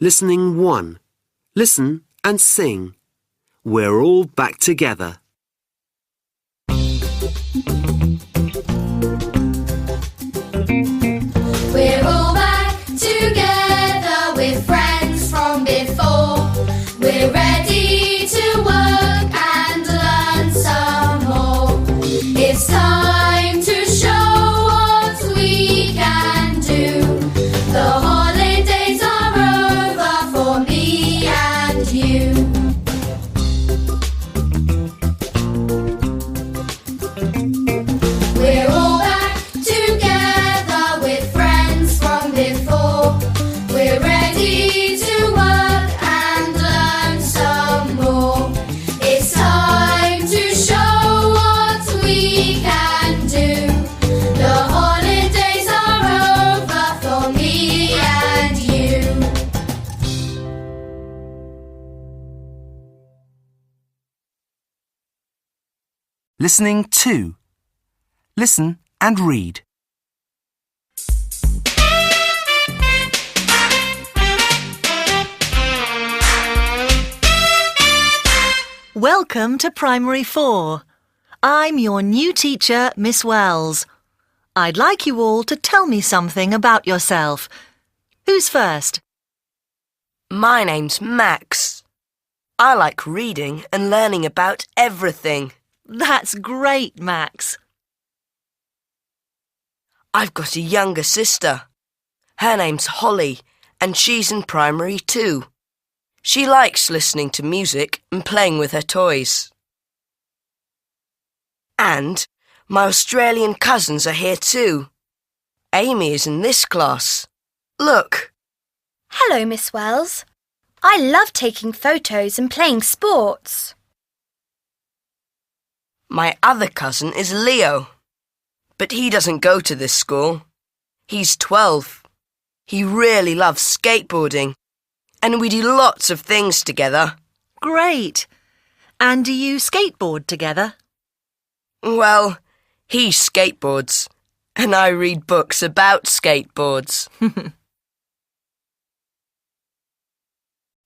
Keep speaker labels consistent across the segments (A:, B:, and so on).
A: Listening 1. Listen and sing. We're all back together.
B: We're all back together with friends from before. We're ready to work and learn some more. It's time to show what we can do. The holidays are over for me and you. We're all back together with friends from before. We're ready to work and learn some more. It's time to show what we can do. The holidays are over for me and you.
A: Listening 2. Listen and read.
C: Welcome to Primary 4. I'm your new teacher, Miss Wells. I'd like you all to tell me something about yourself. Who's first?
D: My name's Max. I like reading and learning about everything.
C: That's great, Max.
D: I've got a younger sister. Her name's Holly, and she's in Primary 2. She likes listening to music and playing with her toys. And my Australian cousins are here too. Amy is in this class. Look.
E: Hello, Miss Wells. I love taking photos and playing sports.
D: My other cousin is Leo, but he doesn't go to this school. He's 12. He really loves skateboarding, and we do lots of things together.
C: Great. And do you skateboard together?
D: Well, he skateboards, and I read books about skateboards.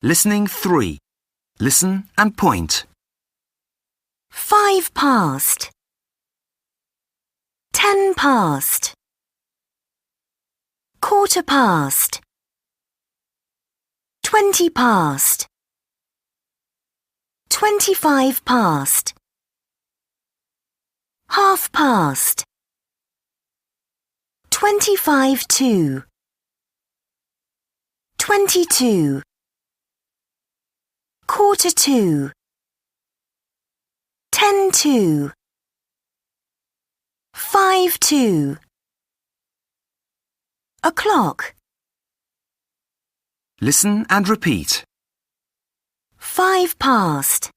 A: Listening 3. Listen and point.
F: 5 past. 10 past. 1/4 past. 20 past. 25 past. 1/2 past. 25 to. 22. 1/4 to. 10 to. 5 to. O'clock.
A: Listen and repeat.
F: 5 past.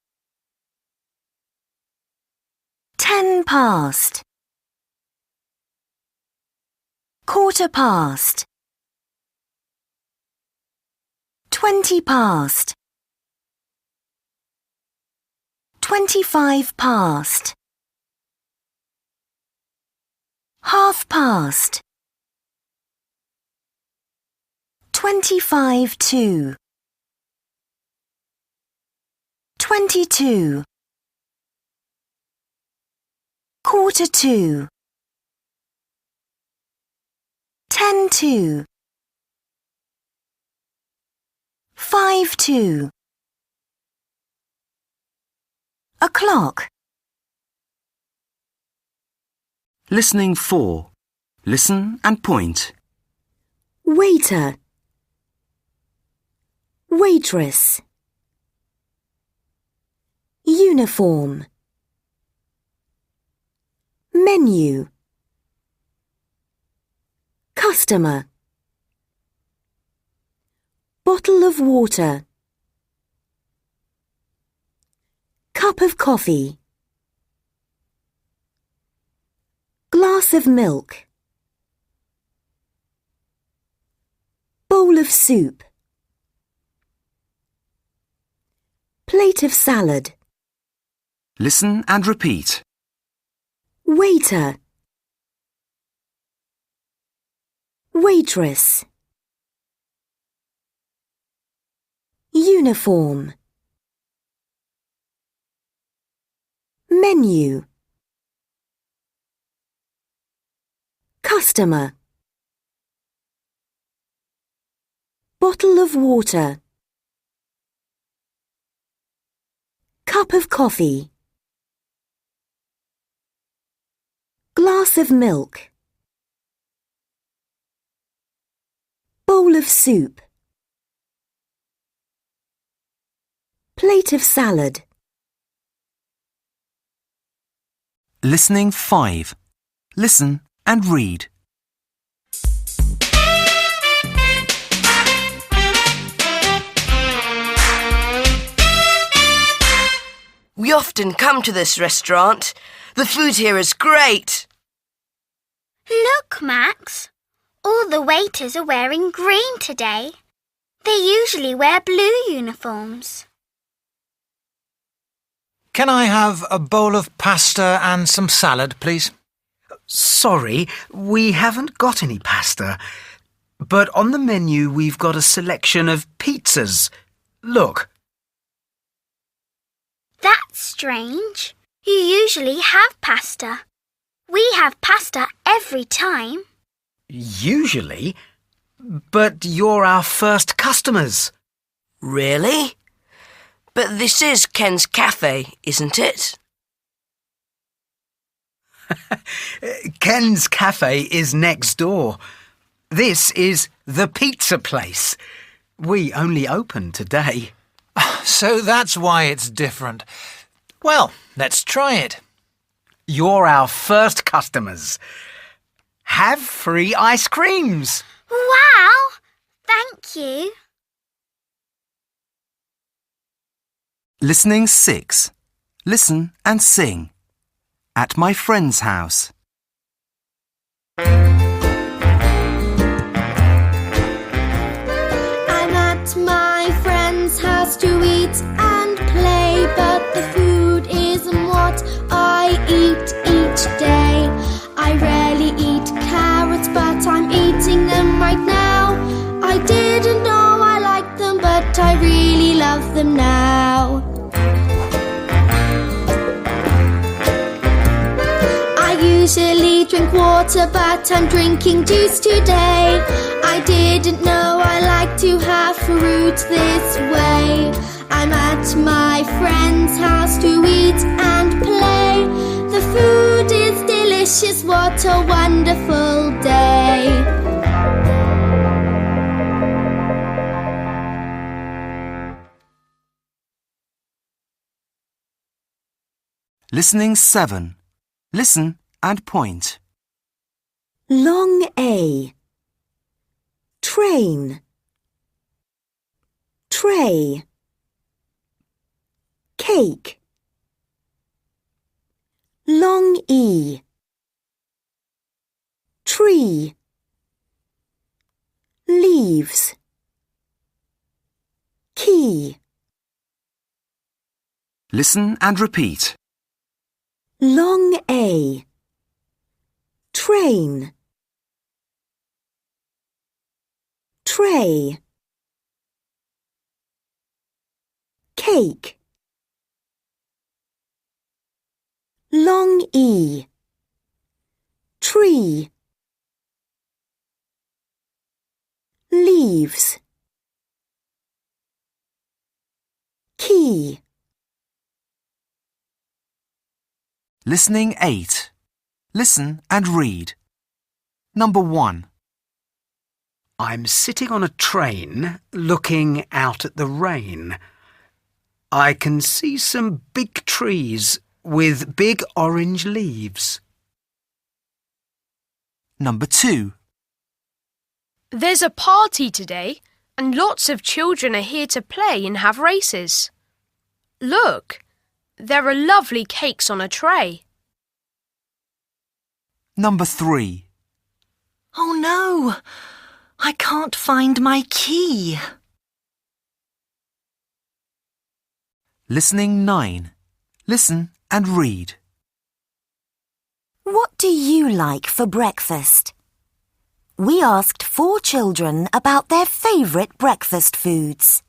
F: 10 past. 1/4 past. 20 past. 25 past. 1/2 past. 25 to. 22. 1/4 to. 10 to. 5 to. O'clock.
A: Listening 4. Listen and point.
F: Waiter. Waitress. Uniform. Menu. Customer. Bottle of water. Cup of coffee. Glass of milk. Bowl of soup. Plate of salad.
A: Listen and repeat.
F: Waiter. Waitress. Uniform. Menu. Customer. Bottle of water. Cup of coffee. Glass of milk. Bowl of soup. Plate of salad.
A: Listening 5. Listen and read.
D: We often come to this restaurant. The food here is great.
G: Look, Max. All the waiters are wearing green today. They usually wear blue uniforms.
H: Can I have a bowl of pasta and some salad, please?
I: Sorry, we haven't got any pasta. But on the menu we've got a selection of pizzas. Look.
G: That's strange. You usually have pasta. We have pasta every time.
I: Usually? But you're our first customers.
D: Really? But this is Ken's Cafe, isn't it?
I: Ken's Cafe is next door. This is the pizza place. We only opened today.
H: So that's why it's different. Well, let's try it.
I: You're our first customers. Have free ice creams.
G: Wow! Thank you.
A: Listening 6. Listen and sing. At my friend's house.
B: I'm at my friend's house to eat and play, but the food isn't what I eat each day. I rarely eat carrots, but I'm eating them right now. I didn't know I liked them, but I really love them now. I usually drink water, but I'm drinking juice today. I didn't know I like to have fruit this way. I'm at my friend's house to eat and play. The food is delicious, what a wonderful day.
A: Listening 7. Listen and point.
F: Long A. Train. Tray. Cake. Long E. Tree. Leaves. Key.
A: Listen and repeat.
F: Long A. Train. Tray. Cake. Long E. Tree. Leaves. Key.
A: Listening 8. Listen and read. Number 1.
I: I'm sitting on a train looking out at the rain. I can see some big trees with big orange leaves.
A: Number 2.
J: There's a party today and lots of children are here to play and have races. Look, there are lovely cakes on a tray.
A: Number 3.
C: Oh no! I can't find my key.
A: Listening 9. Listen and read.
F: What do you like for breakfast? We asked 4 children about their favourite breakfast foods.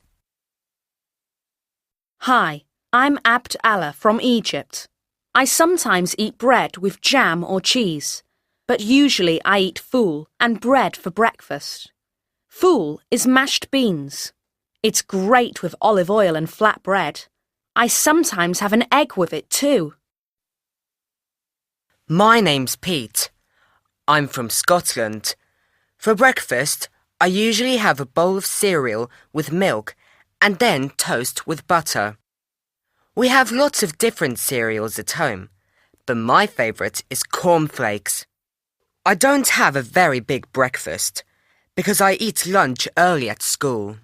K: Hi, I'm Abd Allah from Egypt. I sometimes eat bread with jam or cheese, but usually I eat fool and bread for breakfast. Fool is mashed beans. It's great with olive oil and flat bread. I sometimes have an egg with it too.
L: My name's Pete. I'm from Scotland. For breakfast, I usually have a bowl of cereal with milk and then toast with butter. We have lots of different cereals at home, but my favourite is cornflakes. I don't have a very big breakfast because I eat lunch early at school.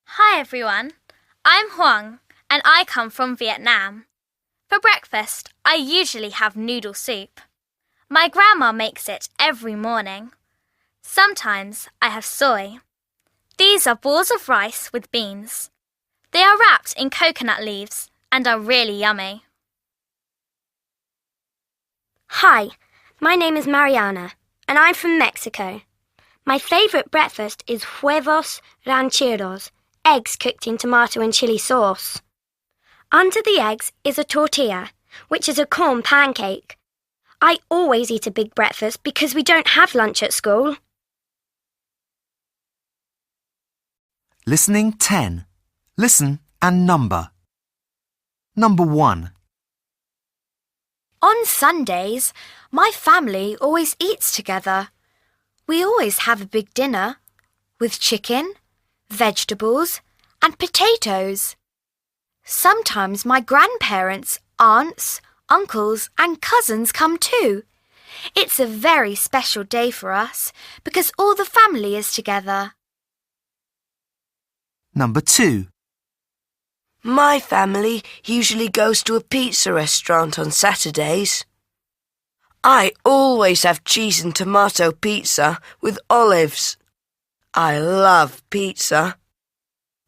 M: Hi everyone, I'm Huang and I come from Vietnam. For breakfast, I usually have noodle soup. My grandma makes it every morning. Sometimes I have soy. These are balls of rice with beans. They are wrapped in coconut leaves and are really yummy.
N: Hi, my name is Mariana and I'm from Mexico. My favourite breakfast is huevos rancheros, eggs cooked in tomato and chili sauce. Under the eggs is a tortilla, which is a corn pancake. I always eat a big breakfast because we don't have lunch at school.
O: Listening 10. Listen and number. Number 1.
E: On Sundays, my family always eats together. We always have a big dinner with chicken, vegetables, and potatoes. Sometimes my grandparents, aunts, uncles, and cousins come too. It's a very special day for us because all the family is together.
O: Number 2.
D: My family usually goes to a pizza restaurant on Saturdays. I always have cheese and tomato pizza with olives. I love pizza.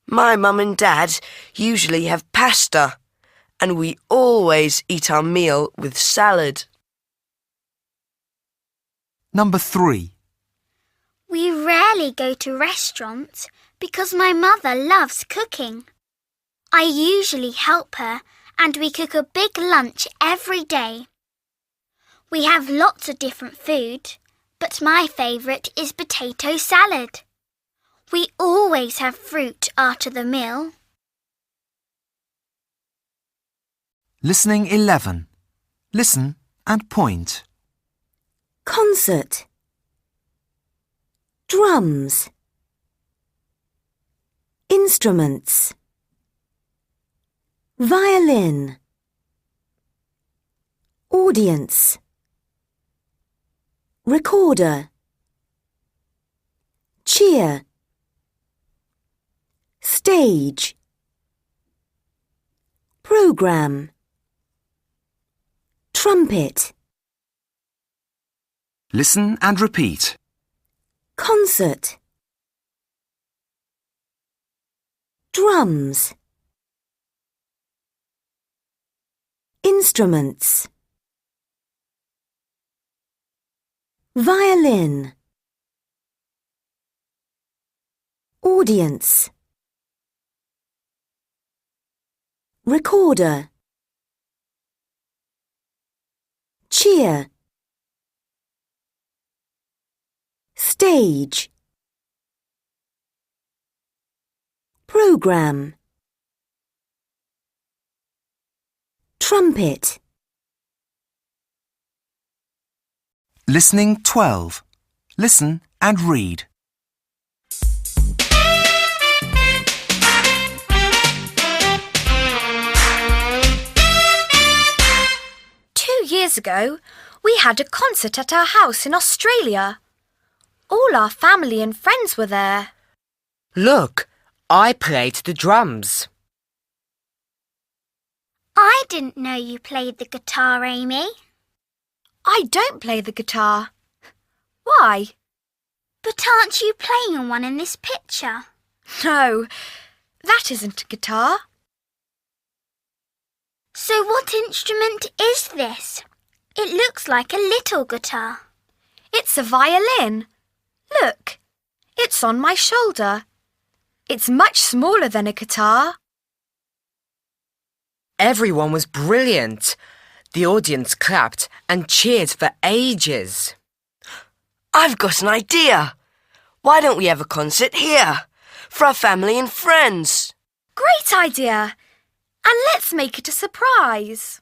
D: My mum and dad usually have pasta, and we always eat our meal with salad.
O: Number 3.
G: We rarely go to restaurants because my mother loves cooking. I usually help her and we cook a big lunch every day. We have lots of different food, but my favourite is potato salad. We always have fruit after the meal.
O: Listening 11. Listen and point.
F: Concert. Drums. Instruments. Violin. Audience. Recorder. Cheer. Stage. Program. Trumpet.
O: Listen and repeat.
F: Concert. Drums. Instruments. Violin. Audience. Recorder. Cheer. Stage. Program. Trumpet.
O: Listening 12. Listen and read.
E: Years ago, we had a concert at our house in Australia. All our family and friends were there.
L: Look, I played the drums.
G: I didn't know you played the guitar, Amy.
E: I don't play the guitar. Why?
G: But aren't you playing on one in this picture?
E: No, that isn't a guitar.
G: So what instrument is this? It looks like a little guitar.
E: It's a violin. Look, it's on my shoulder. It's much smaller than a guitar.
L: Everyone was brilliant. The audience clapped and cheered for ages.
D: I've got an idea. Why don't we have a concert here for our family and friends?
E: Great idea. And let's make it a surprise.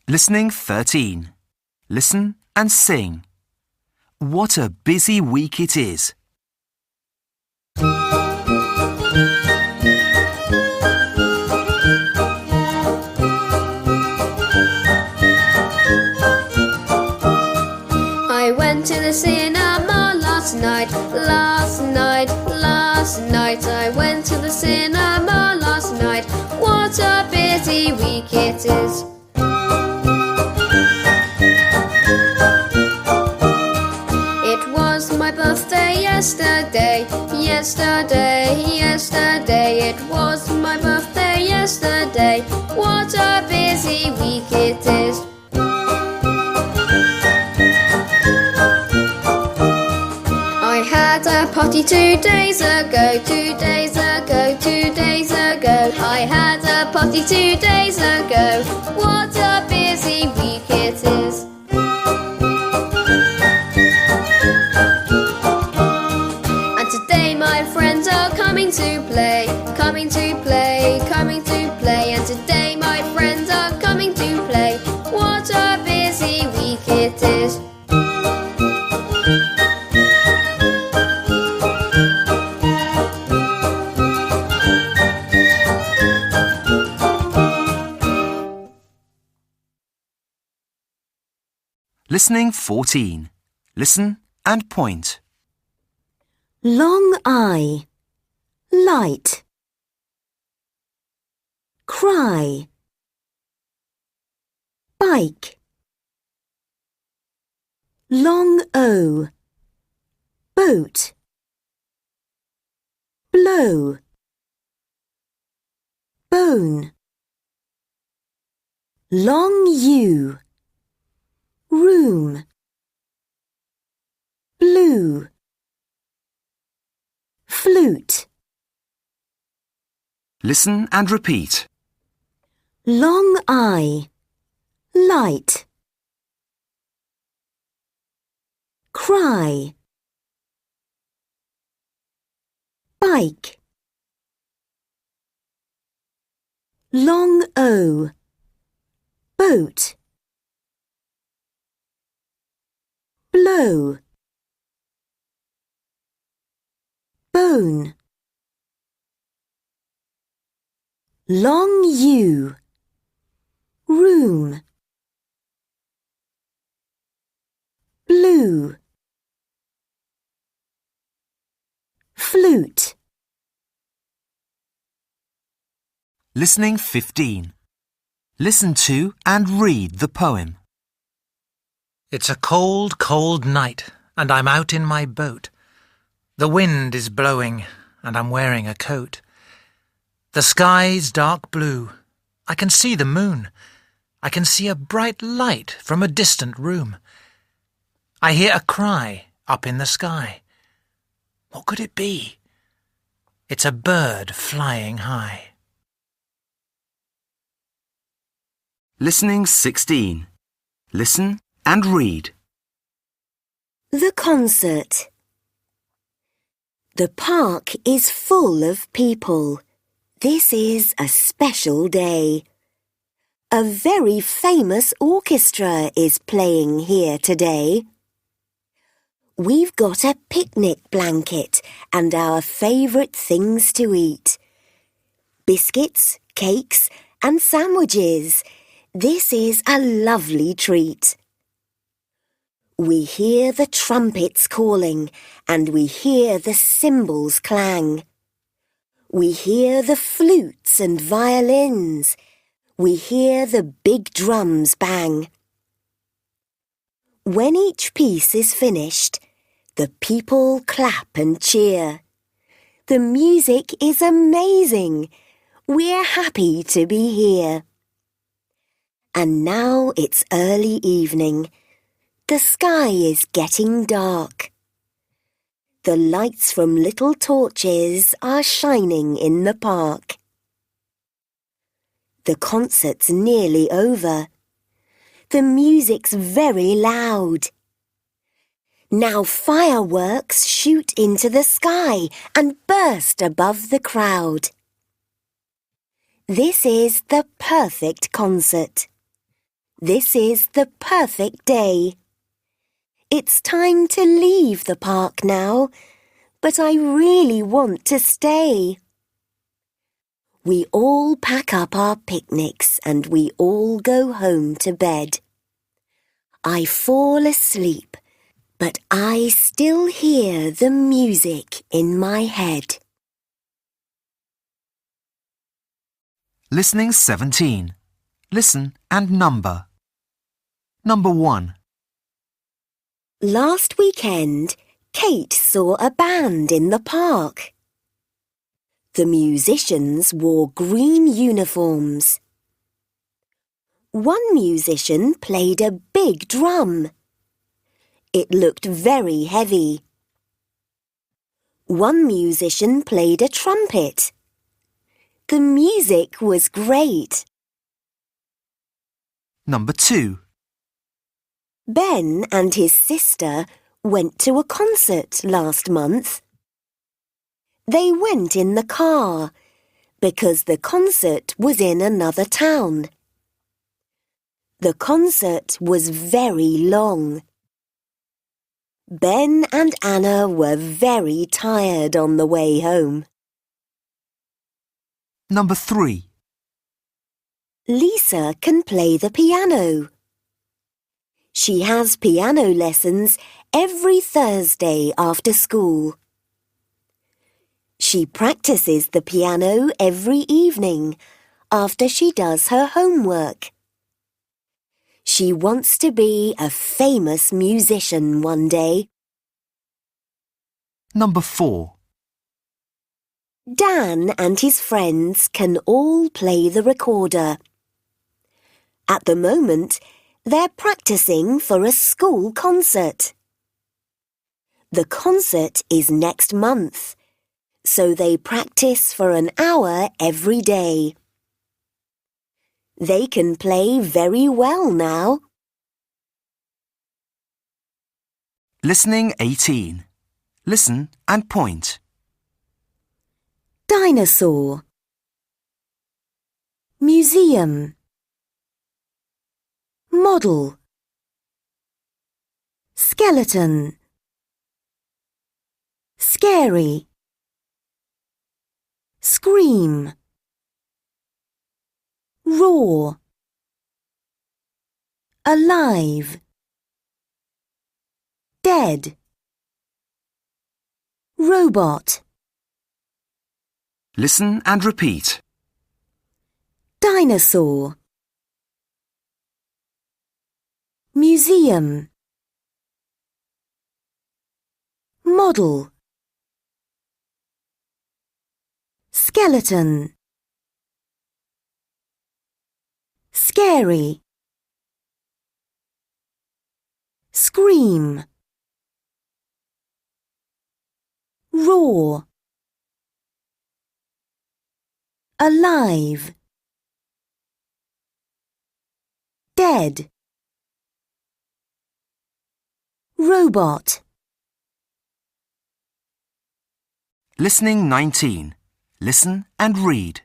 O: Listening 13. Listen and sing. What a busy week it is.
B: I went to the cinema last night. I went to the cinema last night. What a busy week it is. It was my birthday yesterday. It was my birthday yesterday. What a busy week it is. I had a party 2 days ago. I had a party 2 days ago. What a busy week it is. And today my friends are coming to play. And today my friends are coming to play. What a busy week it is.
O: Listening 14. Listen and point.
F: Long eye. Light. Cry. Bike. Long O. Boat. Blow. Bone. Long U. Room. Blue. Flute.
O: Listen and repeat.
F: Long eye. Light. Cry. Bike. Long O. Boat. Blow. Bone. Long U. Room. Blue. Flute.
O: Listening 15. Listen to and read the poem.
H: It's a cold, cold night, and I'm out in my boat. The wind is blowing, and I'm wearing a coat. The sky's dark blue. I can see the moon. I can see a bright light from a distant room. I hear a cry up in the sky. What could it be? It's a bird flying high.
O: Listening 16. Listen and read.
F: The concert. The park is full of people. This is a special day. A very famous orchestra is playing here today. We've got a picnic blanket and our favourite things to eat. Biscuits, cakes and sandwiches. This is a lovely treat. We hear the trumpets calling and we hear the cymbals clang. We hear the flutes and violins. We hear the big drums bang. When each piece is finished, the people clap and cheer. The music is amazing. We're happy to be here. And now it's early evening. The sky is getting dark. The lights from little torches are shining in the park. The concert's nearly over. The music's very loud. Now fireworks shoot into the sky and burst above the crowd. This is the perfect concert. This is the perfect day. It's time to leave the park now, but I really want to stay. We all pack up our picnics and we all go home to bed. I fall asleep, but I still hear the music in my head.
O: Listening 17. Listen and number. Number 1.
F: Last weekend, Kate saw a band in the park. The musicians wore green uniforms. One musician played a big drum. It looked very heavy. One musician played a trumpet. The music was great.
O: Number 2.
F: Ben and his sister went to a concert last month. They went in the car because the concert was in another town. The concert was very long. Ben and Anna were very tired on the way home.
O: Number 3.
F: Lisa can play the piano. She has piano lessons every Thursday after school. She practices the piano every evening after she does her homework. She wants to be a famous musician one day.
O: Number 4.
F: Dan and his friends can all play the recorder. At the moment, they're practicing for a school concert. The concert is next month, so they practice for an hour every day. They can play very well now.
O: Listening 18. Listen and point.
F: Dinosaur. Museum. Model. Skeleton. Scary. Scream. Roar. Alive. Dead. Robot.
O: Listen and repeat.
F: Dinosaur. Museum. Model. Skeleton. Scary. Scream. Roar. Alive. Dead. Robot.
O: Listening 19. Listen and read.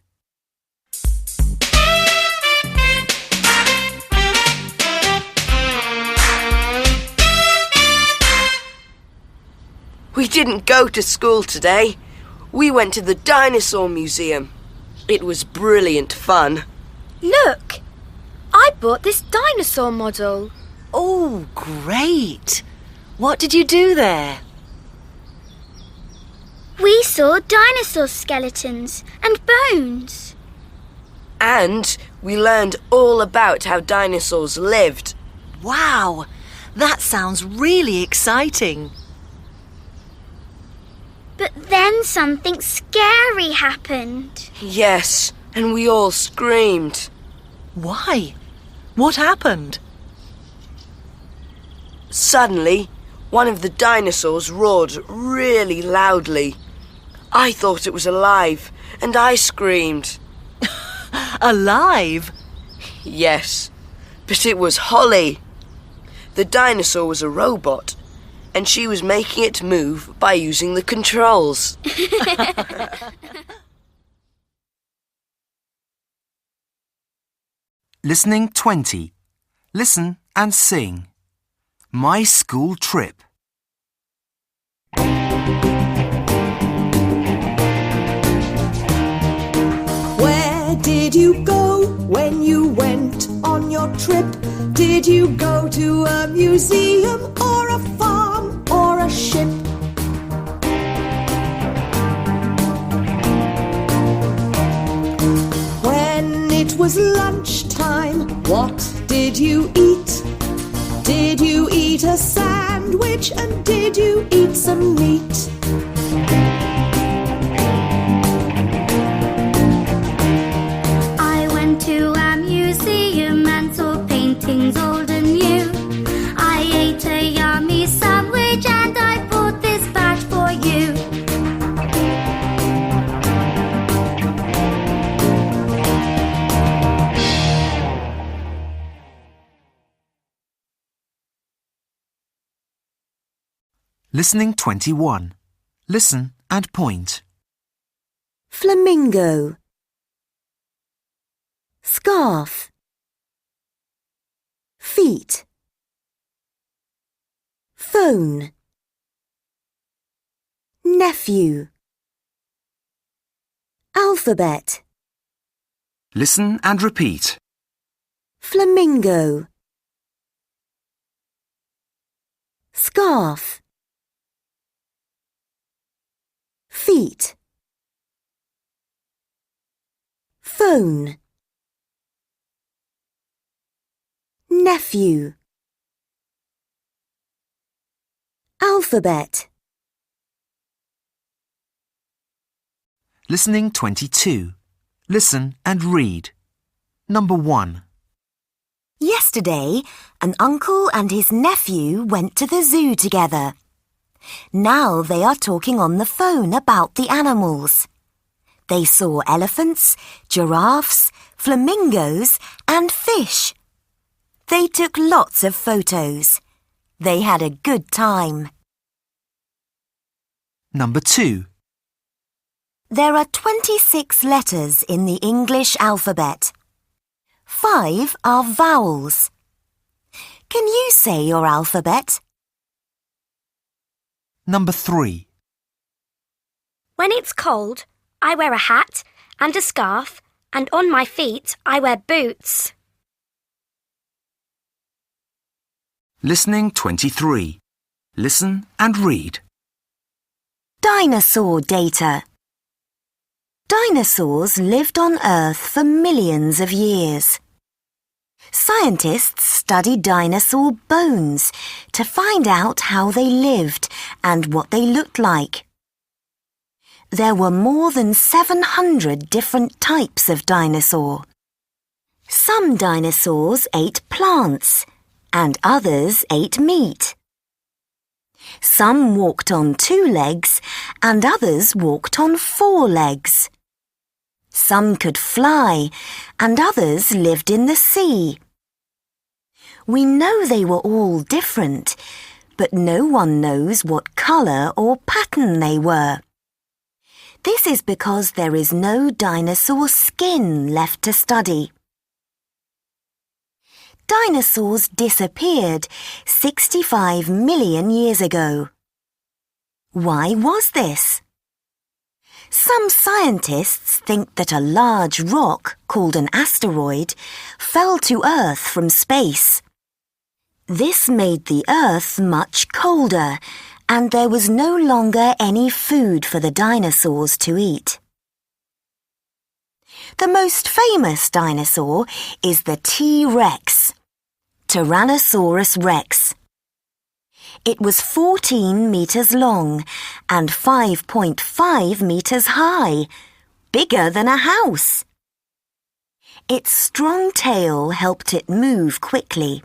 D: We didn't go to school today. We went to the dinosaur museum. It was brilliant fun.
E: Look! I bought this dinosaur model.
C: Oh, great! What did you do there?
G: We saw dinosaur skeletons and bones.
D: And we learned all about how dinosaurs lived.
C: Wow! That sounds really exciting.
G: But then something scary happened.
D: Yes, and we all screamed.
C: Why? What happened?
D: Suddenly, one of the dinosaurs roared really loudly. I thought it was alive, and I screamed.
C: Alive?
D: Yes, but it was Holly. The dinosaur was a robot, and she was making it move by using the controls.
O: Listening 20. Listen and sing. My school trip.
P: Where did you go when you went on your trip? Did you go to a museum or a farm or a ship? When it was lunchtime, what did you eat? Did you eat a sandwich and did you eat some meat?
G: I went to a museum and saw paintings old and new. I ate a yummy sandwich and I bought this badge for you.
O: Listening 21. Listen and point.
F: Flamingo. Scarf. Feet. Phone. Nephew. Alphabet.
O: Listen and repeat.
F: Flamingo. Scarf. Feet. Phone. Nephew. Alphabet.
O: Listening 22. Listen and read. Number 1.
F: Yesterday, an uncle and his nephew went to the zoo together. Now they are talking on the phone about the animals. They saw elephants, giraffes, flamingos and fish. They took lots of photos. They had a good time.
O: Number 2.
F: There are 26 letters in the English alphabet. 5 are vowels. Can you say your alphabet?
O: Number 3.
N: When it's cold, I wear a hat and a scarf, and on my feet I wear boots.
O: Listening 23. Listen and read.
F: Dinosaur data. Dinosaurs lived on Earth for millions of years. Scientists study dinosaur bones to find out how they lived and what they looked like. There were more than 700 different types of dinosaur. Some dinosaurs ate plants and others ate meat. Some walked on 2 legs and others walked on 4 legs. Some could fly and others lived in the sea. We know they were all different, but no one knows what colour or pattern they were. This is because there is no dinosaur skin left to study. Dinosaurs disappeared 65 million years ago. Why was this? Some scientists think that a large rock called an asteroid fell to Earth from space. This made the Earth much colder, and there was no longer any food for the dinosaurs to eat. The most famous dinosaur is the T-Rex, Tyrannosaurus rex. It was 14 meters long and 5.5 meters high, bigger than a house. Its strong tail helped it move quickly.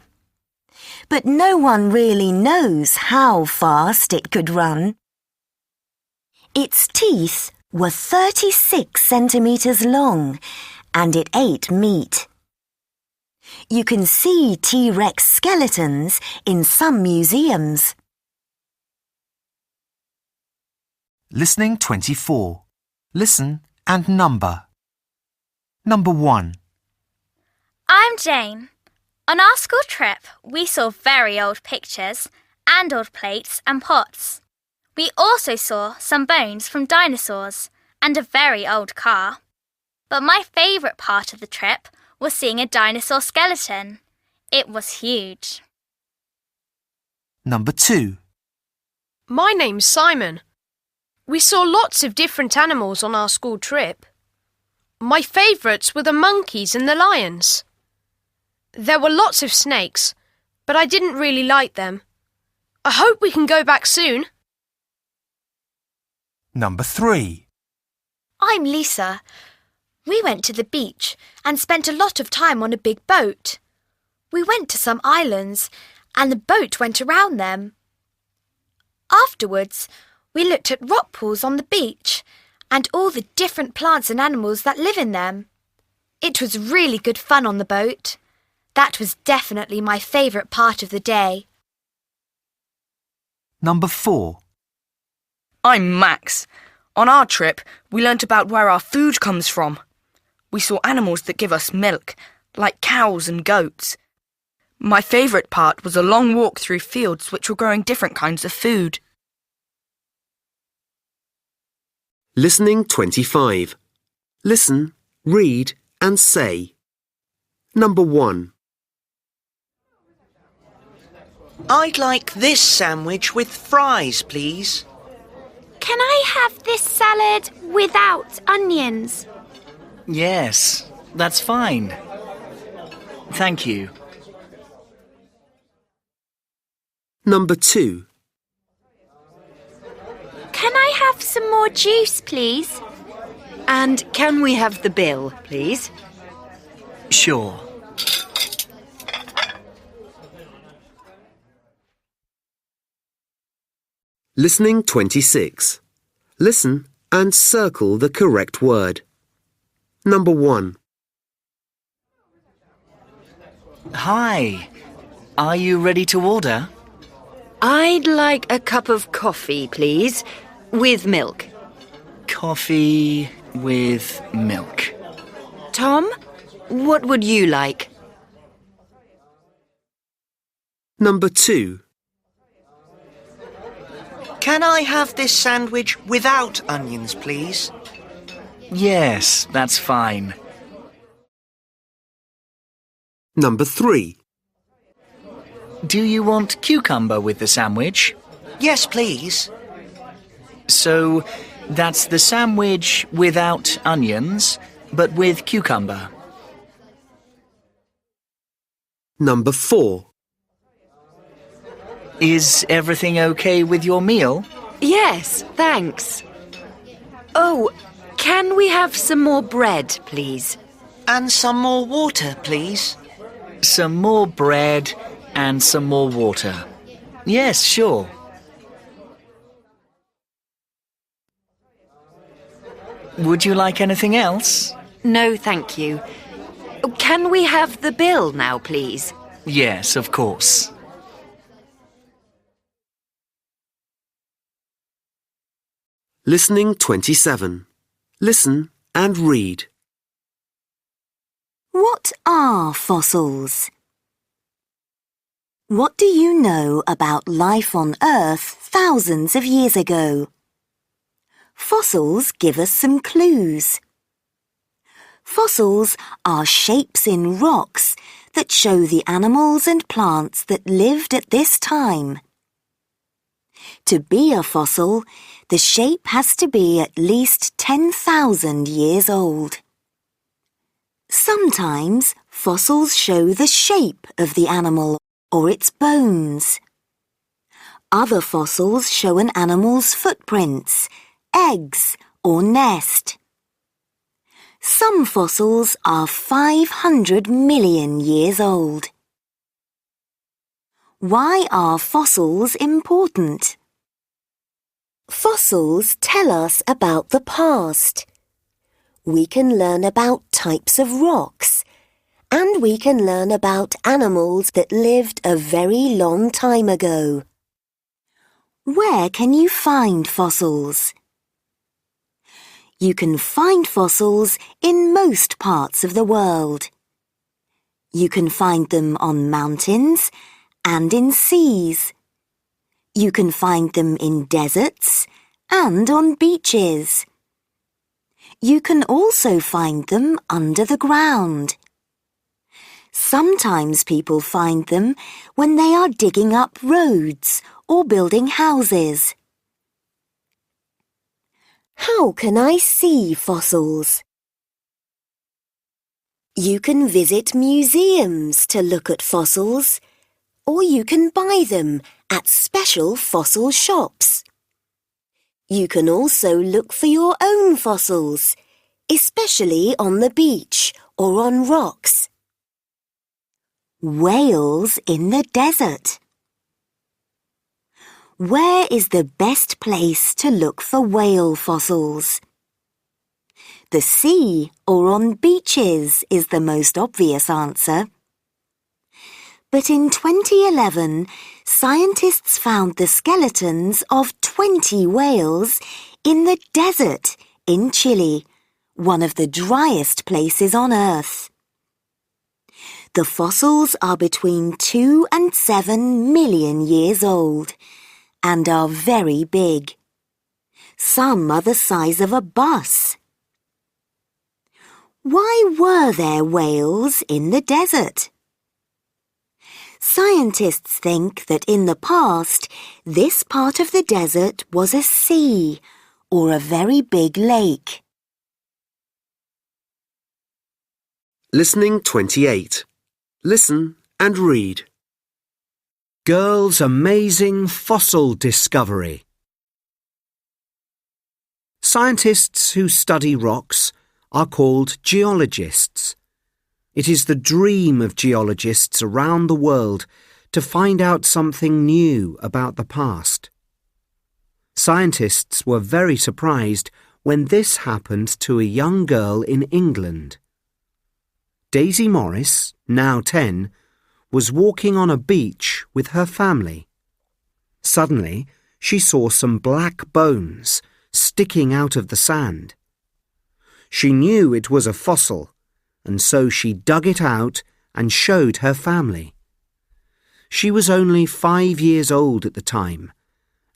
F: but no one really knows how fast it could run. Its teeth were 36 centimetres long, and it ate meat. You can see T-Rex skeletons in some museums.
O: Listening 24. Listen and number. Number 1.
M: I'm Jane. On our school trip, we saw very old pictures and old plates and pots. We also saw some bones from dinosaurs and a very old car. But my favourite part of the trip was seeing a dinosaur skeleton. It was huge.
O: Number 2.
J: My name's Simon. We saw lots of different animals on our school trip. My favourites were the monkeys and the lions. There were lots of snakes, but I didn't really like them. I hope we can go back soon.
O: Number 3.
E: I'm Lisa. We went to the beach and spent a lot of time on a big boat. We went to some islands and the boat went around them. Afterwards, we looked at rock pools on the beach and all the different plants and animals that live in them. It was really good fun on the boat. That was definitely my favourite part of the day.
O: Number 4.
D: I'm Max. On our trip, we learnt about where our food comes from. We saw animals that give us milk, like cows and goats. My favourite part was a long walk through fields which were growing different kinds of food.
A: Listening 25. Listen, read and say. Number 1.
Q: I'd like this sandwich with fries, please.
G: Can I have this salad without onions?
R: Yes, that's fine. Thank you.
A: Number 2.
G: Can I have some more juice, please?
S: And can we have the bill, please?
R: Sure.
A: Listening 26. Listen and circle the correct word. Number 1.
R: Hi. Are you ready to order?
S: I'd like a cup of coffee, please, with milk.
R: Coffee with milk.
S: Tom, what would you like?
A: Number 2.
Q: Can I have this sandwich without onions, please?
R: Yes, that's fine.
A: Number 3.
R: Do you want cucumber with the sandwich?
Q: Yes, please.
R: So, that's the sandwich without onions, but with cucumber.
A: Number 4.
R: Is everything okay with your meal?
S: Yes, thanks. Oh, can we have some more bread, please?
Q: And some more water, please.
R: Some more bread and some more water. Yes, sure. Would you like anything else?
S: No, thank you. Can we have the bill now, please?
R: Yes, of course.
A: Listening 27. Listen and read.
F: What are fossils? What do you know about life on Earth thousands of years ago? Fossils give us some clues. Fossils are shapes in rocks that show the animals and plants that lived at this time. To be a fossil, the shape has to be at least 10,000 years old. Sometimes fossils show the shape of the animal or its bones. Other fossils show an animal's footprints, eggs or nest. Some fossils are 500 million years old. Why are fossils important? Fossils tell us about the past. We can learn about types of rocks, and we can learn about animals that lived a very long time ago. Where can you find fossils? You can find fossils in most parts of the world. You can find them on mountains and in seas. You can find them in deserts and on beaches. You can also find them under the ground. Sometimes people find them when they are digging up roads or building houses. How can I see fossils? You can visit museums to look at fossils, or you can buy them at special fossil shops. You can also look for your own fossils, especially on the beach or on rocks. Whales in the desert. Where is the best place to look for whale fossils? The sea or on beaches is the most obvious answer. But in 2011, scientists found the skeletons of 20 whales in the desert in Chile, one of the driest places on Earth. The fossils are between 2 and 7 million years old and are very big. Some are the size of a bus. Why were there whales in the desert? Scientists think that in the past, this part of the desert was a sea or a very big lake.
A: Listening 28. Listen and read. Girl's amazing fossil discovery. Scientists who study rocks are called geologists. It is the dream of geologists around the world to find out something new about the past. Scientists were very surprised when this happened to a young girl in England. Daisy Morris, now 10, was walking on a beach with her family. Suddenly, she saw some black bones sticking out of the sand. She knew it was a fossil, and so she dug it out and showed her family. She was only 5 years old at the time,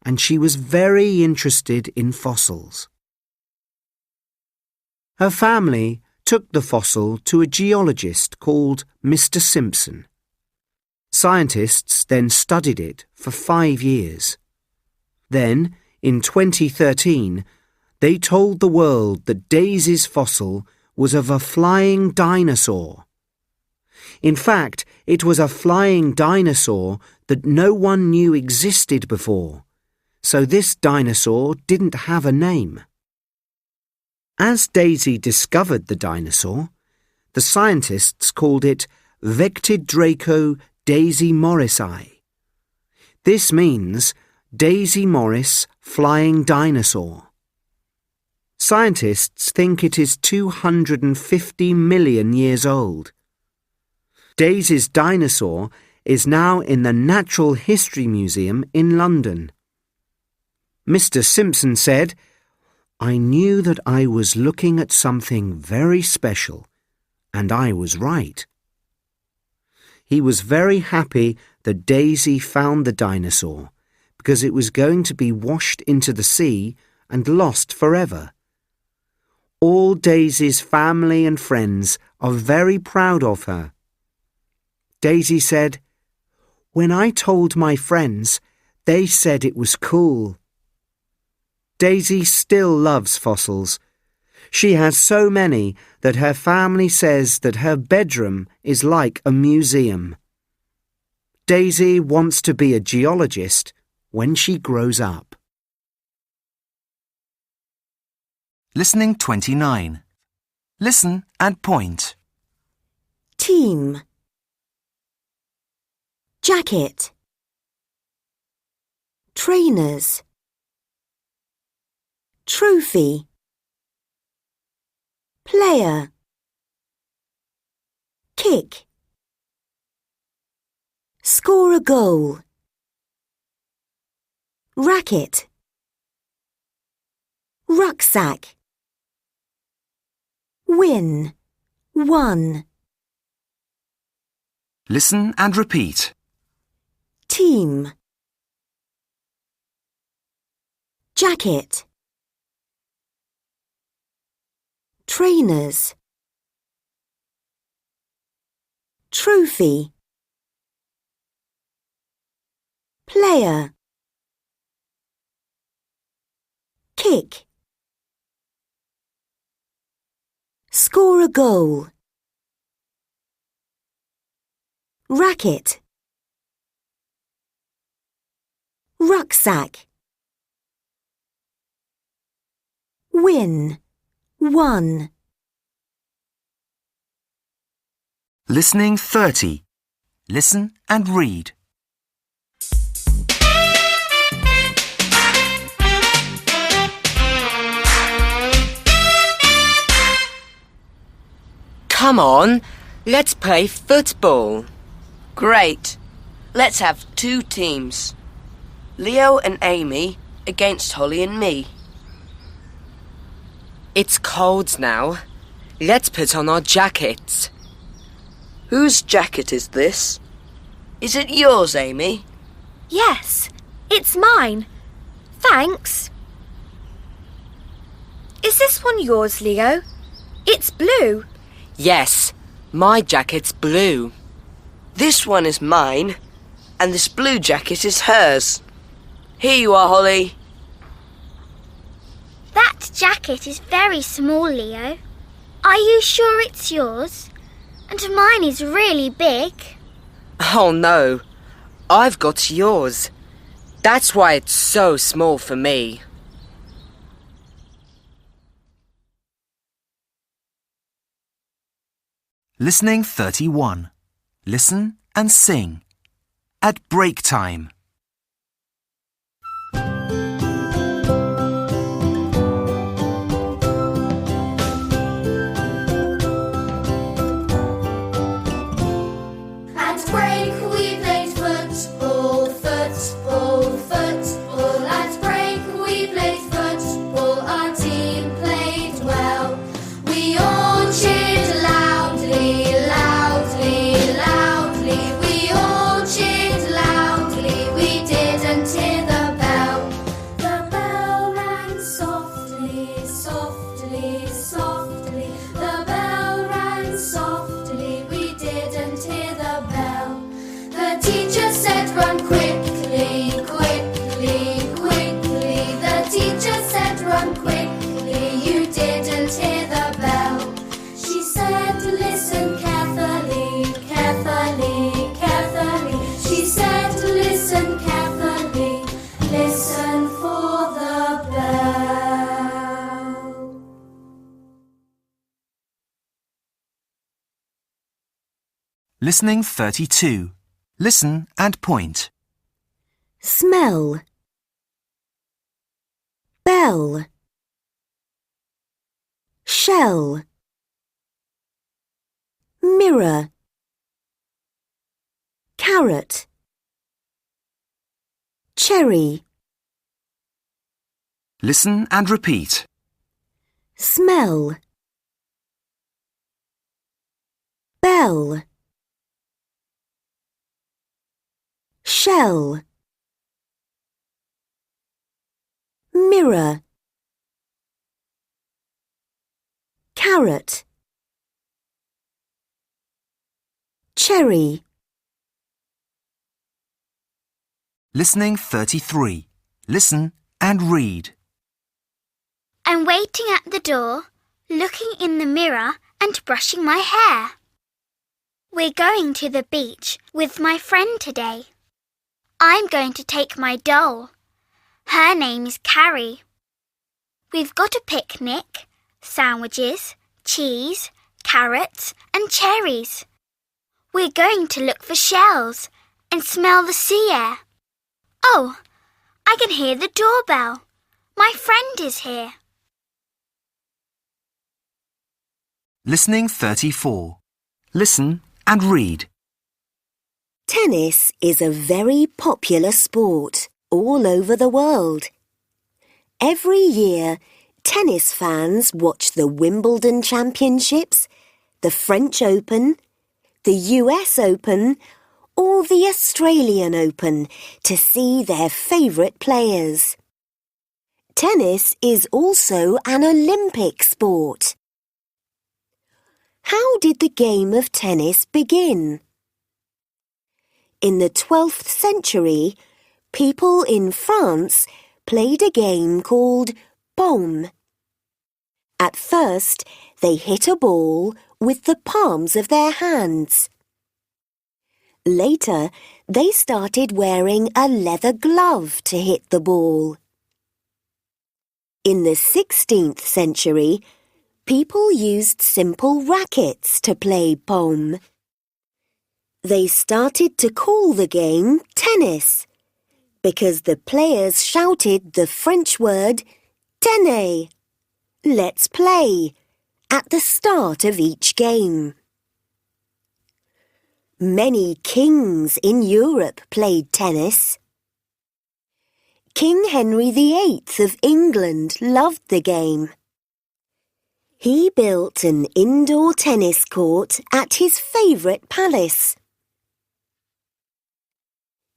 A: and she was very interested in fossils. Her family took the fossil to a geologist called Mr. Simpson. Scientists then studied it for 5 years. Then, in 2013, they told the world that Daisy's fossil was of a flying dinosaur. In fact, it was a flying dinosaur that no one knew existed before, so this dinosaur didn't have a name. As Daisy discovered the dinosaur, the scientists called it Vectidraco Daisy Morrisi. This means Daisy Morris Flying Dinosaur. Scientists think it is 250 million years old. Daisy's dinosaur is now in the Natural History Museum in London. Mr. Simpson said, "I knew that I was looking at something very special, and I was right." He was very happy that Daisy found the dinosaur because it was going to be washed into the sea and lost forever. All Daisy's family and friends are very proud of her. Daisy said, "When I told my friends, they said it was cool." Daisy still loves fossils. She has so many that her family says that her bedroom is like a museum. Daisy wants to be a geologist when she grows up.
O: Listening 29. Listen and point.
F: Team. Jacket. trainers, trophy, player, kick, score a goal, racket, rucksack, win, won.
O: Listen and repeat.
F: Team, jacket, trainers, trophy, player, kick, score a goal, racket, rucksack, win, won.
O: Listening 30. Listen and read.
L: Come on, let's play football.
D: Great. Let's have 2 teams. Leo and Amy against Holly and me.
L: It's cold now. Let's put on our jackets.
D: Whose jacket is this? Is it yours, Amy?
E: Yes, it's mine. Thanks. Is this one yours, Leo? It's blue.
L: Yes, my jacket's blue.
D: This one is mine, and this blue jacket is hers. Here you are, Holly.
G: That jacket is very small, Leo. Are you sure it's yours? And mine is really big.
L: Oh no, I've got yours. That's why it's so small for me.
O: Listening 31. Listen and sing. At break time.
B: At break we played football, football, football. At break we played football, our team played well. We all cheered loudly, loudly, loudly. We all cheered loudly, we didn't hear the bell. The bell rang softly, softly, softly. The bell rang softly, we didn't hear the bell. The teacher said run quickly, quickly, quickly. The teacher said run quickly, you didn't hear the bell. She said listen carefully, carefully, carefully. She said listen carefully, listen for the bell.
O: Listening 32. Listen and point.
F: Smell, bell, shell, mirror, carrot, cherry.
O: Listen and repeat.
F: Smell, bell, shell, mirror, carrot, cherry.
O: Listening 33. Listen and read.
G: I'm waiting at the door, looking in the mirror and brushing my hair. We're going to the beach with my friend today. I'm going to take my doll. Her name's Carrie. We've got a picnic, sandwiches, cheese, carrots and cherries. We're going to look for shells and smell the sea air. Oh, I I can hear the doorbell. My friend is here.
O: Listening 34. Listen and read.
F: Tennis is a very popular sport all over the world. Every year, tennis fans watch the Wimbledon Championships, the French Open, the US Open, or the Australian Open to see their favourite players. Tennis is also an Olympic sport. How did the game of tennis begin? In the 12th century, people in France played a game called paume. At first, they hit a ball with the palms of their hands. Later, they started wearing a leather glove to hit the ball. In the 16th century, people used simple rackets to play paume. They started to call the game tennis because the players shouted the French word tenez, let's play, at the start of each game. Many kings in Europe played tennis. King Henry VIII of England loved the game. He built an indoor tennis court at his favourite palace.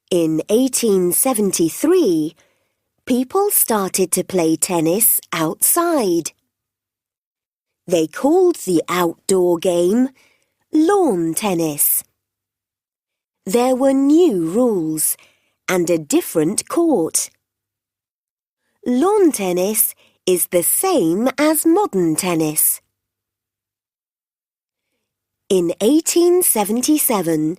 F: In 1873, people started to play tennis outside. They called the outdoor game lawn tennis. There were new rules and a different court. Lawn tennis is the same as modern tennis. In 1877,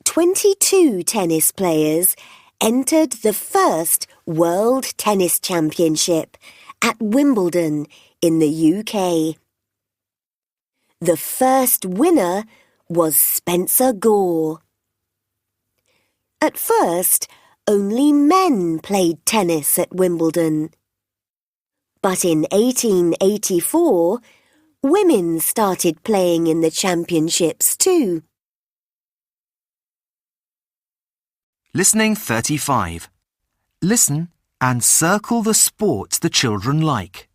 F: 22 tennis players entered the first World Tennis Championship at Wimbledon in the UK. The first winner was Spencer Gore. At first, only men played tennis at Wimbledon. But in 1884, women started playing in the championships too.
O: Listening 35. Listen and circle the sports the children like.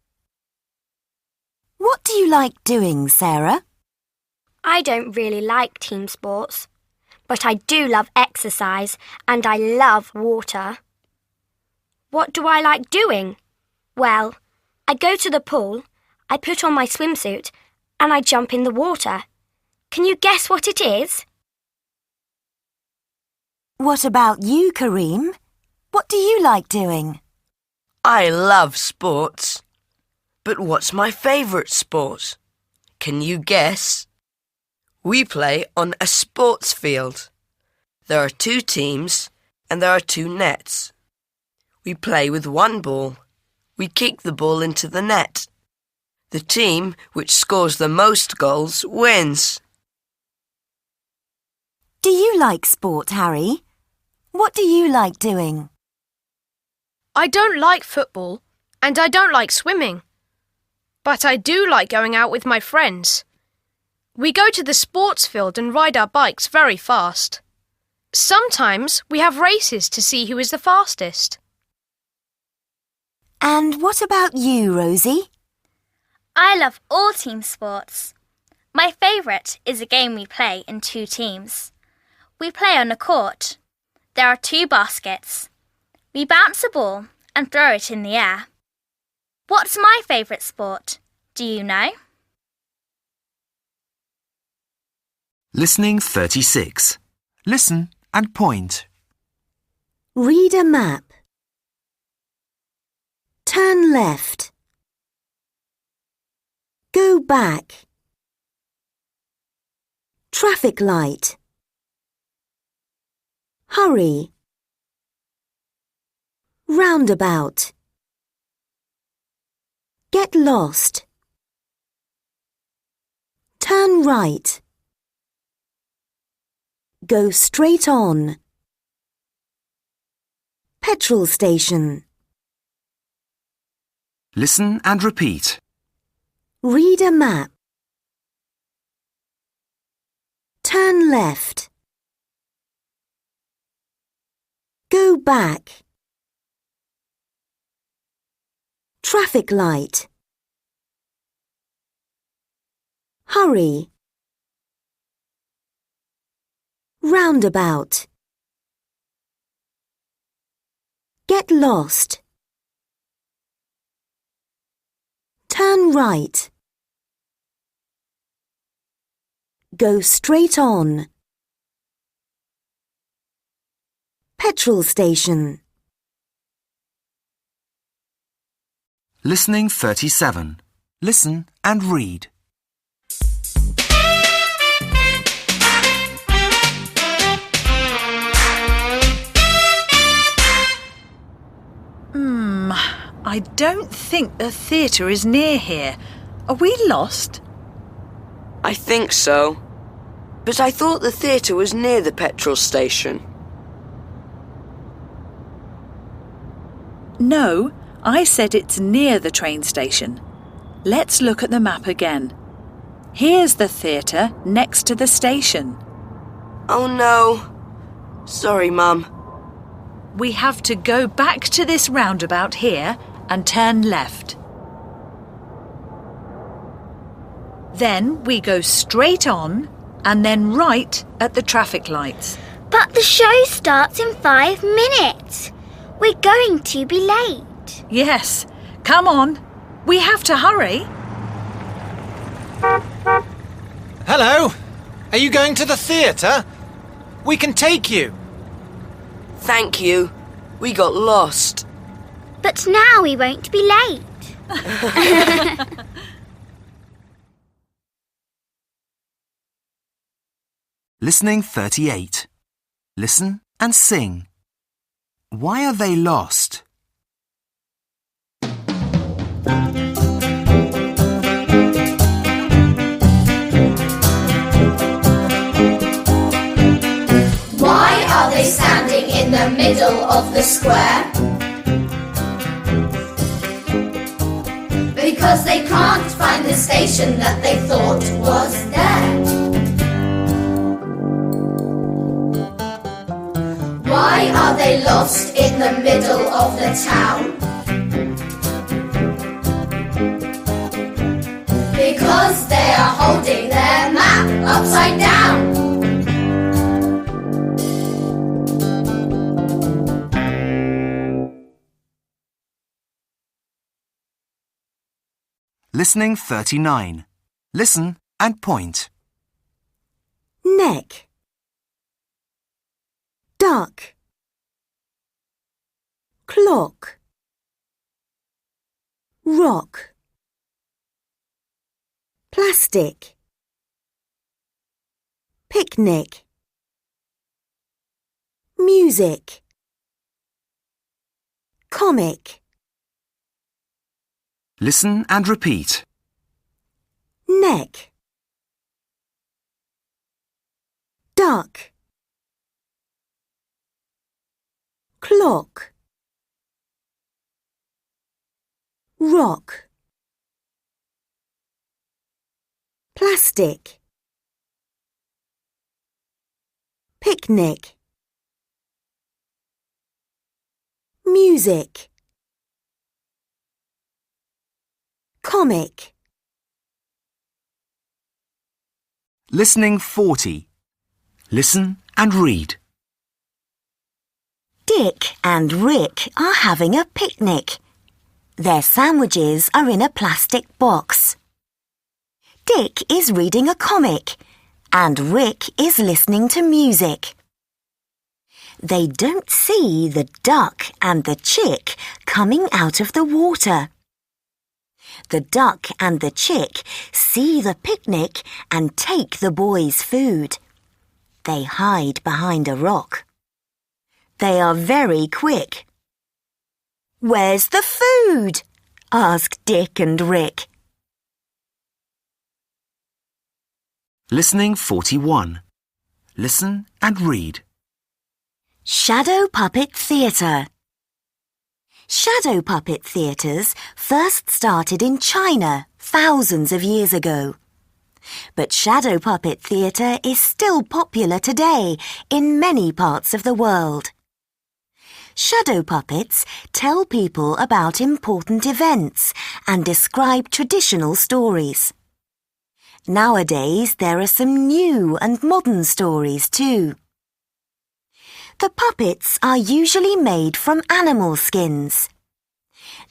F: What do you like doing, Sarah?
N: I don't really like team sports, but I do love exercise and I love water. What do I like doing? Well, I go to the pool, I put on my swimsuit and I jump in the water. Can you guess what it is?
F: What about you, Kareem? What do you like doing?
D: I love sports. But what's my favourite sport? Can you guess? We play on a sports field. There are 2 teams and there are 2 nets. We play with 1 ball. We kick the ball into the net. The team which scores the most goals wins.
F: Do you like sport, Harry? What do you like doing?
J: I don't like football and I don't like swimming. But I do like going out with my friends. We go to the sports field and ride our bikes very fast. Sometimes we have races to see who is the fastest.
F: And what about you, Rosie?
M: I love all team sports. My favourite is a game we play in 2 teams. We play on a court. There are 2 baskets. We bounce a ball and throw it in the air. What's my favourite sport? Do you know?
O: Listening 36. Listen and point.
F: Read a map. Turn left. Go back. Traffic light. Hurry. Roundabout. Get lost. Turn right. Go straight on. Petrol station.
O: Listen and repeat.
F: Read a map. Turn left. Go back. Traffic light. Hurry. Roundabout. Get lost. Turn right. Go straight on. Petrol station.
O: Listening 37. Listen and read.
C: I don't think the theatre is near here. Are we lost?
D: I think so. But I thought the theatre was near the petrol station.
C: No, I said it's near the train station. Let's look at the map again. Here's the theatre next to the station.
D: Oh no. Sorry, Mum.
C: We have to go back to this roundabout here and turn left. Then we go straight on and then right at the traffic lights.
G: But the show starts in 5 minutes. We're going to be late.
C: Yes, come on. We have to hurry.
H: Hello? Are you going to the theatre? We can take you.
D: Thank you. We got lost.
G: But now we won't be late.
O: Listening 38. Listen and sing. Why are they lost?
B: Why are they standing in the middle of the square? Because they can't find the station that they thought was there. Why are they lost in the middle of the town? Because they are holding their map upside down.
O: Listening 39. Listen and point.
F: Neck. Duck. Clock. Rock. Plastic. Picnic. Music. Comic.
O: Listen and repeat.
F: Neck. Duck. Clock. Rock. Plastic. Picnic. Music. Comic.
O: Listening 40. Listen and read.
F: Dick and Rick are having a picnic. Their sandwiches are in a plastic box. Dick is reading a comic and Rick is listening to music. They don't see the duck and the chick coming out of the water. The duck and the chick see the picnic and take the boys' food. They hide behind a rock. They are very quick. "Where's the food?" asked Dick and Rick.
O: Listening 41. Listen and read.
F: Shadow Puppet Theatre. Shadow puppet theatres first started in China thousands of years ago. But shadow puppet theatre is still popular today in many parts of the world. Shadow puppets tell people about important events and describe traditional stories. Nowadays, there are some new and modern stories too. The puppets are usually made from animal skins.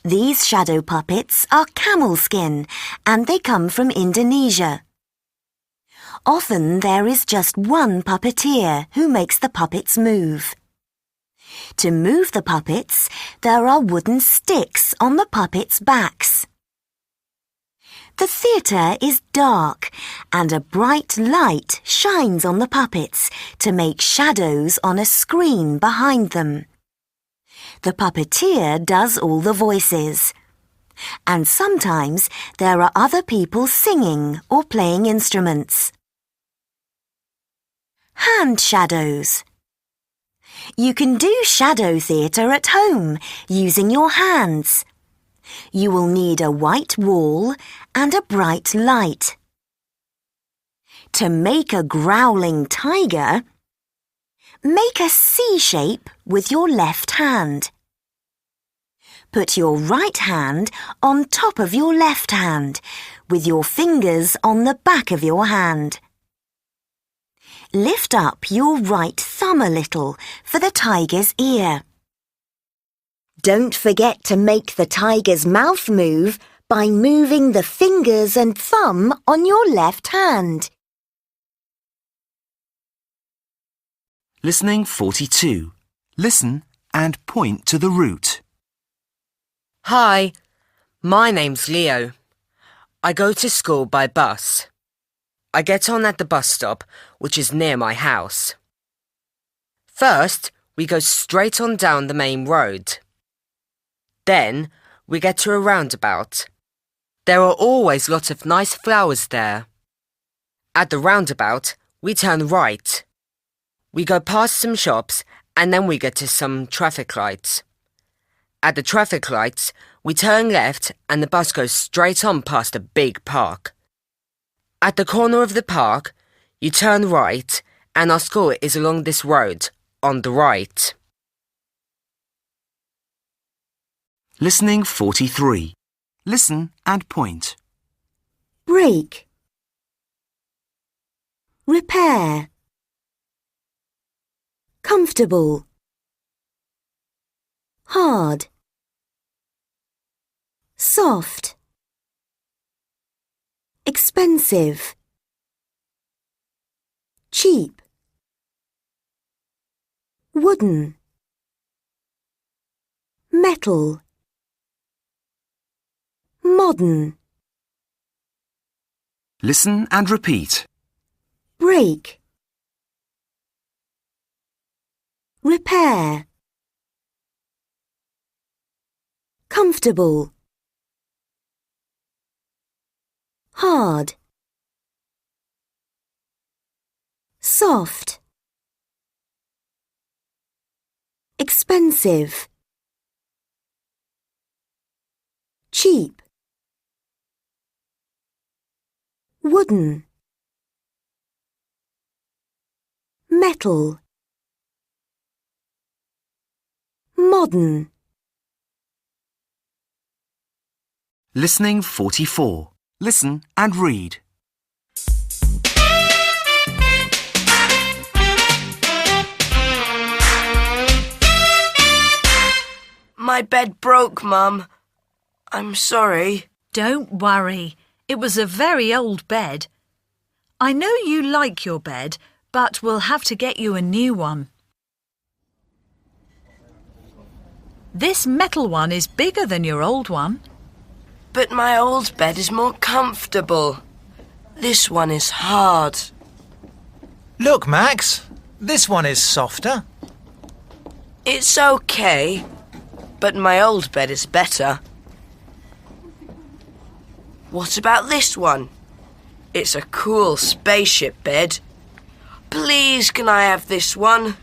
F: These shadow puppets are camel skin and they come from Indonesia. Often there is just one puppeteer who makes the puppets move. To move the puppets, there are wooden sticks on the puppets' backs. The theatre is dark and a bright light shines on the puppets to make shadows on a screen behind them. The puppeteer does all the voices. And sometimes there are other people singing or playing instruments. Hand shadows. You can do shadow theatre at home using your hands. You will need a white wall and a bright light. To make a growling tiger, make a C shape with your left hand. Put your right hand on top of your left hand, with your fingers on the back of your hand. Lift up your right thumb a little for the tiger's ear. Don't forget to make the tiger's mouth move by moving the fingers and thumb on your left hand.
O: Listening 42. Listen and point to the route.
L: Hi, my name's Leo. I go to school by bus. I get on at the bus stop, which is near my house. First, we go straight on down the main road. Then, we get to a roundabout. There are always lots of nice flowers there. At the roundabout, we turn right. We go past some shops and then we get to some traffic lights. At the traffic lights, we turn left and the bus goes straight on past a big park. At the corner of the park, you turn right and our school is along this road, on the right.
O: Listening 43. Listen and point.
F: Break. Repair. Comfortable. Hard. Soft. Expensive. Cheap. Wooden. Metal. Modern.
O: Listen and repeat.
F: Break. Repair. Comfortable. Hard. Soft. Expensive. Cheap. Wooden. Metal. Modern.
O: Listening 44. Listen and read.
D: My bed broke, Mum. I'm sorry.
C: Don't worry. It was a very old bed. I know you like your bed, but we'll have to get you a new one. This metal one is bigger than your old one.
D: But my old bed is more comfortable. This one is hard.
H: Look, Max. This one is softer.
D: It's okay, but my old bed is better. What about this one? It's a cool spaceship bed. Please, can I have this one?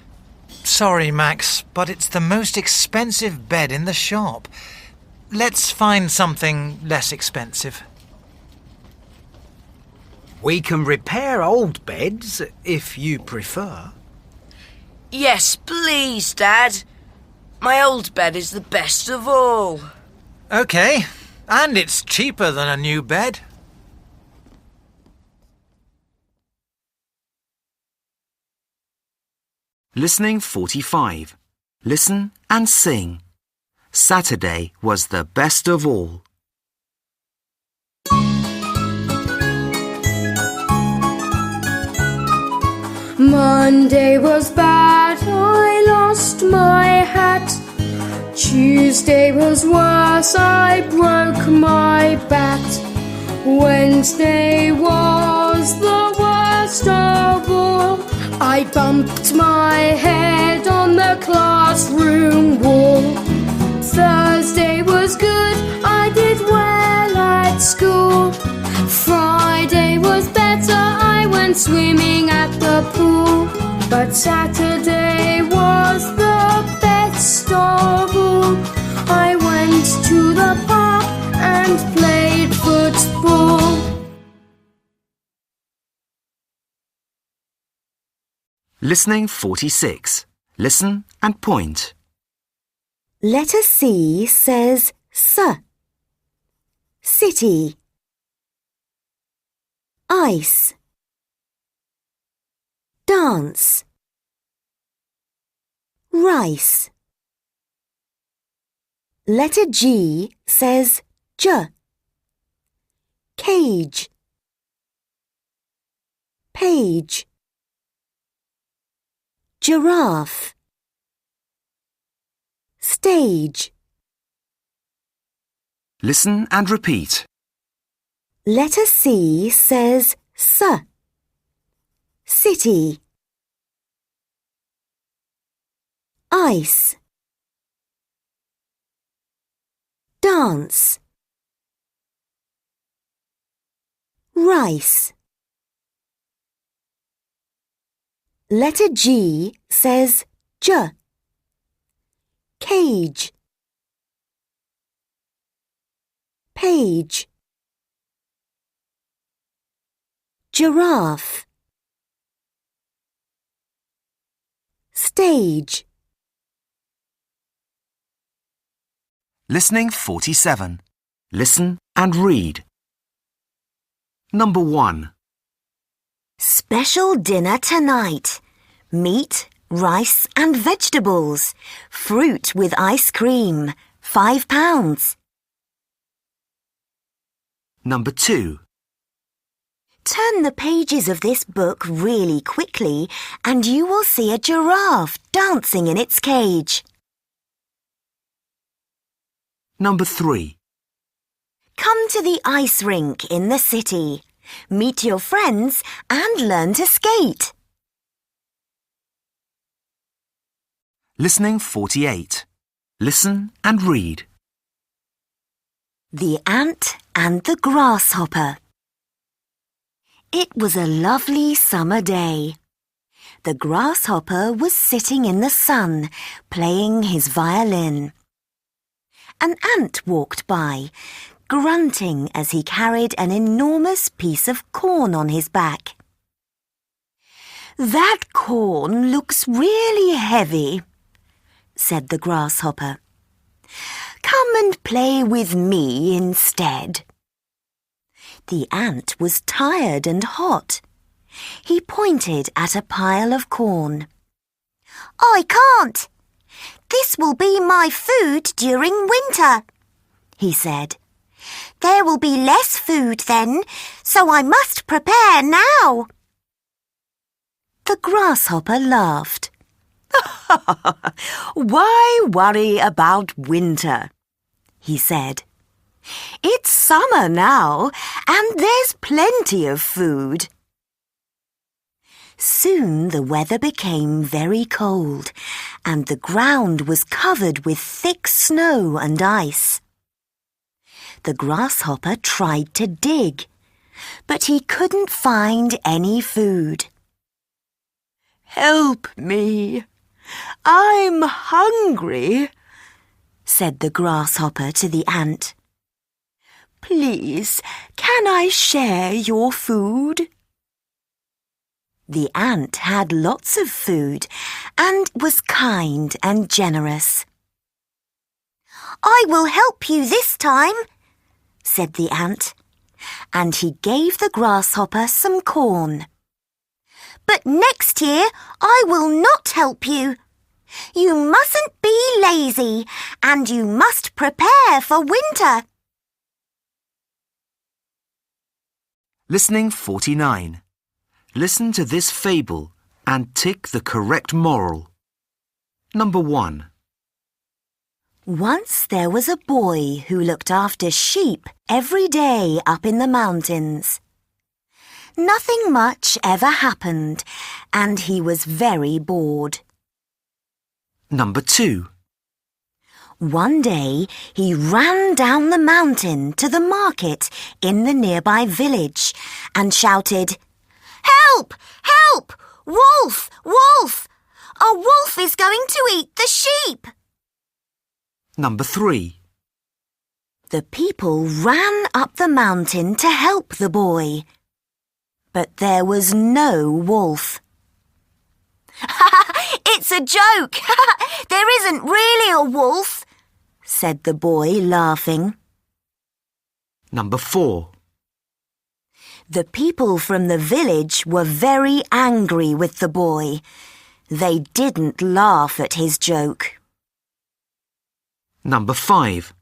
H: Sorry, Max, but it's the most expensive bed in the shop. Let's find something less expensive.
I: We can repair old beds, if you prefer.
D: Yes, please, Dad. My old bed is the best of all.
H: OK, and it's cheaper than a new bed.
O: Listening 45. Listen and sing. Saturday was the best of all.
T: Monday was bad, I lost my hat. Tuesday was worse, I broke my bat. Wednesday was the worst of all. I bumped my head on the classroom wall. Thursday was good, I did well at school. Friday was better, I went swimming at the pool. But Saturday was the best of all. I went to the park and played football.
O: Listening 46. Listen and point.
F: Letter C says S. City. Ice. Dance. Rice. Letter G says J. Cage. Page. Giraffe. Stage.
O: Listen and repeat.
F: Letter C says S. City. Ice. Dance. Rice. Letter G says J. Cage. Page. Giraffe. Stage.
O: Listening 47. Listen and read. Number 1.
F: Special dinner tonight. Meat, rice and vegetables. Fruit with ice cream. £5.
O: Number 2.
F: Turn the pages of this book really quickly and you will see a giraffe dancing in its cage.
O: Number 3.
F: Come to the ice rink in the city. Meet your friends and learn to skate.
O: Listening 48. Listen and read.
F: The Ant and the Grasshopper. It was a lovely summer day. The grasshopper was sitting in the sun, playing his violin. An ant walked by, grunting as he carried an enormous piece of corn on his back. "That corn looks really heavy," said the grasshopper. "Come and play with me instead." The ant was tired and hot. He pointed at a pile of corn. "I can't. This will be my food during winter," he said. "There will be less food then, so I must prepare now." The grasshopper laughed. "Why worry about winter?" he said. "It's summer now, and there's plenty of food." Soon the weather became very cold, and the ground was covered with thick snow and ice. The grasshopper tried to dig, but he couldn't find any food. "Help me! I'm hungry, said the grasshopper to the ant. Please, can I share your food? The ant had lots of food and was kind and generous. I will help you this time, said the ant, and he gave the grasshopper some corn. But next year I will not help you. You mustn't be lazy, and you must prepare for winter.
O: Listening 49. Listen to this fable and tick the correct moral. Number 1.
F: Once there was a boy who looked after sheep every day up in the mountains. Nothing much ever happened, and he was very bored.
O: Number 2.
F: One day he ran down the mountain to the market in the nearby village and shouted, "Help! Help! Wolf! Wolf! A wolf is going to eat the sheep!"
O: Number 3.
F: The people ran up the mountain to help the boy. But there was no wolf. "It's a joke! There isn't really a wolf," said the boy, laughing.
O: Number 4.
F: The people from the village were very angry with the boy. They didn't laugh at his joke.
O: Number 5.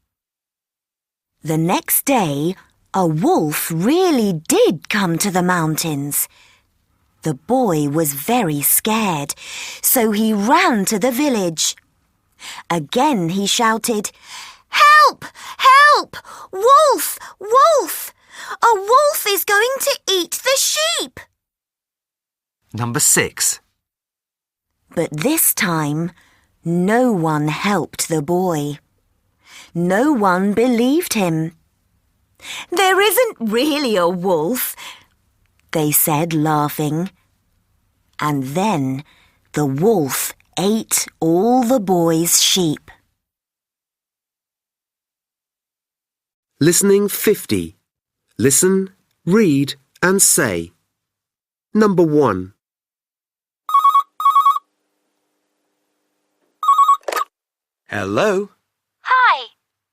F: The next day, a wolf really did come to the mountains. The boy was very scared, so he ran to the village. Again he shouted, "Help! Help! Wolf! Wolf! A wolf is going to eat the sheep!"
O: Number 6.
F: But this time, no one helped the boy. No one believed him. "There isn't really a wolf," they said, laughing. And then the wolf ate all the boy's sheep.
A: Listening 50. Listen, read and say. Number 1.
U: Hello?
V: Hi.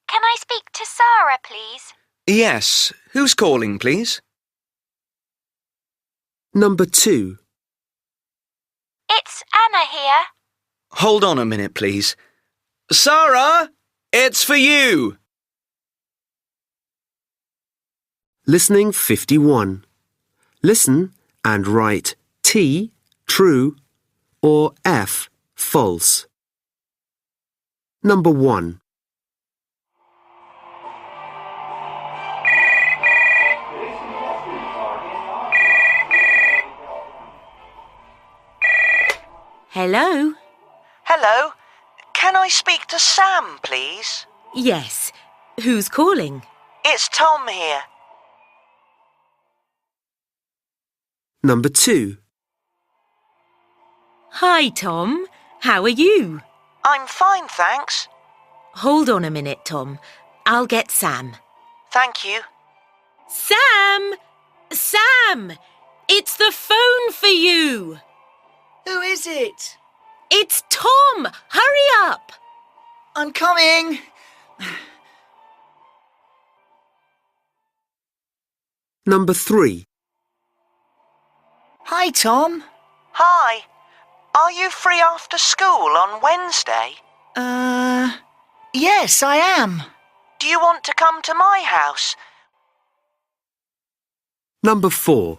V: Can I speak to Sarah, please?
U: Yes. Who's calling, please?
A: Number 2.
V: It's Anna here.
U: Hold on a minute, please. Sarah, it's for you.
A: Listening 51. Listen and write T, true, or F, false. Number 1.
S: Hello?
Q: Hello. Can I speak to Sam, please?
S: Yes. Who's calling?
Q: It's Tom here.
A: Number 2.
S: Hi, Tom. How are you?
Q: I'm fine, thanks.
S: Hold on a minute, Tom. I'll get Sam.
Q: Thank you.
S: Sam! Sam! It's the phone for you!
Q: Who is it?
S: It's Tom! Hurry up!
Q: I'm coming.
A: Number 3.
Q: Hi, Tom. Hi. Are you free after school on Wednesday? Yes, I am. Do you want to come to my house?
A: Number 4.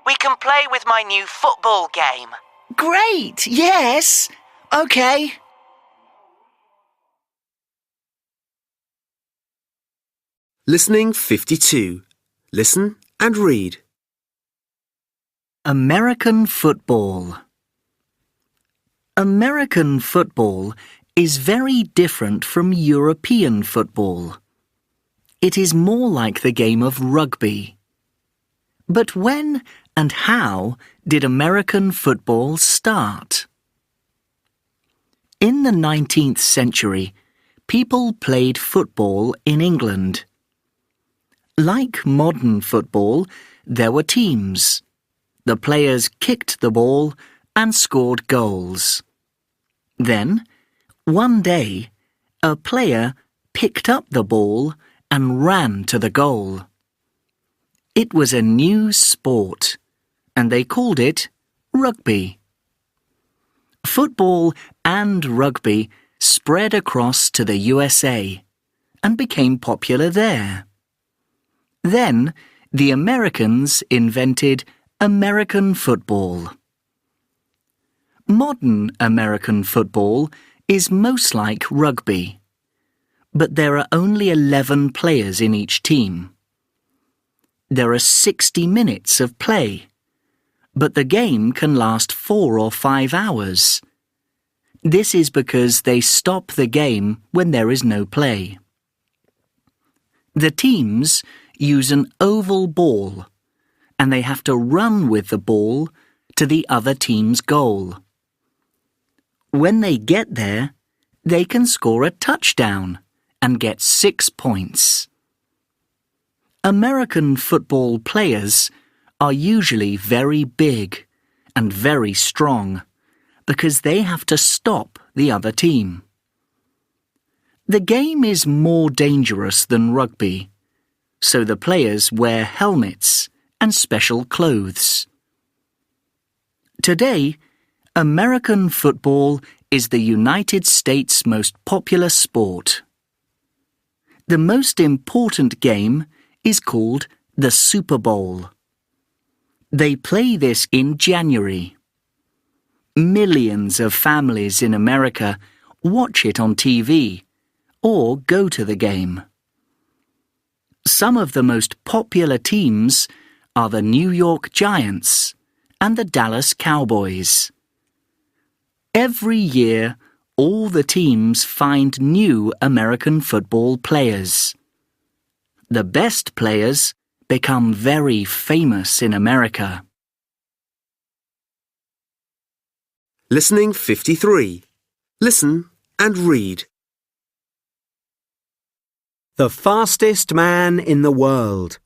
Q: We can play with my new football game. Great, yes. OK.
A: Listening 52. Listen and read.
R: American football. American football is very different from European football. It is more like the game of rugby. But when And how did American football start? In the 19th century, people played football in England. Like modern football, there were teams. The players kicked the ball and scored goals. Then, one day, a player picked up the ball and ran to the goal. It was a new sport, and they called it rugby. Football and rugby spread across to the USA and became popular there. Then, the Americans invented American football. Modern American football is most like rugby, but there are only 11 players in each team. There are 60 minutes of play, but the game can last 4 or 5 hours. This is because they stop the game when there is no play. The teams use an oval ball, and they have to run with the ball to the other team's goal. When they get there, they can score a touchdown and get 6 points. American football players are usually very big and very strong because they have to stop the other team. The game is more dangerous than rugby, so the players wear helmets and special clothes. Today, American football is the United States' most popular sport. The most important game is called the Super Bowl. They play this in January. Millions of families in America watch it on TV or go to the game. Some of the most popular teams are the New York Giants and the Dallas Cowboys. Every year, all the teams find new American football players. The best players become very famous in America.
K: Listening 53. Listen and read.
A: The fastest man in the world.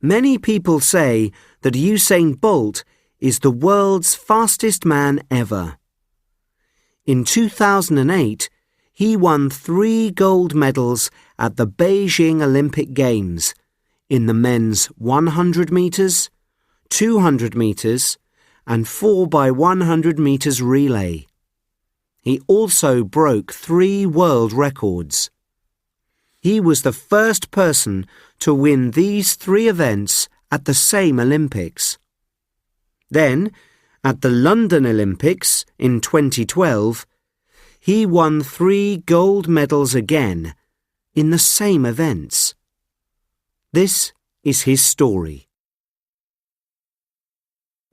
A: Many people say that Usain Bolt is the world's fastest man ever. In 2008, he won 3 gold medals at the Beijing Olympic Games in the men's 100 metres, 200 metres and 4x100 metres relay. He also broke 3 world records. He was the first person to win these 3 events at the same Olympics. Then, at the London Olympics in 2012, he won 3 gold medals again in the same events. This is his story.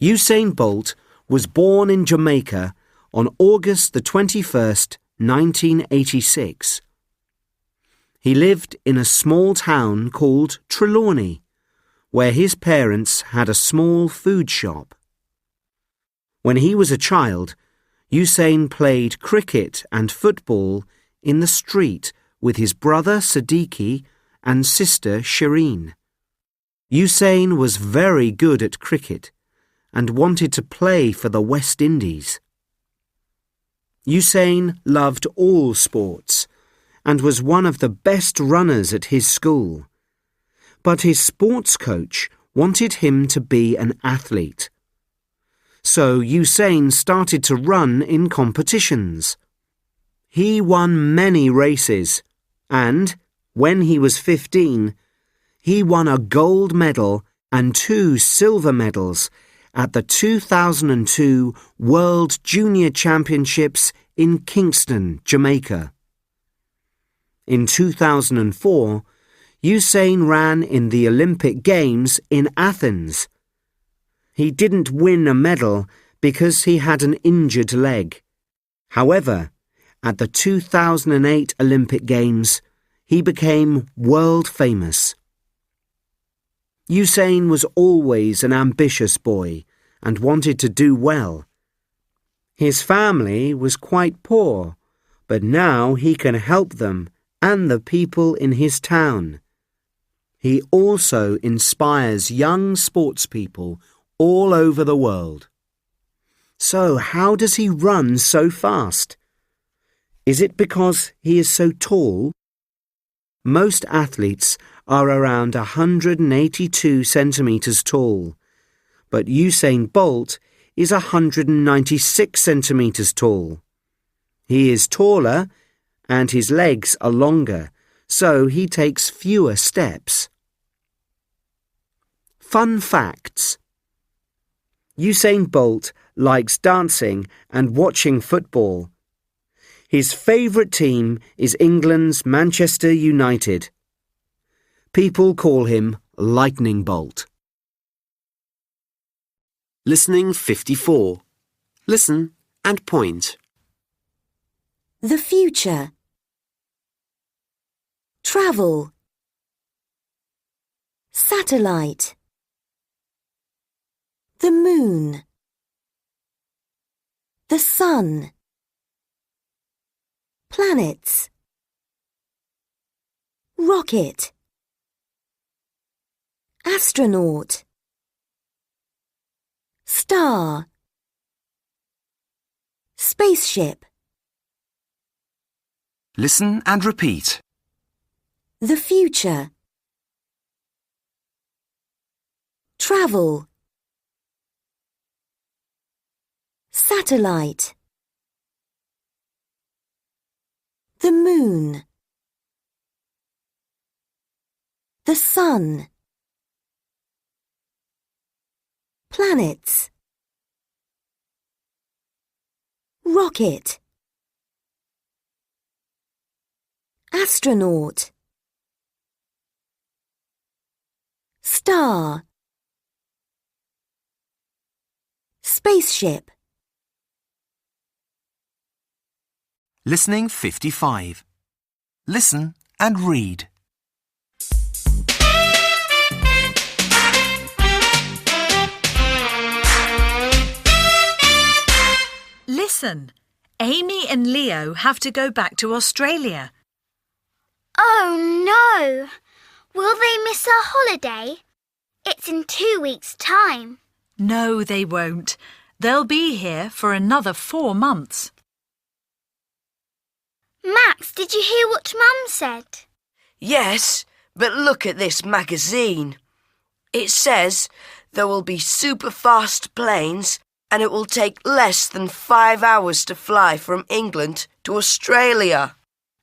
A: Usain Bolt was born in Jamaica on August the 21st, 1986. He lived in a small town called Trelawney, where his parents had a small food shop. When he was a child, Usain played cricket and football in the street with his brother Siddiqui and sister Shireen. Usain was very good at cricket and wanted to play for the West Indies. Usain loved all sports and was one of the best runners at his school. But his sports coach wanted him to be an athlete. So Usain started to run in competitions. He won many races and, when he was 15, he won a gold medal and 2 silver medals at the 2002 World Junior Championships in Kingston, Jamaica. In 2004, Usain ran in the Olympic Games in Athens. He didn't win a medal because he had an injured leg. However, at the 2008 Olympic Games, he became world famous. Usain was always an ambitious boy and wanted to do well. His family was quite poor, but now he can help them and the people in his town. He also inspires young sportspeople all over the world. So how does he run so fast? Is it because he is so tall? Most athletes are around 182 centimetres tall, but Usain Bolt is 196 centimetres tall. He is taller and his legs are longer, so he takes fewer steps. Fun facts. Usain Bolt likes dancing and watching football. His favourite team is England's Manchester United. People call him Lightning Bolt.
K: Listening 54. Listen and point.
F: The future. Travel. Satellite. The moon. The sun. Planets. Rocket. Astronaut. Star. Spaceship.
O: Listen and repeat.
F: The future. Travel. Satellite. The moon. The sun. Planets. Rocket. Astronaut. Star. Spaceship.
O: Listening 55. Listen and read.
C: Listen, Amy and Leo have to go back to Australia.
G: Oh no! Will they miss our holiday? It's in 2 weeks' time.
C: No, they won't. They'll be here for another 4 months.
G: Max, did you hear what Mum said?
D: Yes, but look at this magazine. It says there will be super fast planes and it will take less than 5 hours to fly from England to Australia.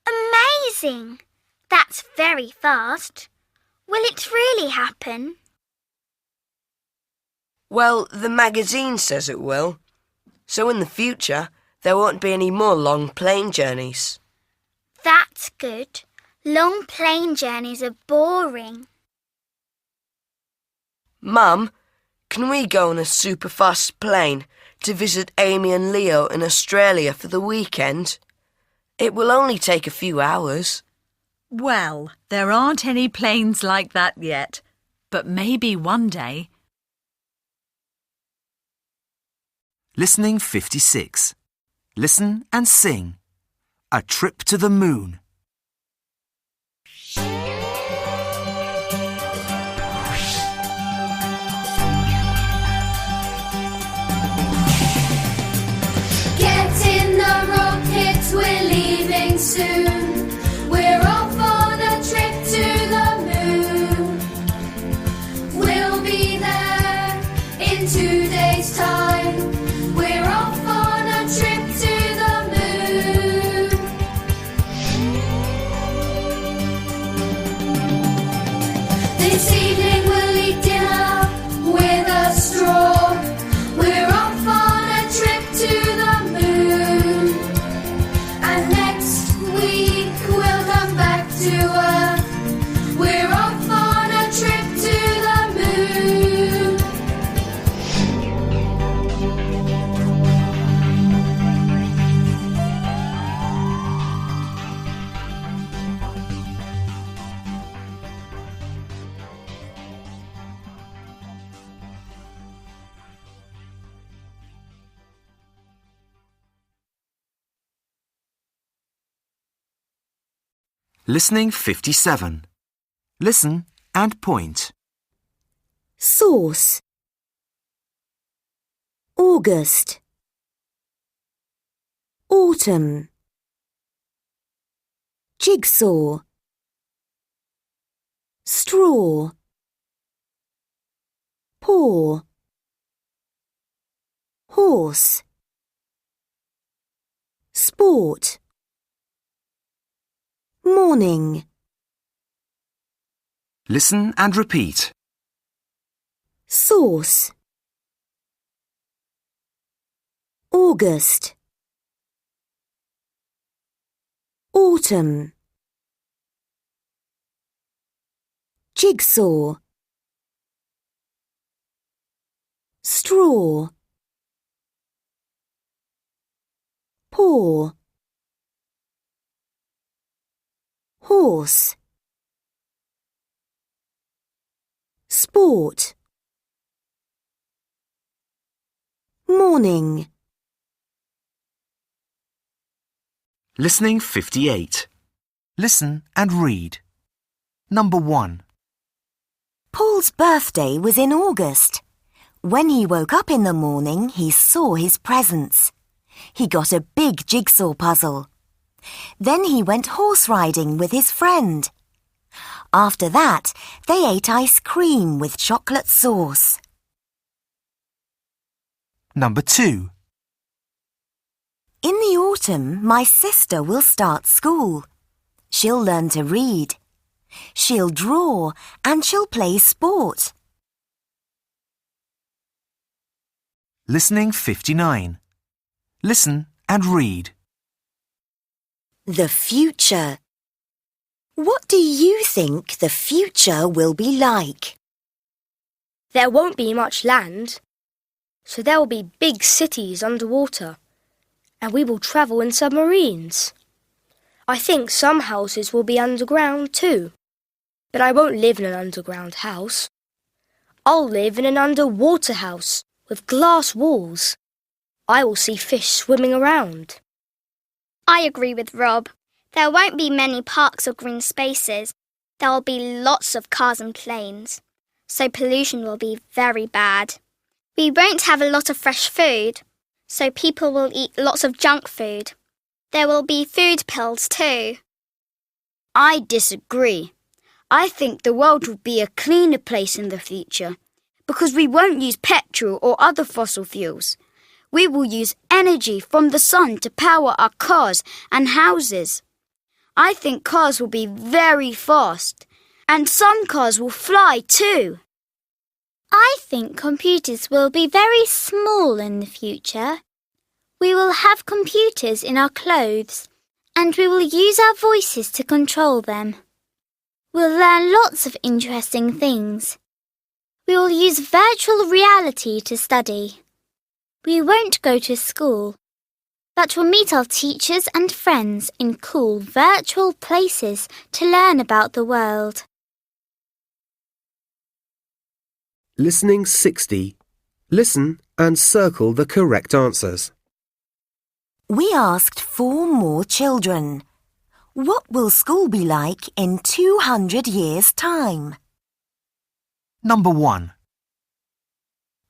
G: Amazing! That's very fast. Will it really happen?
D: Well, the magazine says it will. So in the future, there won't be any more long plane journeys.
G: That's good. Long plane journeys are boring.
D: Mum, can we go on a super fast plane to visit Amy and Leo in Australia for the weekend? It will only take a few hours.
C: Well, there aren't any planes like that yet, but maybe one day.
O: Listening 56. Listen and sing. A trip to the moon.
B: Get in the rocket, we're leaving soon. We're off on a trip to the moon. We'll be there in 2 days' time. We're off on a trip to the moon. This evening we'll eat dinner with a straw. We're off on a trip to the moon. And next week we'll come back to Earth. We're off on a trip to the moon.
O: Listening 57. Listen and point.
F: Sauce. August. Autumn. Jigsaw. Straw. Paw. Horse. Sport. Morning.
O: Listen and repeat.
F: Sauce. August. Autumn. Jigsaw. Straw. Paw. Horse. Sport. Morning.
O: Listening 58. Listen and read. Number 1.
F: Paul's birthday was in August. When he woke up in the morning, he saw his presents. He got a big jigsaw puzzle. Then he went horse riding with his friend. After that, they ate ice cream with chocolate sauce.
O: Number 2.
F: In the autumn, my sister will start school. She'll learn to read. She'll draw and she'll play sport.
O: Listening 59. Listen and read.
F: The future. What do you think the future will be like?
N: There won't be much land, so there will be big cities underwater, and we will travel in submarines. I think some houses will be underground too, but I won't live in an underground house. I'll live in an underwater house with glass walls. I will see fish swimming around.
G: I agree with Rob. There won't be many parks or green spaces. There will be lots of cars and planes, so pollution will be very bad. We won't have a lot of fresh food, so people will eat lots of junk food. There will be food pills too.
E: I disagree. I think the world will be a cleaner place in the future because we won't use petrol or other fossil fuels. We will use energy from the sun to power our cars and houses. I think cars will be very fast, and some cars will fly too.
G: I think computers will be very small in the future. We will have computers in our clothes, and we will use our voices to control them. We'll learn lots of interesting things. We will use virtual reality to study. We won't go to school, but we'll meet our teachers and friends in cool virtual places to learn about the world.
K: Listening 60. Listen and circle the correct answers.
F: We asked 4 more children. What will school be like in 200 years' time?
O: Number 1.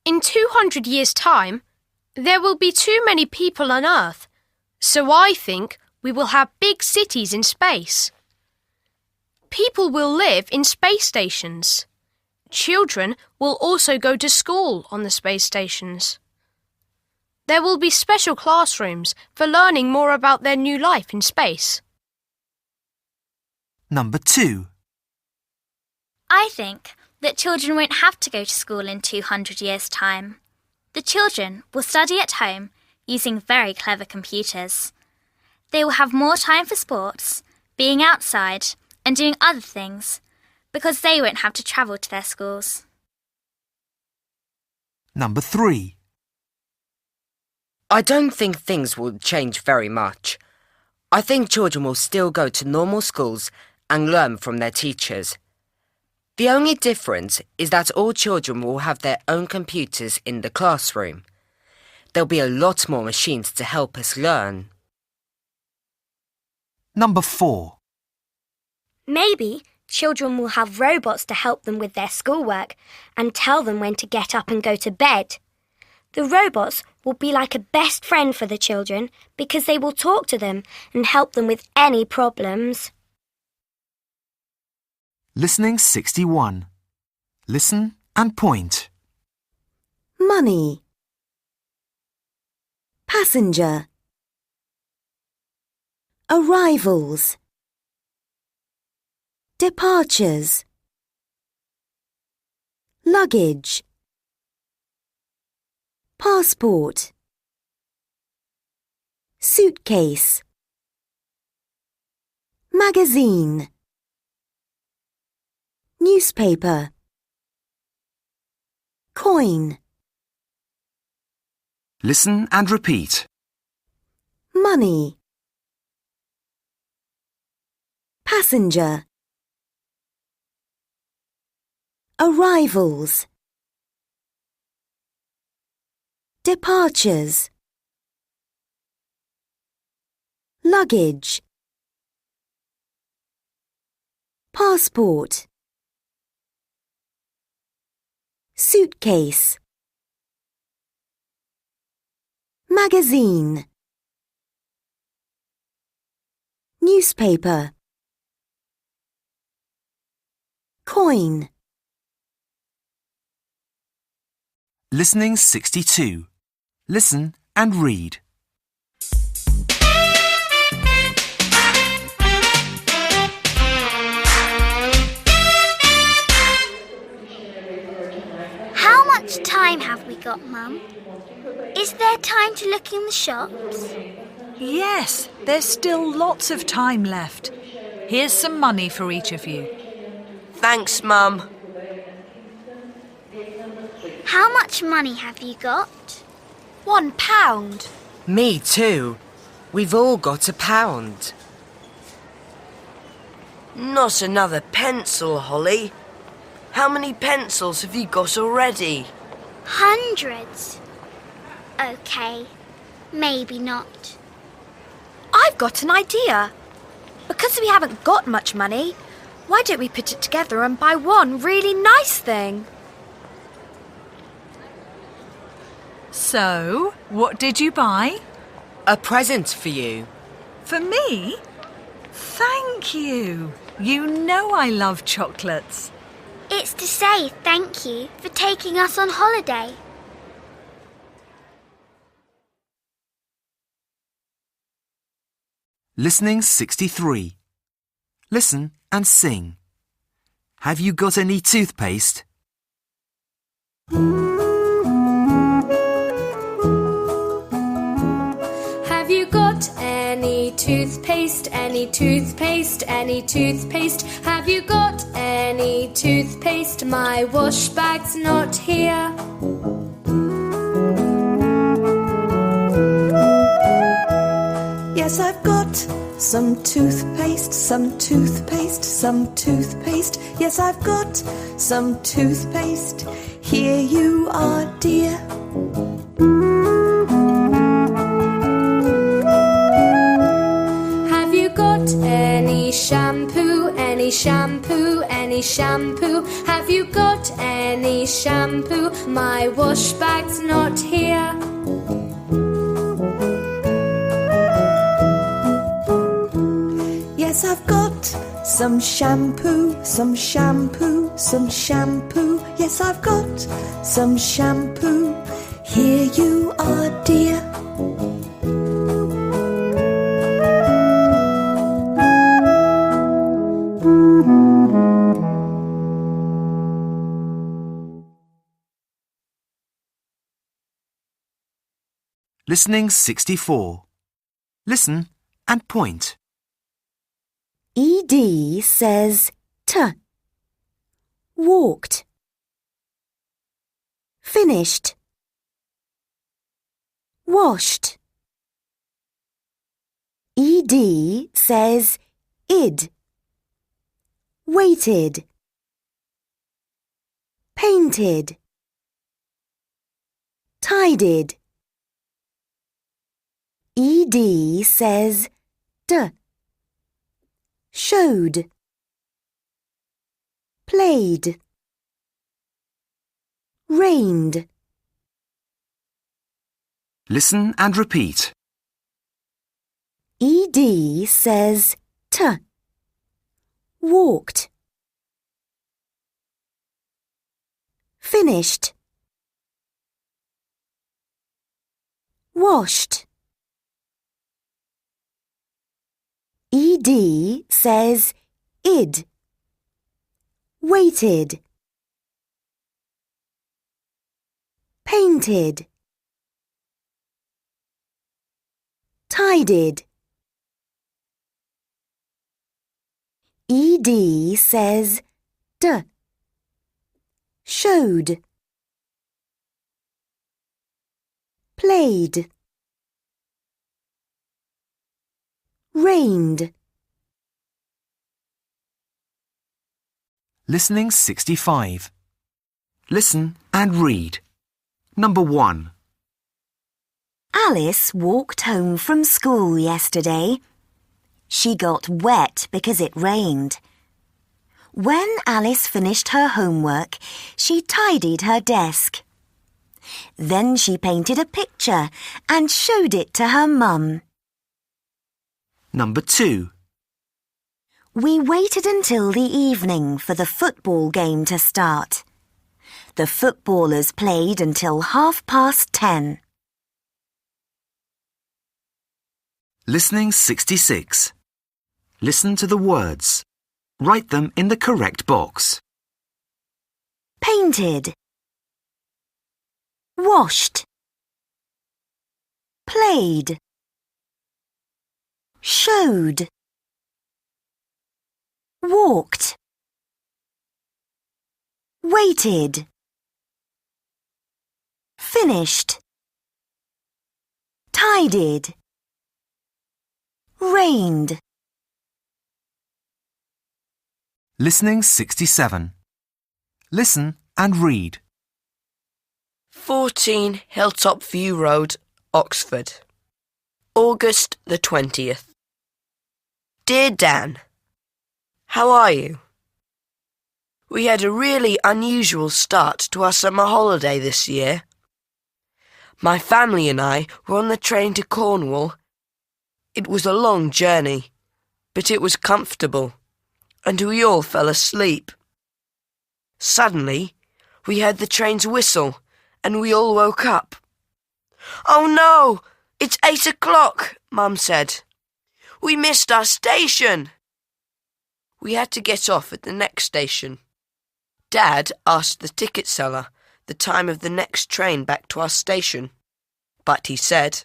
J: In 200 years' time, there will be too many people on Earth, so I think we will have big cities in space. People will live in space stations. Children will also go to school on the space stations. There will be special classrooms for learning more about their new life in space.
O: Number 2.
M: I think that children won't have to go to school in 200 years' time. The children will study at home using very clever computers. They will have more time for sports, being outside and doing other things because they won't have to travel to their schools.
O: Number 3.
L: I don't think things will change very much. I think children will still go to normal schools and learn from their teachers. The only difference is that all children will have their own computers in the classroom. There'll be a lot more machines to help us learn.
O: Number 4.
N: Maybe children will have robots to help them with their schoolwork and tell them when to get up and go to bed. The robots will be like a best friend for the children because they will talk to them and help them with any problems.
O: Listening 61. Listen and point.
F: Money. Passenger. Arrivals. Departures. Luggage. Passport. Suitcase. Magazine. Newspaper. Coin.
O: Listen and repeat.
F: Money. Passenger. Arrivals. Departures. Luggage. Passport. Suitcase. Magazine. Newspaper. Coin.
O: Listening 62. Listen and read.
G: How much time have we got, Mum? Is there time to look in the shops?
C: Yes, there's still lots of time left. Here's some money for each of you.
D: Thanks, Mum.
G: How much money have you got?
L: £1. Me too. We've all got £1.
D: Not another pencil, Holly. How many pencils have you got already?
G: Hundreds. OK, maybe not.
I: I've got an idea. Because we haven't got much money, why don't we put it together and buy one really nice thing?
C: So, what did you buy?
L: A present for you.
C: For me? Thank you. You know I love chocolates.
G: It's to say thank you for taking us on holiday.
O: Listening 63. Listen and sing. Have you got any toothpaste?
T: Have you got any toothpaste, any toothpaste, any toothpaste? Have you got any toothpaste? My wash bag's not here.
P: Yes, I've got some toothpaste, some toothpaste, some toothpaste. Yes, I've got some toothpaste. Here you are, dear.
T: Have you got any shampoo, any shampoo, any shampoo? Have you got any shampoo? My wash bag's not here.
P: Yes, I've got some shampoo, some shampoo, some shampoo. Yes, I've got some shampoo. Here you are, dear.
O: Listening 64. Listen and point.
F: ED says T. Walked. Finished. Washed. ED says id. Waited. Painted. Tidied. ED says D. Showed. played, rained.
O: Listen and repeat.
F: ED says T. Walked. Finished. Washed. ED says id. Waited. Painted. Tidied. ED says d. Showed. Played. Rained.
O: Listening 65. Listen and read. Number 1.
F: Alice walked home from school yesterday. She got wet because it rained. When Alice finished her homework, she tidied her desk. Then she painted a picture and showed it to her mum.
O: Number 2.
F: We waited until the evening for the football game to start. The footballers played until 10:30.
O: Listening 66. Listen to the words. Write them in the correct box.
F: Painted. Washed. Played. Showed. Walked. Waited. Finished. Tidied. Rained.
O: Listening 67. Listen and read.
D: 14 Hilltop View Road, Oxford. August the 20th. Dear Dan, how are you? We had a really unusual start to our summer holiday this year. My family and I were on the train to Cornwall. It was a long journey, but it was comfortable, and we all fell asleep. Suddenly, we heard the train's whistle, and we all woke up. "Oh no, it's 8 o'clock," Mum said. "We missed our station." We had to get off at the next station. Dad asked the ticket seller the time of the next train back to our station, but he said,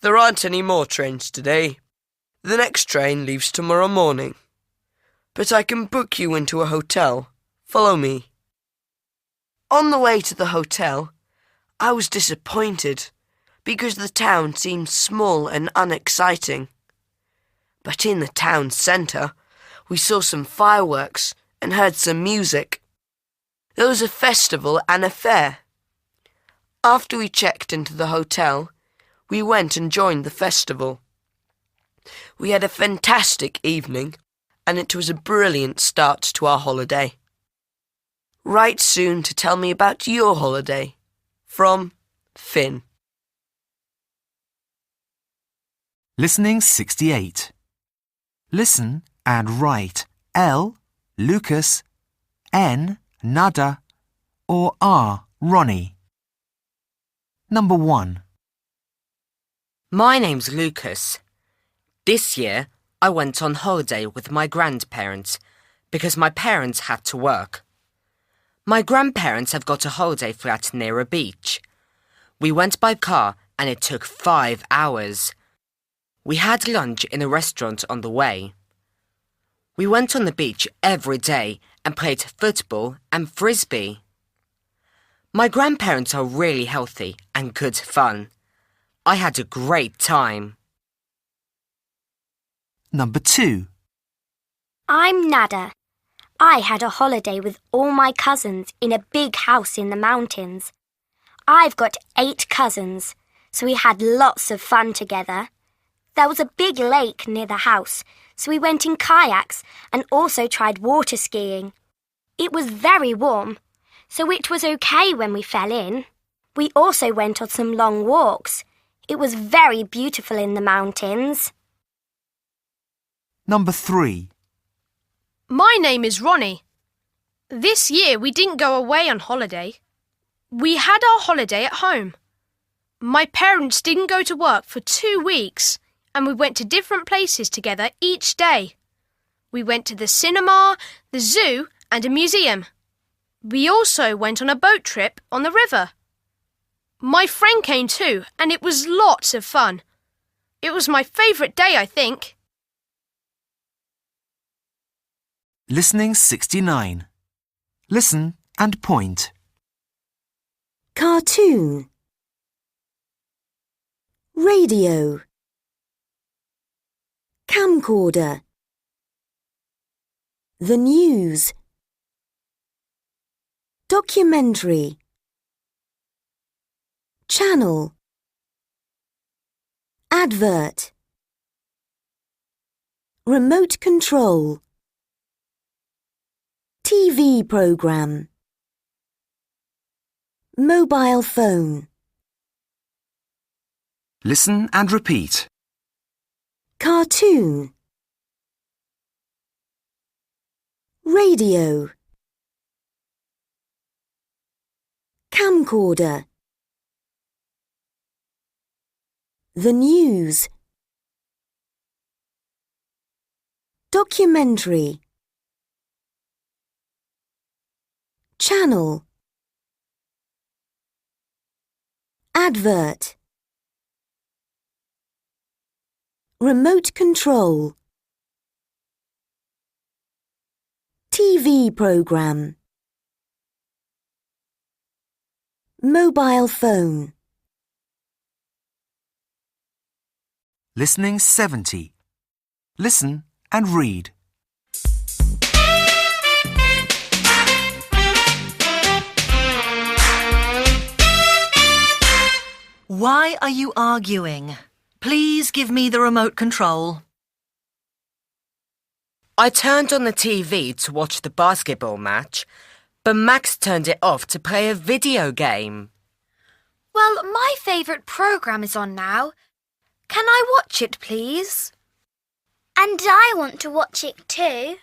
D: "There aren't any more trains today. The next train leaves tomorrow morning. But I can book you into a hotel. Follow me." On the way to the hotel, I was disappointed because the town seemed small and unexciting. But in the town centre, we saw some fireworks and heard some music. There was a festival and a fair. After we checked into the hotel, we went and joined the festival. We had a fantastic evening, and it was a brilliant start to our holiday. Write soon to tell me about your holiday. From Finn.
O: Listening 68. Listen and write L, Lucas, N, Nada, or R, Ronnie. Number 1.
L: My name's Lucas. This year, I went on holiday with my grandparents because my parents had to work. My grandparents have got a holiday flat near a beach. We went by car and it took 5 hours. We had lunch in a restaurant on the way. We went on the beach every day and played football and frisbee. My grandparents are really healthy and good fun. I had a great time.
O: Number 2.
N: I'm Nada. I had a holiday with all my cousins in a big house in the mountains. I've got 8 cousins, so we had lots of fun together. There was a big lake near the house, so we went in kayaks and also tried water skiing. It was very warm, so it was okay when we fell in. We also went on some long walks. It was very beautiful in the mountains.
O: Number 3.
J: My name is Ronnie. This year we didn't go away on holiday. We had our holiday at home. My parents didn't go to work for 2 weeks and we went to different places together each day. We went to the cinema, the zoo and a museum. We also went on a boat trip on the river. My friend came too and it was lots of fun. It was my favourite day, I think.
O: Listening 69. Listen and point.
F: Cartoon. Radio. Camcorder. The news. Documentary. Channel. Advert. Remote control. TV program. Mobile phone.
O: Listen and repeat.
F: Cartoon. Radio. Camcorder. The news. Documentary. Channel. Advert. Remote control. TV program. Mobile phone.
O: Listening 70. Listen and read.
C: Why are you arguing? Please give me the remote control.
L: I turned on the TV to watch the basketball match, but Max turned it off to play a video game.
I: Well, my favourite programme is on now. Can I watch it, please?
G: And I want to watch it too.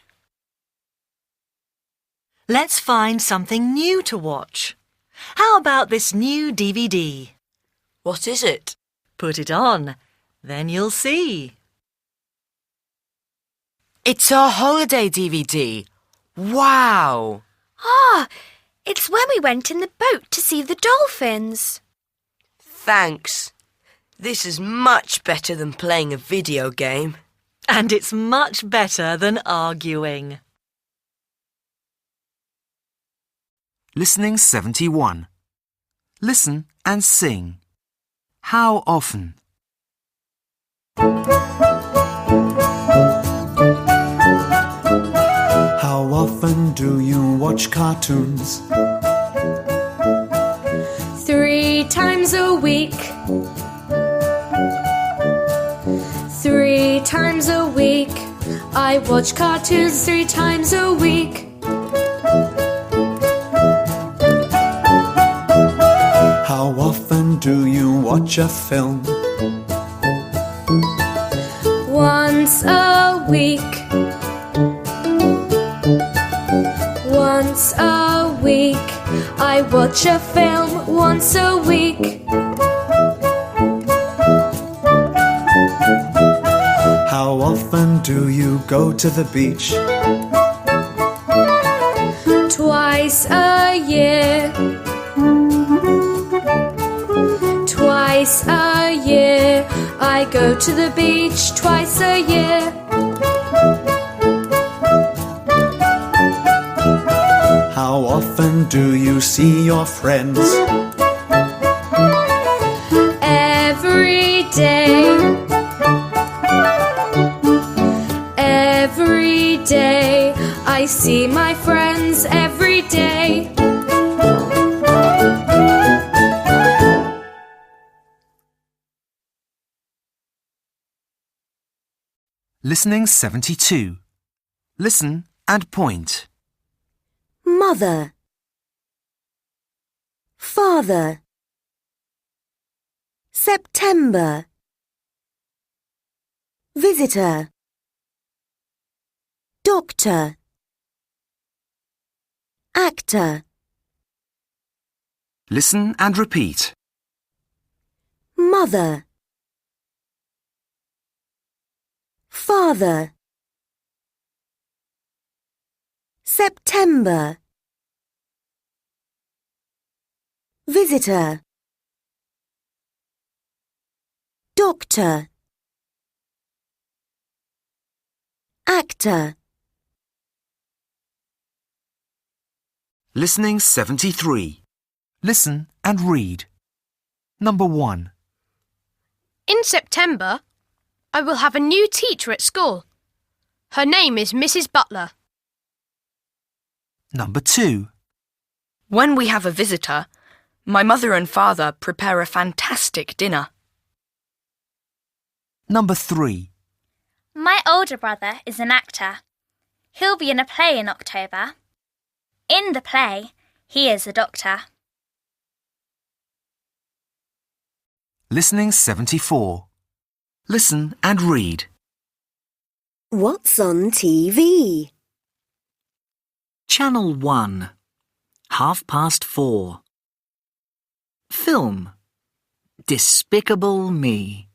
C: Let's find something new to watch. How about this new DVD?
D: What is it?
C: Put it on, then you'll see.
L: It's our holiday DVD. Wow!
I: Ah, it's when we went in the boat to see the dolphins.
D: Thanks. This is much better than playing a video game.
C: And it's much better than arguing.
O: Listening 71. Listen and sing. How often?
H: How often do you watch cartoons?
T: 3 times a week. 3 times a week. I watch cartoons 3 times a week.
H: How often do you watch a film?
T: Once a week. Once a week. I watch a film once a week.
H: How often do you go to the beach?
T: Twice a year. Twice a year. I go to the beach twice a year.
H: How often do you see your friends?
T: Every day. Every day. I see my friends every day.
O: Listening 72. Listen and point.
F: Mother. Father. September. Visitor. Doctor. Actor.
O: Listen and repeat.
F: Mother. Father. September. Visitor. Doctor. Actor.
O: Listening 73. Listen and read. Number 1.
J: In September, I will have a new teacher at school. Her name is Mrs. Butler.
O: Number 2.
D: When we have a visitor, my mother and father prepare a fantastic dinner.
O: Number 3.
M: My older brother is an actor. He'll be in a play in October. In the play, he is a doctor.
O: Listening 74. Listen and read.
F: What's on TV?
R: Channel 1. 4:30. Film. Despicable Me.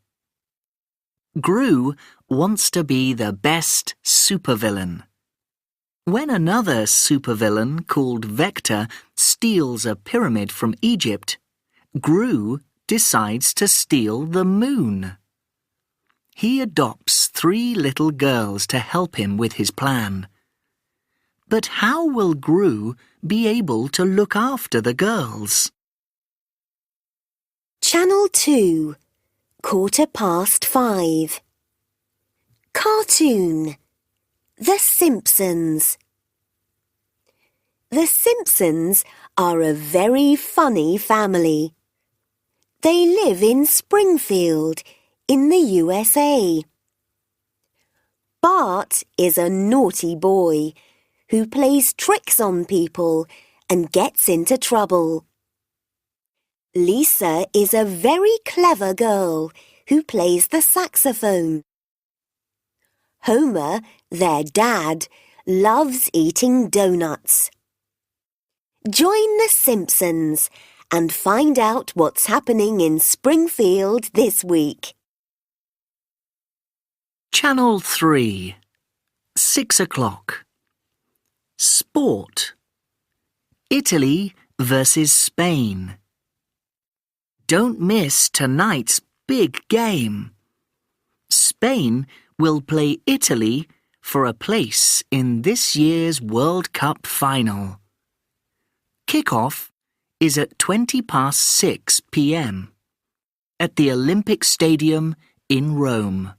R: Gru wants to be the best supervillain. When another supervillain called Vector steals a pyramid from Egypt, Gru decides to steal the moon. He adopts 3 little girls to help him with his plan. But how will Gru be able to look after the girls?
F: Channel 2. 5:15. Cartoon. The Simpsons. The Simpsons are a very funny family. They live in Springfield, in the USA. Bart is a naughty boy who plays tricks on people and gets into trouble. Lisa is a very clever girl who plays the saxophone. Homer, their dad, loves eating donuts. Join the Simpsons and find out what's happening in Springfield this week.
R: Channel 3. 6 o'clock. Sport. Italy versus Spain. Don't miss tonight's big game. Spain will play Italy for a place in this year's World Cup final. Kick-off is at 6:20 p.m. at the Olympic Stadium in Rome.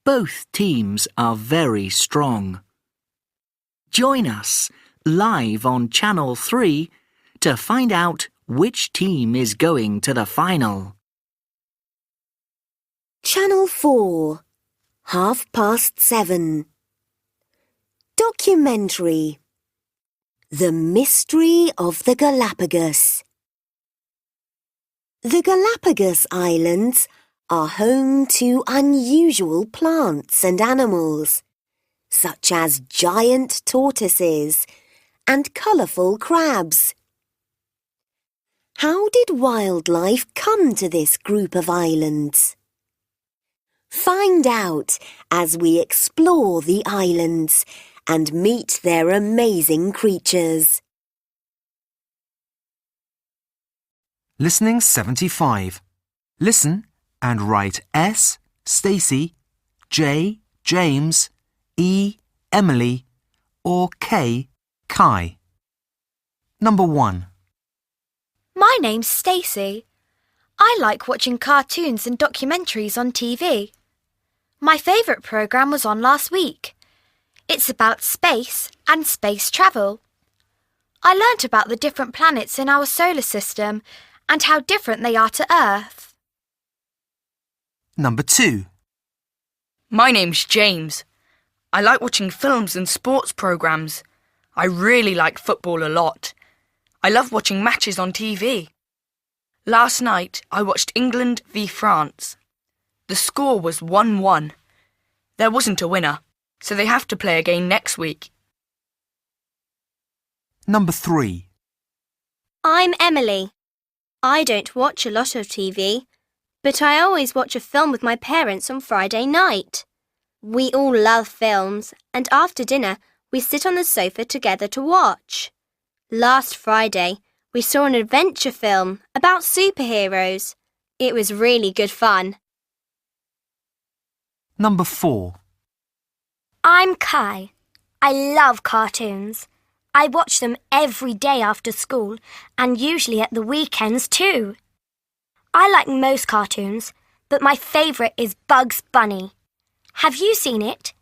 R: Both teams are very strong. Join us live on Channel 3 to find out which team is going to the final.
F: Channel 4. 7:30. Documentary. The Mystery of the Galapagos. The Galapagos Islands are home to unusual plants and animals, such as giant tortoises and colourful crabs. How did wildlife come to this group of islands? Find out as we explore the islands and meet their amazing creatures.
O: Listening 75. Listen and write S, Stacey, J, James, E, Emily, or K, Kai. Number 1.
I: My name's Stacey. I like watching cartoons and documentaries on TV. My favourite programme was on last week. It's about space and space travel. I learnt about the different planets in our solar system and how different they are to Earth.
O: Number 2.
D: My name's James. I like watching films and sports programmes.
U: I really like football a lot. I love watching matches on TV. Last night, I watched England v France. The score was 1-1. There wasn't a winner, so they have to play again next week.
O: Number 3.
N: I'm Emily. I don't watch a lot of TV, but I always watch a film with my parents on Friday night. We all love films, and after dinner, we sit on the sofa together to watch. Last Friday, we saw an adventure film about superheroes. It was really good fun.
O: Number 4.
N: I'm Kai. I love cartoons. I watch them every day after school and usually at the weekends too. I like most cartoons, but my favourite is Bugs Bunny. Have you seen it?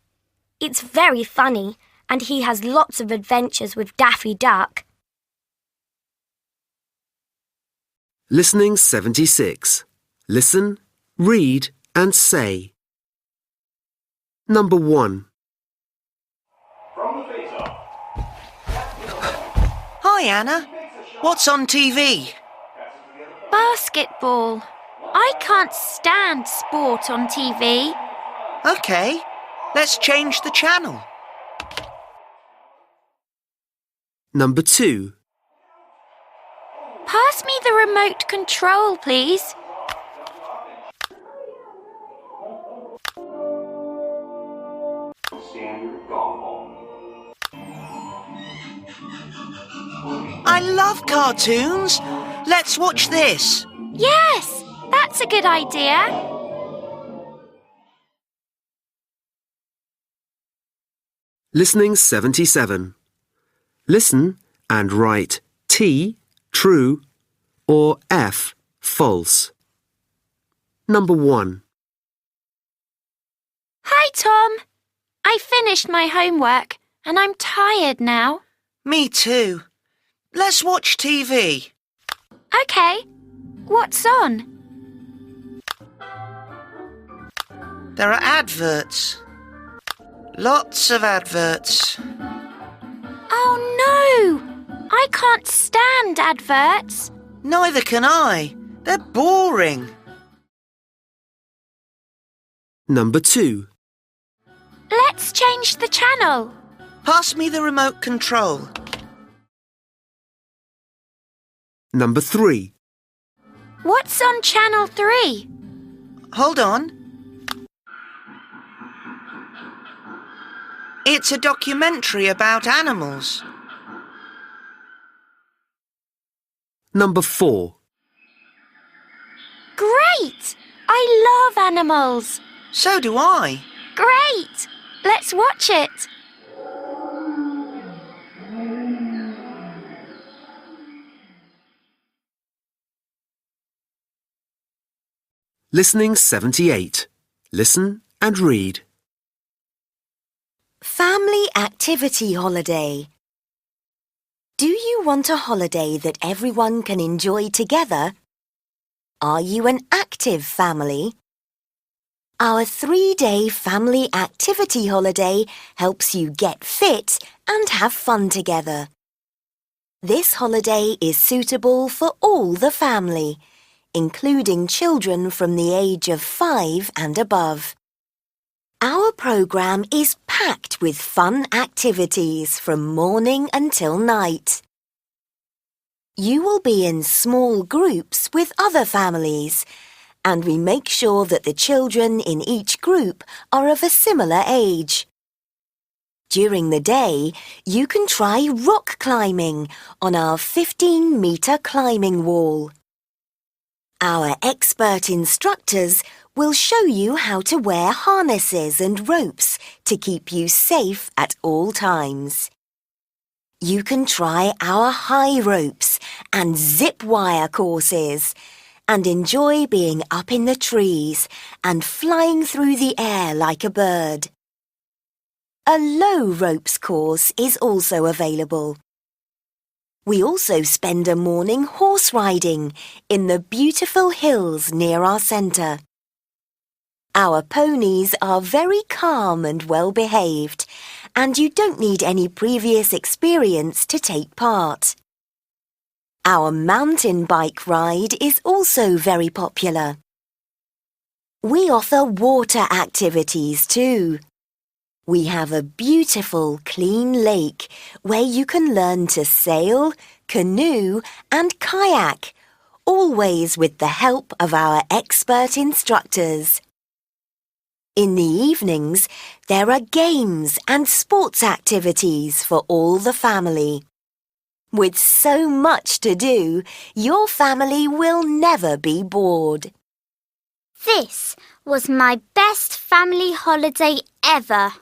N: It's very funny and he has lots of adventures with Daffy Duck.
K: Listening 76. Listen, read and say. Number 1.
Q: Hi, Anna. What's on TV?
I: Basketball. I can't stand sport on TV.
Q: OK, let's change the channel.
K: Number 2.
I: Pass me the remote control, please.
Q: I love cartoons. Let's watch this.
I: Yes, that's a good idea.
K: Listening 77. Listen and write T, true, or F, false. Number 1.
I: Hi, Tom. I finished my homework and I'm tired now.
Q: Me too. Let's watch TV.
I: OK. What's on?
Q: There are adverts. Lots of adverts.
I: Oh, no! I can't stand adverts.
Q: Neither can I. They're boring.
K: Number 2.
I: Let's change the channel.
Q: Pass me the remote control.
K: Number 3.
I: What's on channel 3?
Q: Hold on. It's a documentary about animals.
K: Number 4.
I: Great! I love animals.
Q: So do I.
I: Great! Let's watch it.
K: Listening 78. Listen and read.
F: Family activity holiday. Do you want a holiday that everyone can enjoy together? Are you an active family? Our 3-day family activity holiday helps you get fit and have fun together. This holiday is suitable for all the family, including children from the age of 5 and above. Our programme is packed with fun activities from morning until night. You will be in small groups with other families, and we make sure that the children in each group are of a similar age. During the day, you can try rock climbing on our 15-metre climbing wall. Our expert instructors will show you how to wear harnesses and ropes to keep you safe at all times. You can try our high ropes and zip wire courses and enjoy being up in the trees and flying through the air like a bird. A low ropes course is also available. We also spend a morning horse riding in the beautiful hills near our centre. Our ponies are very calm and well behaved, and you don't need any previous experience to take part. Our mountain bike ride is also very popular. We offer water activities too. We have a beautiful, clean lake where you can learn to sail, canoe and kayak, always with the help of our expert instructors. In the evenings, there are games and sports activities for all the family. With so much to do, your family will never be bored.
G: This was my best family holiday ever.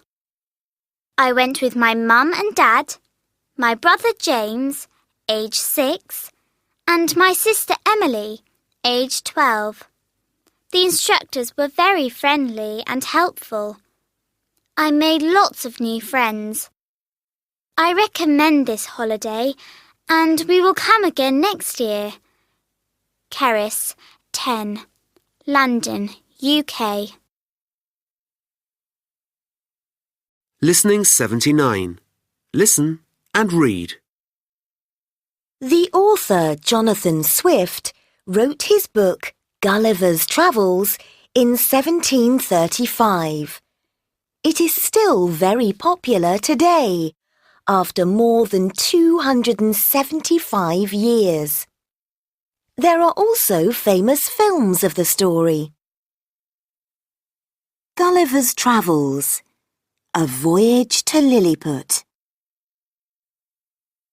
G: I went with my mum and dad, my brother James, age 6, and my sister Emily, age 12. The instructors were very friendly and helpful. I made lots of new friends. I recommend this holiday and we will come again next year. Keris, 10, London, UK.
K: Listening 79. Listen and read.
F: The author Jonathan Swift wrote his book Gulliver's Travels in 1735. It is still very popular today, after more than 275 years. There are also famous films of the story. Gulliver's Travels, A Voyage to Lilliput.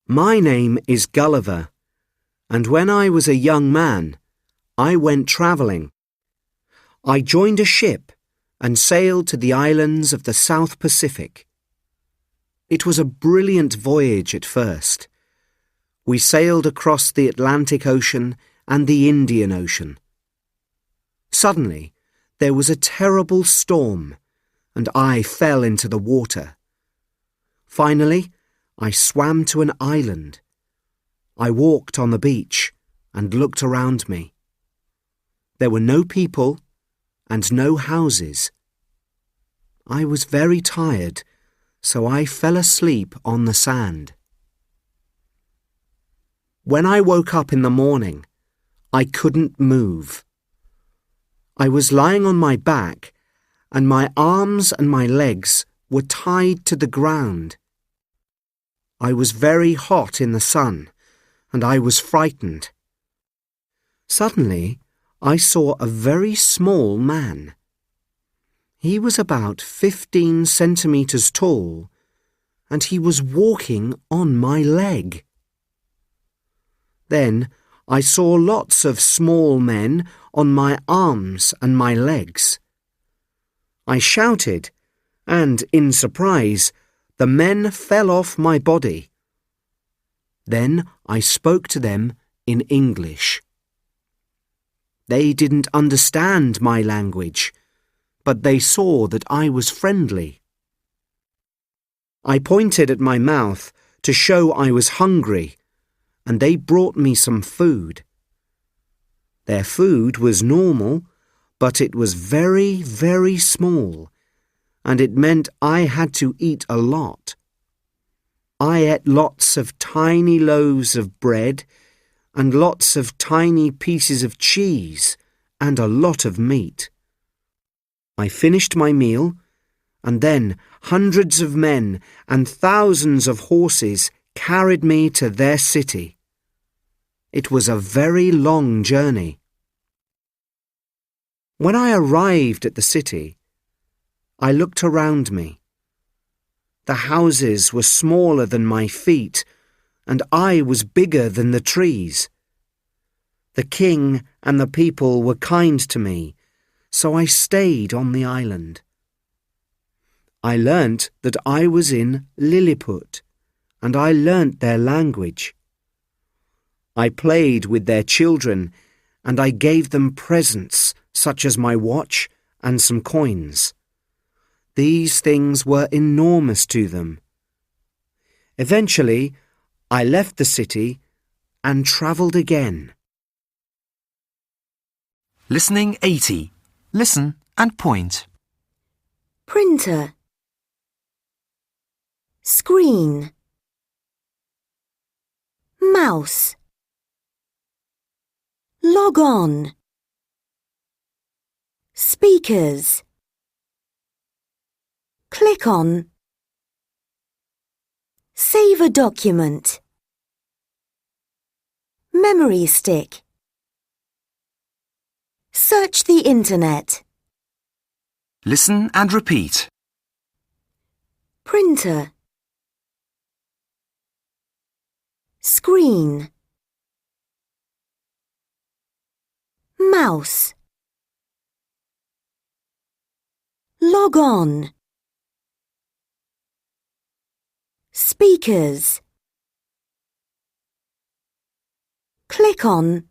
A: My name is Gulliver, and when I was a young man, I went travelling. I joined a ship and sailed to the islands of the South Pacific. It was a brilliant voyage at first. We sailed across the Atlantic Ocean and the Indian Ocean. Suddenly, there was a terrible storm, and I fell into the water. Finally, I swam to an island. I walked on the beach and looked around me. There were no people and no houses. I was very tired, so I fell asleep on the sand. When I woke up in the morning, I couldn't move. I was lying on my back, and my arms and my legs were tied to the ground. I was very hot in the sun, and I was frightened. Suddenly, I saw a very small man. He was about 15 centimetres tall, and he was walking on my leg. Then I saw lots of small men on my arms and my legs. I shouted, and in surprise, the men fell off my body. Then I spoke to them in English. They didn't understand my language, but they saw that I was friendly. I pointed at my mouth to show I was hungry, and they brought me some food. Their food was normal, but it was very, very small, and it meant I had to eat a lot. I ate lots of tiny loaves of bread and lots of tiny pieces of cheese and a lot of meat. I finished my meal, and then hundreds of men and thousands of horses carried me to their city. It was a very long journey. When I arrived at the city, I looked around me. The houses were smaller than my feet, and I was bigger than the trees. The king and the people were kind to me, so I stayed on the island. I learnt that I was in Lilliput, and I learnt their language. I played with their children, and I gave them presents, such as my watch and some coins. These things were enormous to them. Eventually, I left the city and travelled again.
O: Listening 80. Listen and point.
F: Printer. Screen. Mouse. Log on. Speakers. Click on. Save a document. Memory stick. Search the internet.
O: Listen and repeat.
F: Printer. Screen. Mouse. Log on. Speakers. Click on.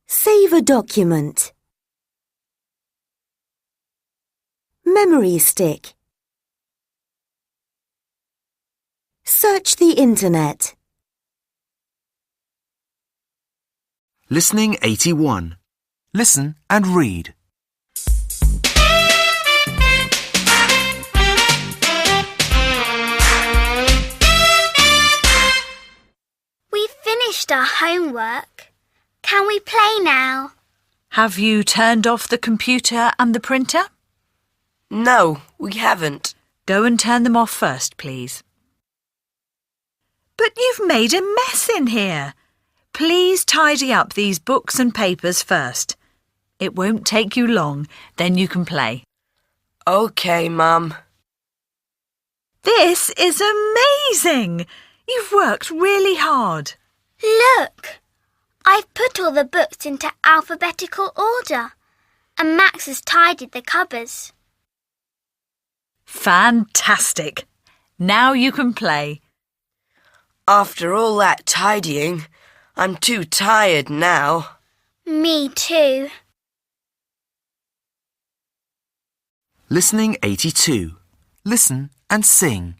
F: Save a document. Memory stick. Search the internet.
O: Listening 81. Listen and read.
G: We've finished our homework. Can we play now?
C: Have you turned off the computer and the printer?
D: No, we haven't.
C: Go and turn them off first, please. But you've made a mess in here. Please tidy up these books and papers first. It won't take you long, then you can play.
D: OK, Mum.
C: This is amazing! You've worked really hard.
G: Look! I've put all the books into alphabetical order, and Max has tidied the cupboards.
C: Fantastic! Now you can play.
D: After all that tidying, I'm too tired now.
G: Me too.
O: Listening 82. Listen and sing.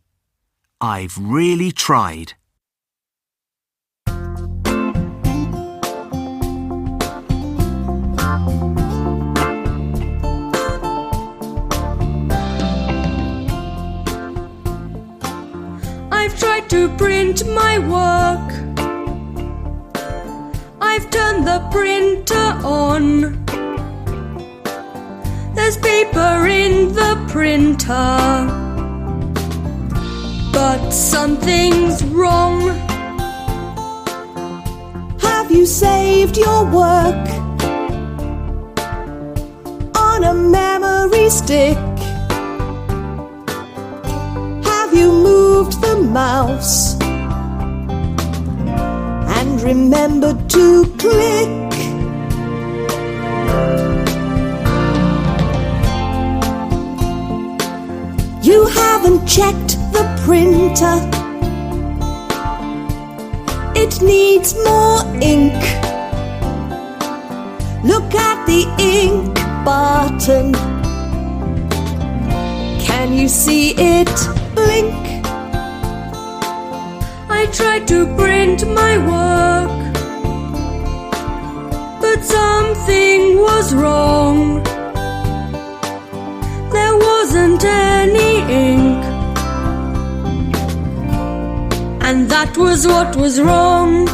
O: I've really tried.
T: I've tried to print my work. I've turned the printer on. There's paper in the printer, but something's wrong.
P: Have you saved your work on a memory stick? Have you moved the mouse and remembered to click? You haven't checked the printer. It needs more ink. Look at the ink button. Can you see it blink?
T: I tried to print my work, but something was wrong. There wasn't any ink, and that was what was wrong.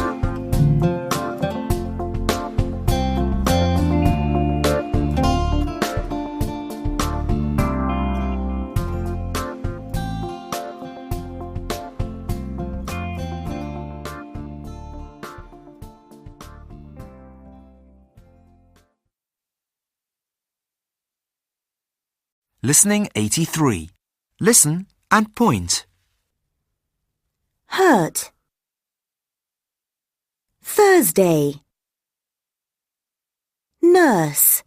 O: Listening 83. Listen and point.
F: Hurt. Thursday. Nurse.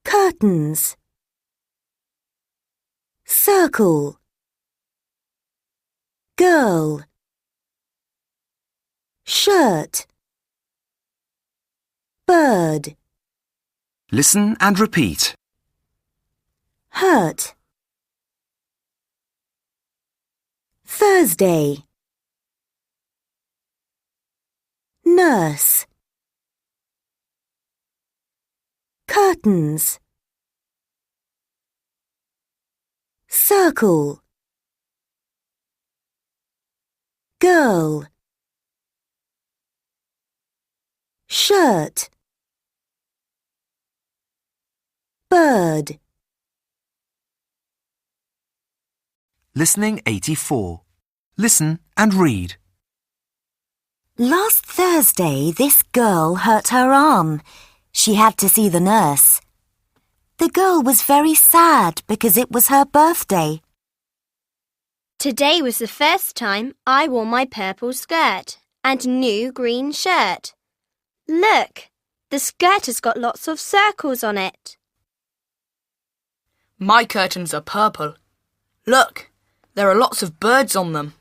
F: Curtains. Circle. Girl. Shirt. Bird.
O: Listen and repeat.
F: Hurt. Thursday. Nurse. Curtains. circle, girl, shirt, bird.
O: Listening 84. Listen and read.
F: Last Thursday, this girl hurt her arm. She had to see the nurse. The girl was very sad because it was her birthday.
S: Today was the first time I wore my purple skirt and new green shirt. Look, the skirt has got lots of circles on it.
U: My curtains are purple. Look, there are lots of birds on them.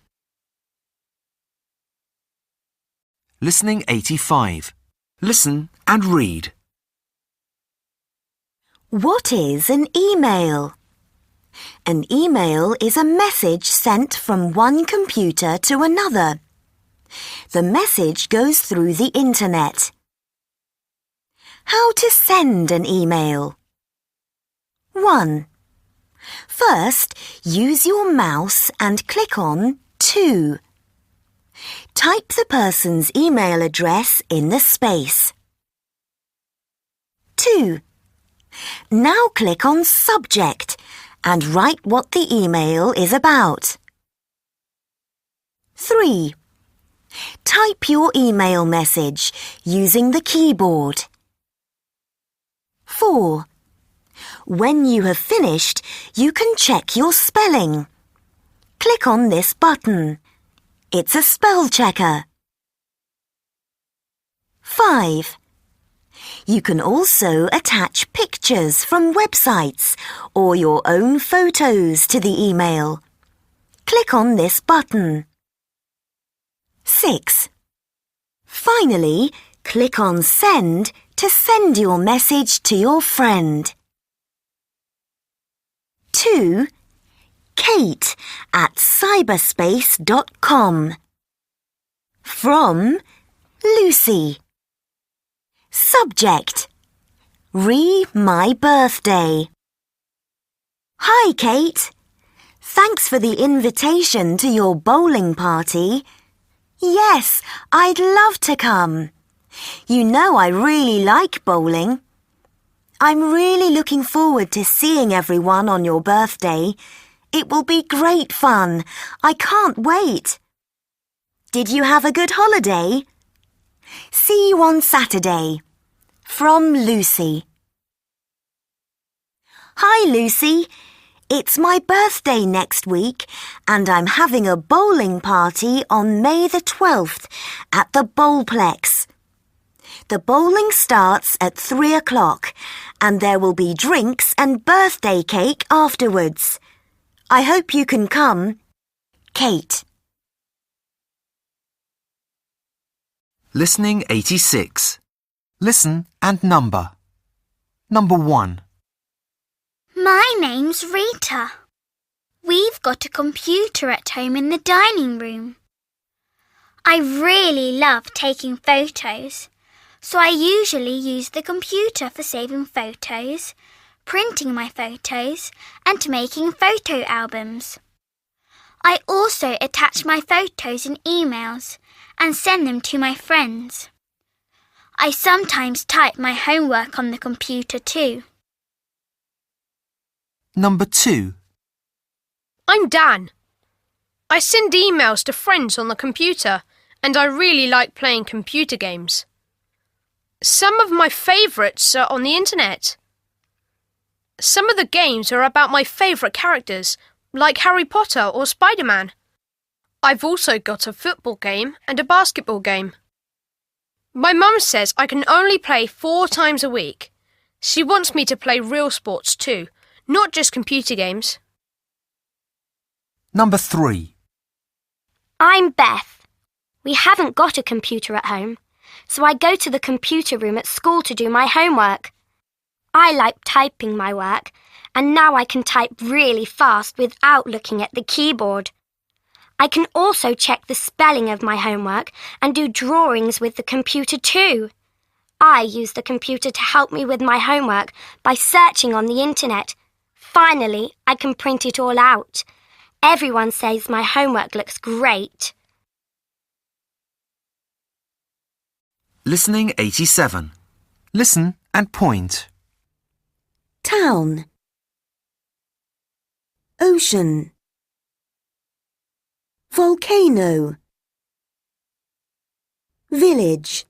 O: Listening 85. Listen and read.
F: What is an email? An email is a message sent from one computer to another. The message goes through the internet. How to send an email? 1. First, use your mouse and click on To. Type the person's email address in the space. 2. Now click on Subject and write what the email is about. 3. Type your email message using the keyboard. 4. When you have finished, you can check your spelling. Click on this button. It's a spell checker. 5. You can also attach pictures from websites or your own photos to the email. Click on this button. 6. Finally, click on Send to send your message to your friend. 2. Kate at cyberspace.com. From Lucy. Subject: My birthday. Hi, Kate. Thanks for the invitation to your bowling party. Yes, I'd love to come. You know I really like bowling. I'm really looking forward to seeing everyone on your birthday. It will be great fun. I can't wait. Did you have a good holiday? See you on Saturday. From Lucy. Hi, Lucy. It's my birthday next week and I'm having a bowling party on May the 12th at the Bowlplex. The bowling starts at 3 o'clock and there will be drinks and birthday cake afterwards. I hope you can come. Kate.
O: Listening 86. Listen and number. Number 1.
G: My name's Rita. We've got a computer at home in the dining room. I really love taking photos, so I usually use the computer for saving photos, printing my photos, and making photo albums. I also attach my photos in emails and send them to my friends. I sometimes type my homework on the computer too.
O: Number 2.
J: I'm Dan. I send emails to friends on the computer and I really like playing computer games. Some of my favourites are on the internet. Some of the games are about my favourite characters, like Harry Potter or Spider-Man. I've also got a football game and a basketball game. My mum says I can only play 4 times a week. She wants me to play real sports too, not just computer games.
O: Number 3.
N: I'm Beth. We haven't got a computer at home, so I go to the computer room at school to do my homework. I like typing my work, and now I can type really fast without looking at the keyboard. I can also check the spelling of my homework and do drawings with the computer too. I use the computer to help me with my homework by searching on the internet, Finally, I can print it all out. Everyone says my homework looks great.
O: Listening 87. Listen and point.
F: Town. Ocean. Volcano. Village.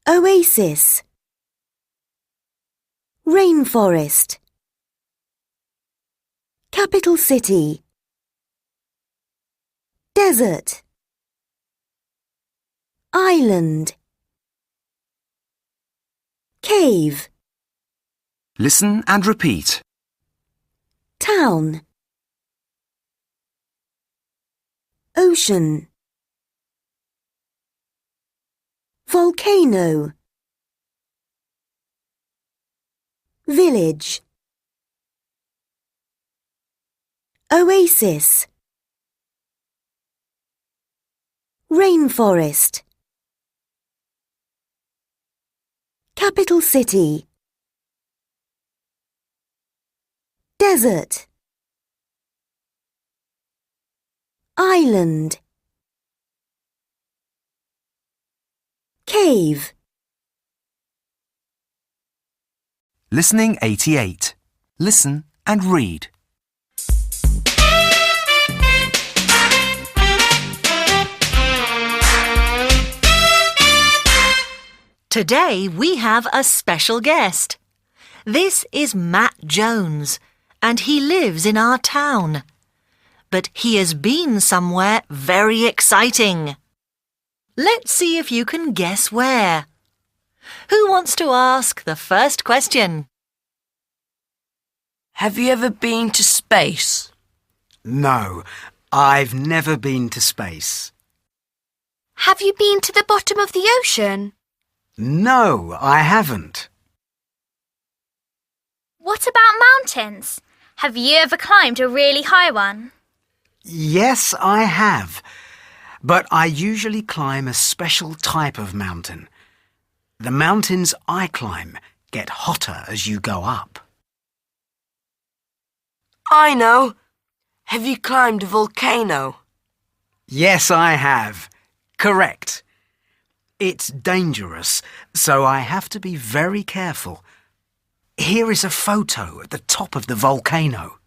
F: Oasis. Rainforest. Capital city. Desert. Island. Cave.
O: Listen and repeat.
F: Town. Ocean. Volcano. Village. Oasis. Rainforest. Capital city. Desert. Island. Cave.
O: Listening 88. Listen and read.
C: Today we have a special guest. This is Matt Jones, and he lives in our town. But he has been somewhere very exciting. Let's see if you can guess where. Who wants to ask the first question?
D: Have you ever been to space?
A: No, I've never been to space.
I: Have you been to the bottom of the ocean?
A: No, I haven't.
M: What about mountains? Have you ever climbed a really high one?
A: Yes, I have. But I usually climb a special type of mountain. The mountains I climb get hotter as you go up.
D: I know. Have you climbed a volcano?
A: Yes, I have. Correct. It's dangerous, so I have to be very careful. Here is a photo at the top of the volcano.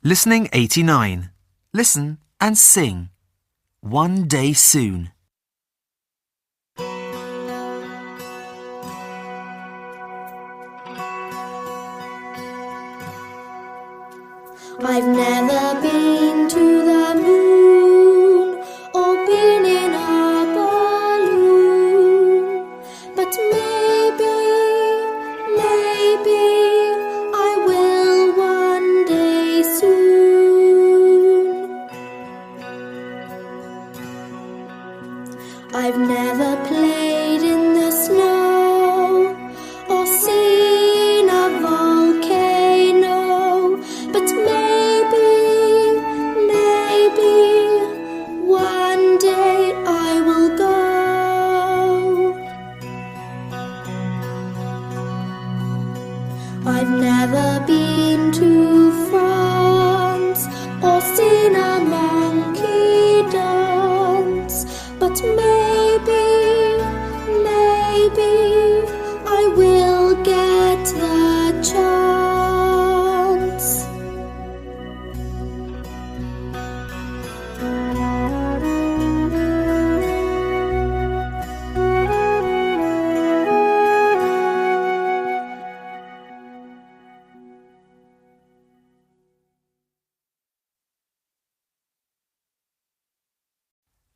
O: Listening 89. Listen and sing. One day soon.
T: I've never been to the moon or been in a balloon, but maybe I will one day soon. I've never played in the snow or seen a volcano, but maybe one day I will go. I've never been to France or seen a monkey dance, but maybe I will get the chance.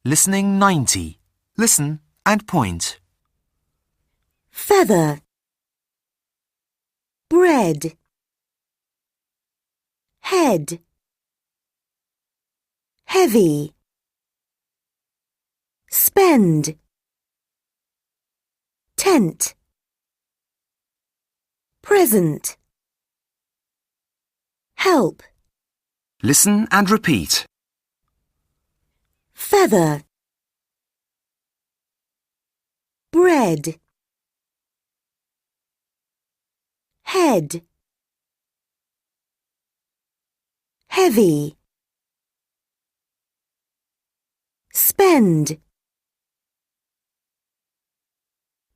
O: Listening 90. Listen and point.
F: Feather. Bread. Head. Heavy. Spend. Tent. Present. Help.
O: Listen and repeat.
F: Feather. Bread. head, heavy, spend,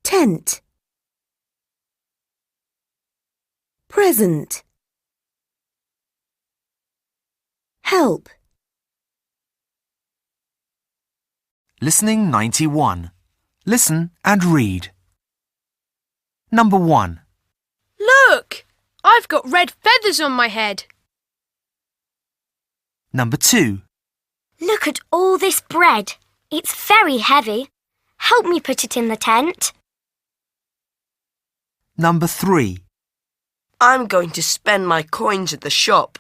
F: tent, present, help.
O: Listening 91. Listen and read. Number 1.
J: Look! I've got red feathers on my head.
O: Number 2.
N: Look at all this bread. It's very heavy. Help me put it in the tent.
O: Number 3.
D: I'm going to spend my coins at the shop.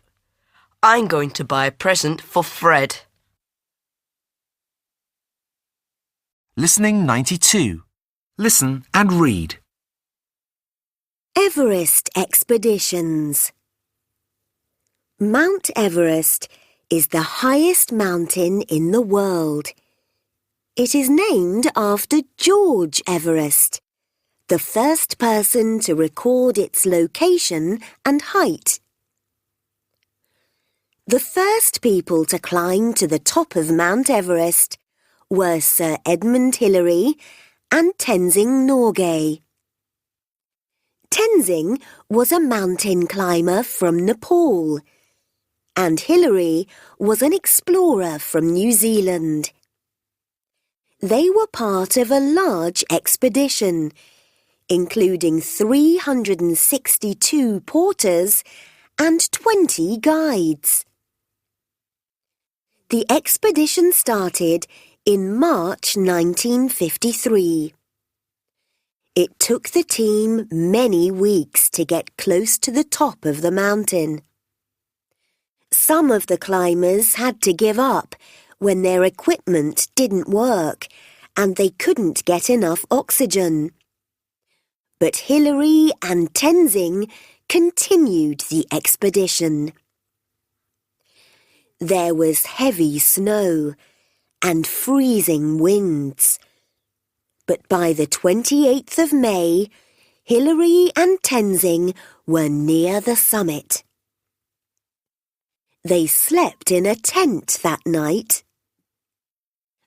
D: I'm going to buy a present for Fred.
O: Listening 92. Listen and read.
F: Everest expeditions. Mount Everest is the highest mountain in the world. It is named after George Everest, the first person to record its location and height. The first people to climb to the top of Mount Everest were Sir Edmund Hillary and Tenzing Norgay. Tenzing was a mountain climber from Nepal, and Hillary was an explorer from New Zealand. They were part of a large expedition, including 362 porters and 20 guides. The expedition started in March 1953. It took the team many weeks to get close to the top of the mountain. Some of the climbers had to give up when their equipment didn't work and they couldn't get enough oxygen. But Hillary and Tenzing continued the expedition. There was heavy snow and freezing winds. But by the 28th of May, Hillary and Tenzing were near the summit. They slept in a tent that night.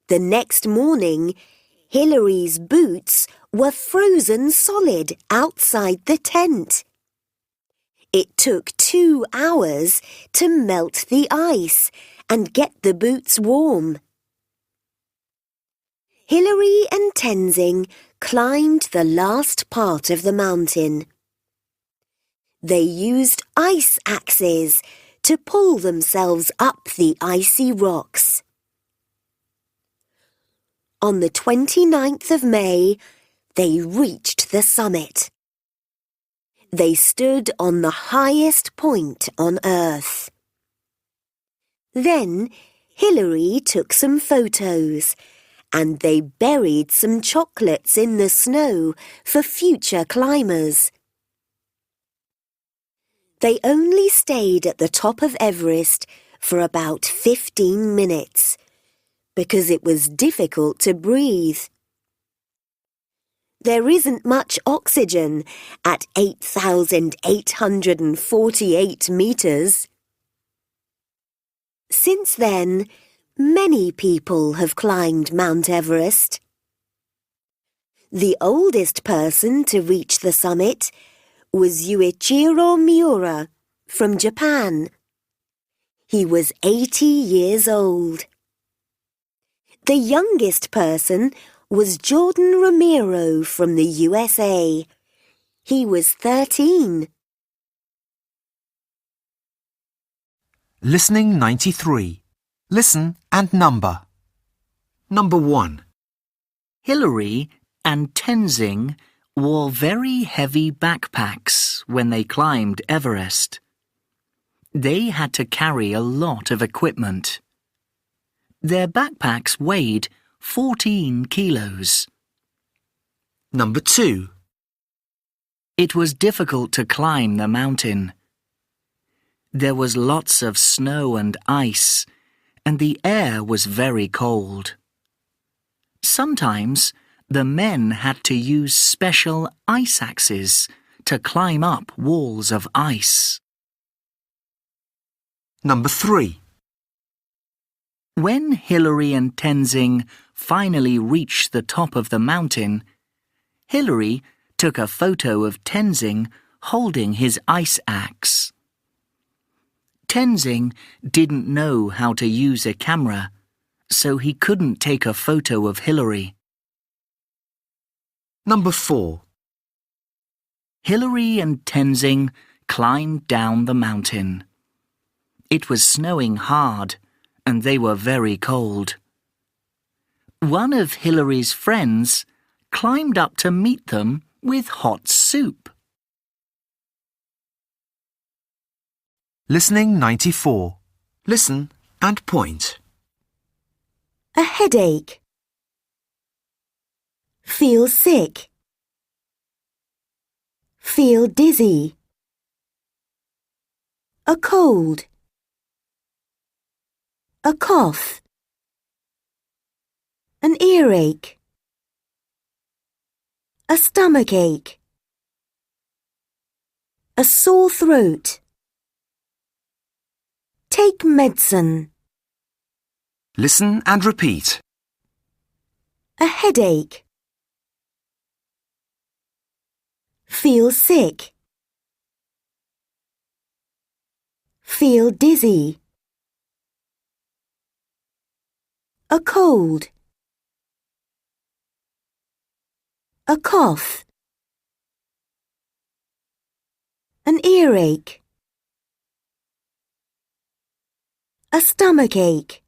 F: The next morning, Hillary's boots were frozen solid outside the tent. It took 2 hours to melt the ice and get the boots warm. Hillary and Tenzing climbed the last part of the mountain. They used ice axes to pull themselves up the icy rocks. On the 29th of May, they reached the summit. They stood on the highest point on Earth. Then Hillary took some photos, and they buried some chocolates in the snow for future climbers. They only stayed at the top of Everest for about 15 minutes because it was difficult to breathe. There isn't much oxygen at 8,848 meters. Since then, many people have climbed Mount Everest. The oldest person to reach the summit was Yuichiro Miura from Japan. He was 80 years old. The youngest person was Jordan Romero from the USA. He was 13.
O: Listening 93. Listen and number. Number 1.
R: Hillary and Tenzing wore very heavy backpacks when they climbed Everest. They had to carry a lot of equipment. Their backpacks weighed 14 kilos.
O: Number 2.
R: It was difficult to climb the mountain. There was lots of snow and ice, and the air was very cold. Sometimes the men had to use special ice axes to climb up walls of ice.
O: Number 3.
R: When Hilary and Tenzing finally reached the top of the mountain, Hilary took a photo of Tenzing holding his ice axe. Tenzing didn't know how to use a camera, so he couldn't take a photo of Hilary.
O: Number 4.
R: Hilary and Tenzing climbed down the mountain. It was snowing hard, and they were very cold. One of Hilary's friends climbed up to meet them with hot soup.
O: Listening 94. Listen and point.
F: A headache. Feel sick. Feel dizzy. A cold. A cough. An earache. A stomachache. A sore throat. Take medicine.
O: Listen and repeat.
F: A headache. Feel sick. Feel dizzy. A cold. A cough. An earache. A stomachache.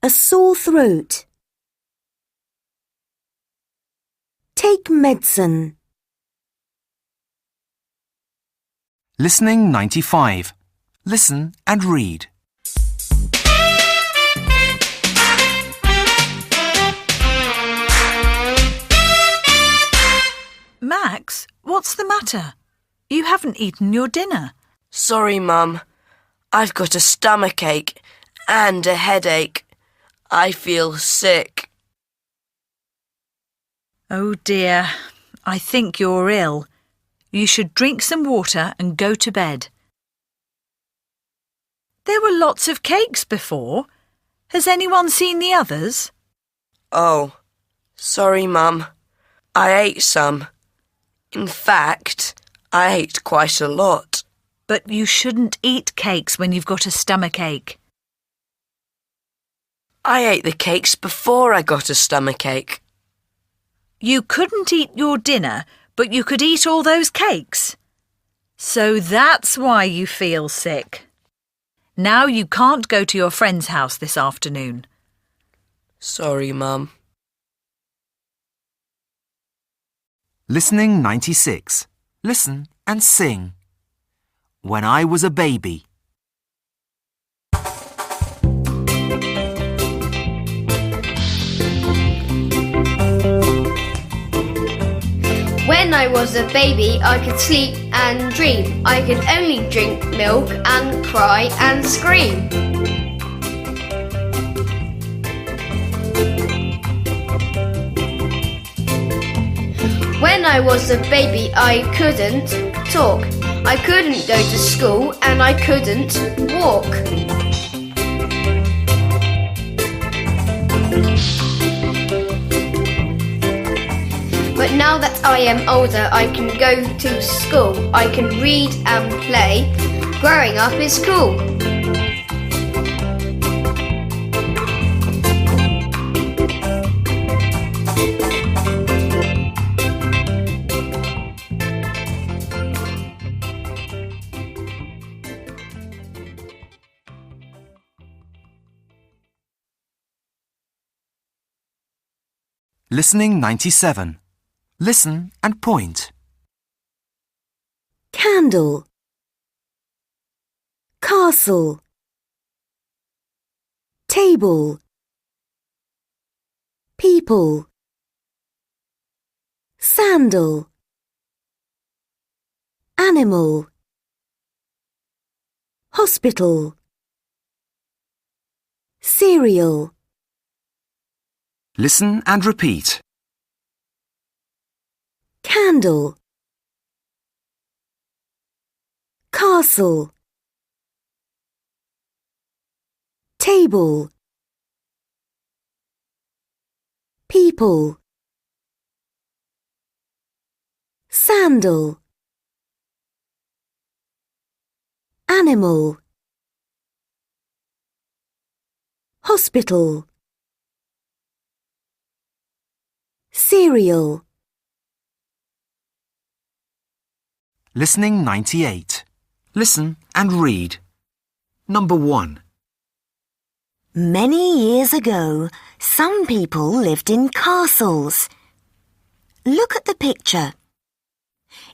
F: A sore throat. Take medicine.
O: Listening 95. Listen and read.
B: Max, what's the matter? You haven't eaten your dinner.
D: Sorry, Mum. I've got a stomachache and a headache. I feel sick.
B: Oh dear, I think you're ill. You should drink some water and go to bed. There were lots of cakes before. Has anyone seen the others?
D: Oh, sorry, Mum. I ate some. In fact, I ate quite a lot.
B: But you shouldn't eat cakes when you've got a stomachache.
D: I ate the cakes before I got a stomachache.
B: You couldn't eat your dinner, but you could eat all those cakes. So that's why you feel sick. Now you can't go to your friend's house this afternoon.
D: Sorry, Mum.
O: Listening 96. Listen and sing. When I was a baby.
V: When I was a baby, I could sleep and dream. I could only drink milk and cry and scream. When I was a baby, I couldn't talk. I couldn't go to school and I couldn't walk. But now that I am older, I can go to school. I can read and play. Growing up is cool.
O: Listening 97. Listen and point.
F: Candle. Castle. Table. People. Sandal. Animal. Hospital. Cereal.
O: Listen and repeat.
F: candle, castle, table, people, sandal, animal, hospital, cereal.
O: Listening 98. Listen and read. Number 1.
F: Many years ago, some people lived in castles. Look at the picture.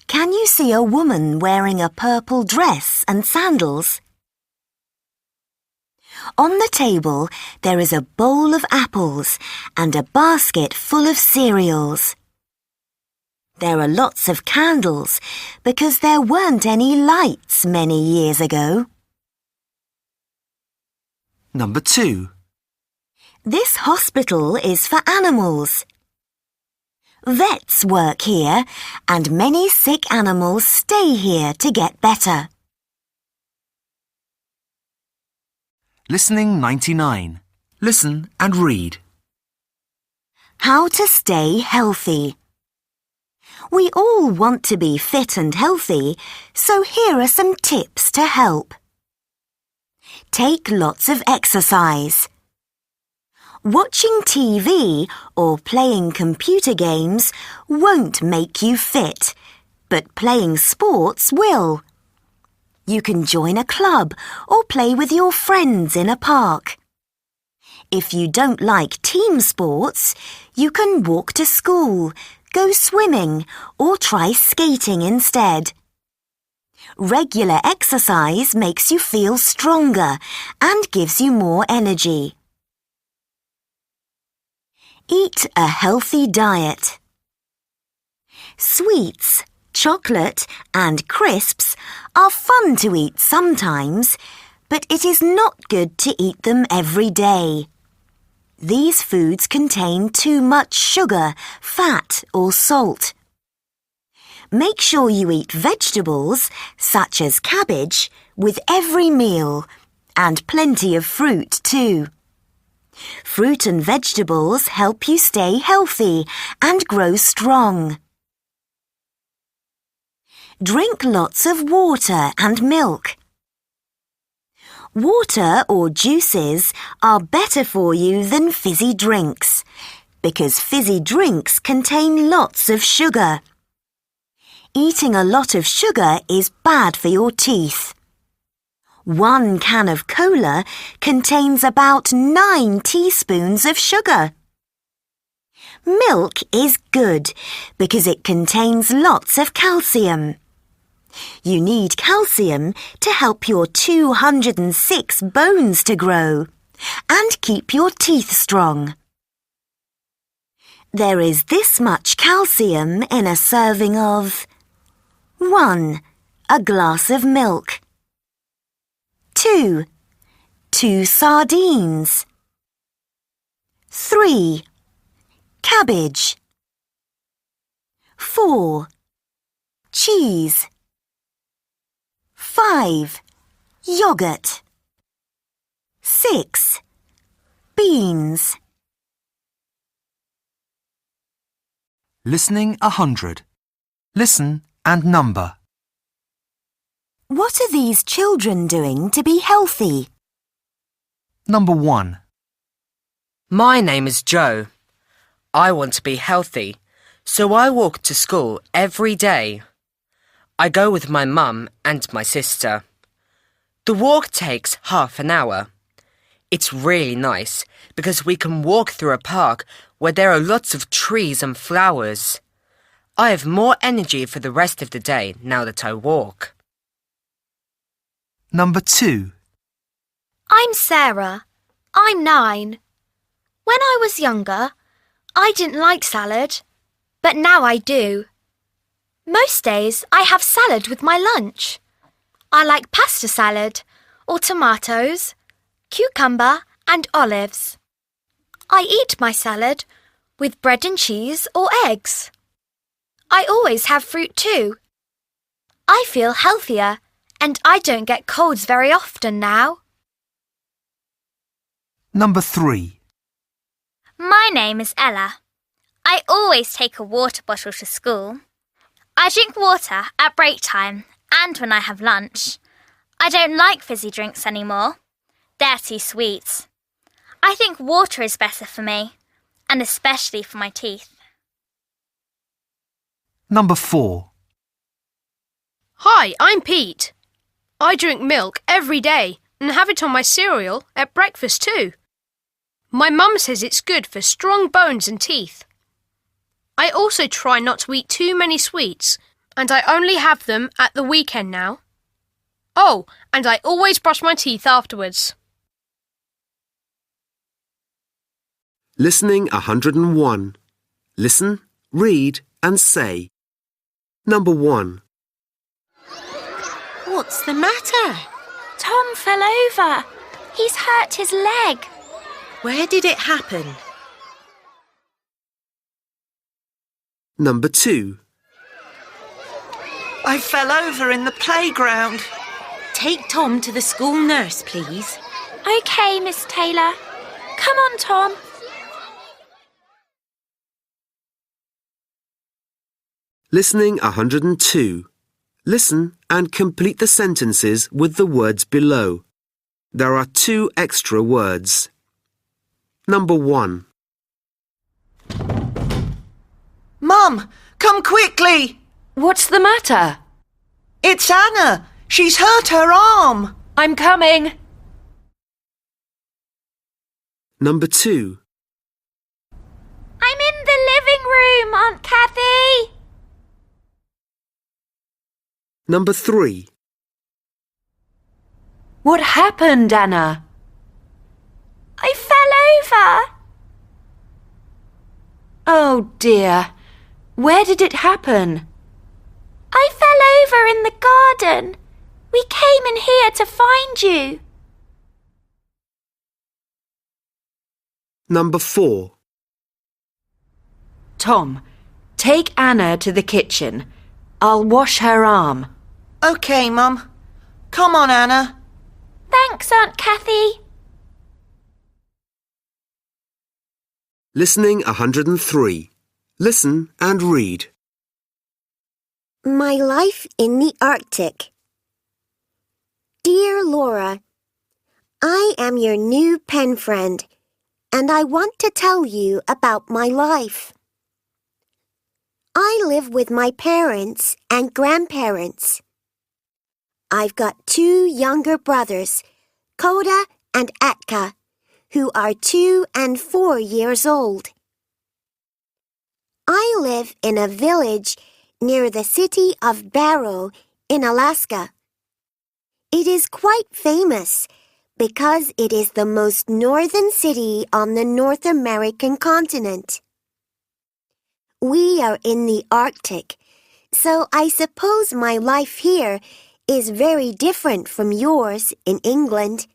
F: Can you see a woman wearing a purple dress and sandals? On the table, there is a bowl of apples and a basket full of cereals. There are lots of candles because there weren't any lights many years ago.
O: Number 2.
F: This hospital is for animals. Vets work here and many sick animals stay here to get better.
O: Listening 99. Listen and read.
F: How to stay healthy. We all want to be fit and healthy, so here are some tips to help. Take lots of exercise. Watching TV or playing computer games won't make you fit, but playing sports will. You can join a club or play with your friends in a park. If you don't like team sports, you can walk to school, go swimming, or try skating instead. Regular exercise makes you feel stronger and gives you more energy. Eat a healthy diet. Sweets, chocolate, and crisps are fun to eat sometimes, but it is not good to eat them every day. These foods contain too much sugar, fat, or salt. Make sure you eat vegetables, such as cabbage, with every meal, and plenty of fruit too. Fruit and vegetables help you stay healthy and grow strong. Drink lots of water and milk. Water or juices are better for you than fizzy drinks, because fizzy drinks contain lots of sugar. Eating a lot of sugar is bad for your teeth. 1 can of cola contains about 9 teaspoons of sugar. Milk is good because it contains lots of calcium. You need calcium to help your 206 bones to grow and keep your teeth strong. There is this much calcium in a serving of 1. A glass of milk. 2. 2 sardines. 3. Cabbage. 4. Cheese. 5. Yogurt. 6. Beans.
O: Listening 100. Listen and number.
F: What are these children doing to be healthy?
O: Number 1.
D: My name is Joe. I want to be healthy, so I walk to school every day. I go with my mum and my sister. The walk takes half an hour. It's really nice because we can walk through a park where there are lots of trees and flowers. I have more energy for the rest of the day now that I walk.
O: Number 2.
I: I'm Sarah. I'm 9. When I was younger, I didn't like salad, but now I do. Most days I have salad with my lunch. I like pasta salad, or tomatoes, cucumber and olives. I eat my salad with bread and cheese or eggs. I always have fruit too. I feel healthier and I don't get colds very often now.
O: Number 3.
M: My name is Ella. I always take a water bottle to school. I drink water at break time and when I have lunch. I don't like fizzy drinks anymore. They're too sweet. I think water is better for me, and especially for my teeth.
O: Number 4.
J: Hi, I'm Pete. I drink milk every day and have it on my cereal at breakfast too. My mum says it's good for strong bones and teeth. I also try not to eat too many sweets, and I only have them at the weekend now. Oh, and I always brush my teeth afterwards.
K: Listening 101. Listen, read and say. Number 1.
E: What's the matter? Tom fell over. He's hurt his leg. Where did it happen?
K: Number 2.
Q: I fell over in the playground.
E: Take Tom to the school nurse, please. OK, Miss Taylor. Come on, Tom.
K: Listening 102. Listen and complete the sentences with the words below. There are 2 extra words. Number 1.
Q: Mum, come quickly!
L: What's the matter?
Q: It's Anna. She's hurt her arm.
L: I'm coming.
K: Number 2.
E: I'm in the living room, Aunt Kathy.
K: Number 3.
L: What happened, Anna?
E: I fell over.
L: Oh dear. Where did it happen?
E: I fell over in the garden. We came in here to find you.
K: Number 4.
L: Tom, take Anna to the kitchen. I'll wash her arm.
Q: OK, Mum. Come on, Anna.
E: Thanks, Aunt Kathy.
K: Listening 103. Listen and read.
F: My life in the Arctic. Dear Laura, I am your new pen friend, and I want to tell you about my life. I live with my parents and grandparents. I've got 2 younger brothers, Koda and Atka, who are 2 and 4 years old. I live in a village near the city of Barrow in Alaska. It is quite famous because it is the most northern city on the North American continent. We are in the Arctic, so I suppose my life here is very different from yours in England.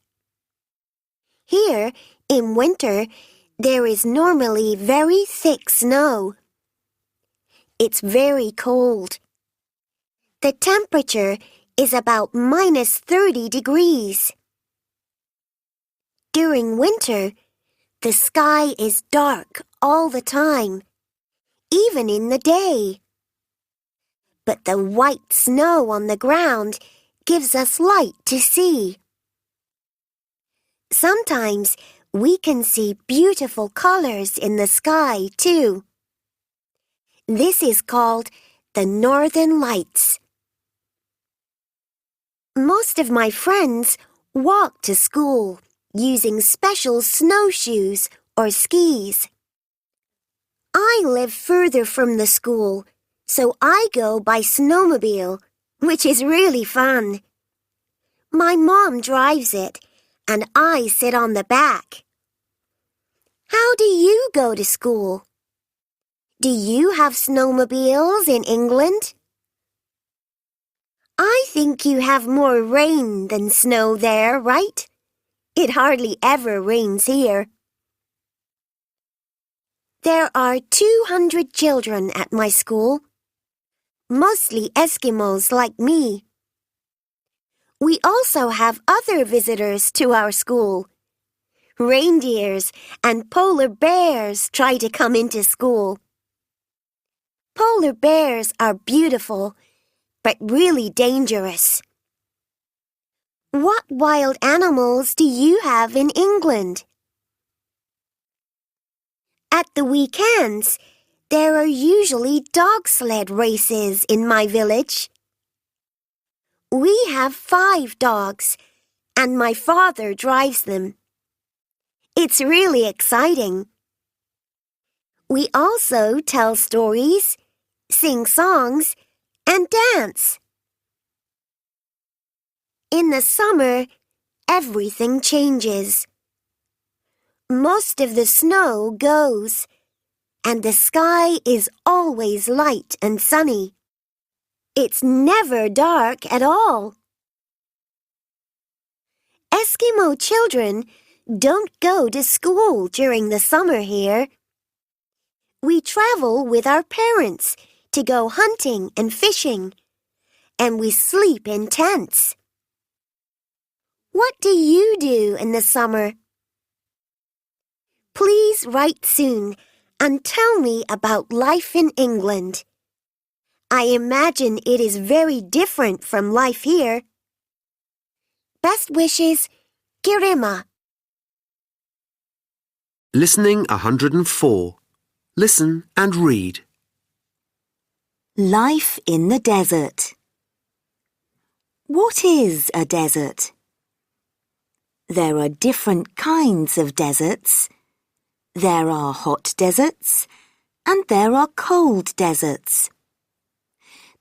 F: Here, in winter, there is normally very thick snow. It's very cold. The temperature is about minus 30 degrees. During winter, the sky is dark all the time, even in the day. But the white snow on the ground gives us light to see. Sometimes we can see beautiful colors in the sky, too. This is called the Northern Lights. Most of my friends walk to school using special snowshoes or skis. I live further from the school, so I go by snowmobile, which is really fun. My mom drives it, and I sit on the back. How do you go to school? Do you have snowmobiles in England? I think you have more rain than snow there, right? It hardly ever rains here. There are 200 children at my school. mostly Eskimos like me. We also have other visitors to our school. Reindeers and polar bears try to come into school. Polar bears are beautiful, but really dangerous. What wild animals do you have in England? At the weekends, there are usually dog sled races in my village. We have 5 dogs, and my father drives them. It's really exciting. We also tell stories, sing songs, and dance. In the summer, everything changes. Most of the snow goes, and the sky is always light and sunny. It's never dark at all. Eskimo children don't go to school during the summer here. We travel with our parents to go hunting and fishing, and we sleep in tents. What do you do in the summer? Please write soon and tell me about life in England. I imagine it is very different from life here. Best wishes, Kirima.
K: Listening 104. Listen and read.
F: Life in the desert. What is a desert? There are different kinds of deserts. There are hot deserts and there are cold deserts.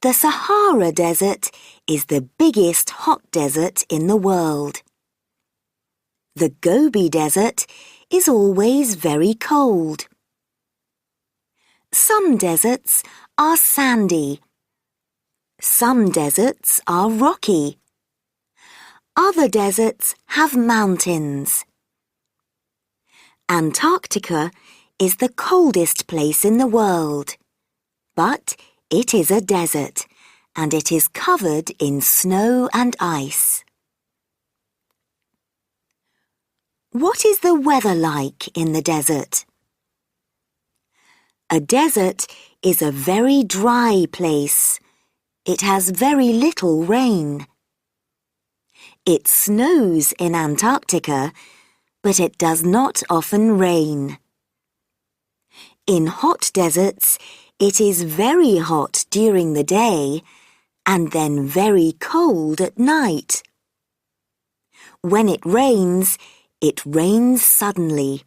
F: The Sahara Desert is the biggest hot desert in the world. The Gobi Desert is always very cold. Some deserts are sandy. Some deserts are rocky. Other deserts have mountains. Antarctica is the coldest place in the world, but it is a desert and it is covered in snow and ice. What is the weather like in the desert? A desert is a very dry place. It has very little rain. It snows in Antarctica, but it does not often rain. In hot deserts, it is very hot during the day and then very cold at night. When it rains suddenly.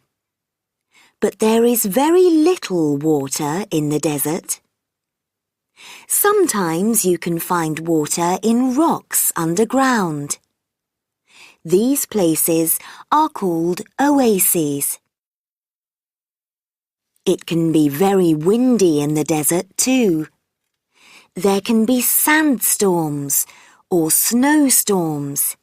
F: But there is very little water in the desert. Sometimes you can find water in rocks underground. These places are called oases. It can be very windy in the desert too. There can be sandstorms or snowstorms.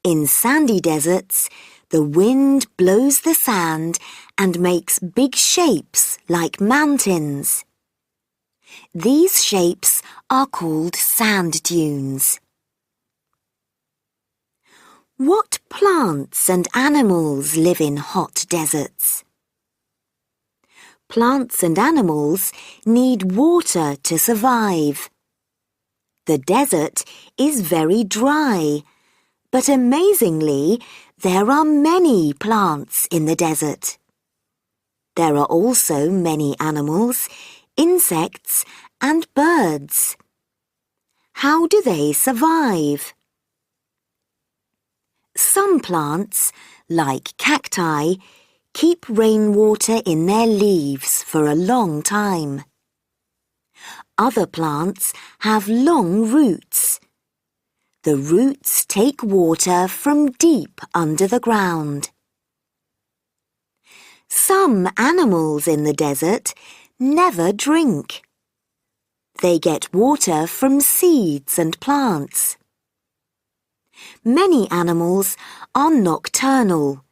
F: In sandy deserts, the wind blows the sand and makes big shapes like mountains. These shapes are called sand dunes. What plants and animals live in hot deserts? Plants and animals need water to survive. The desert is very dry, but amazingly, there are many plants in the desert. There are also many animals, insects, and birds. How do they survive? Some plants, like cacti, keep rainwater in their leaves for a long time. Other plants have long roots. The roots take water from deep under the ground. Some animals in the desert never drink. They get water from seeds and plants. Many animals are nocturnal.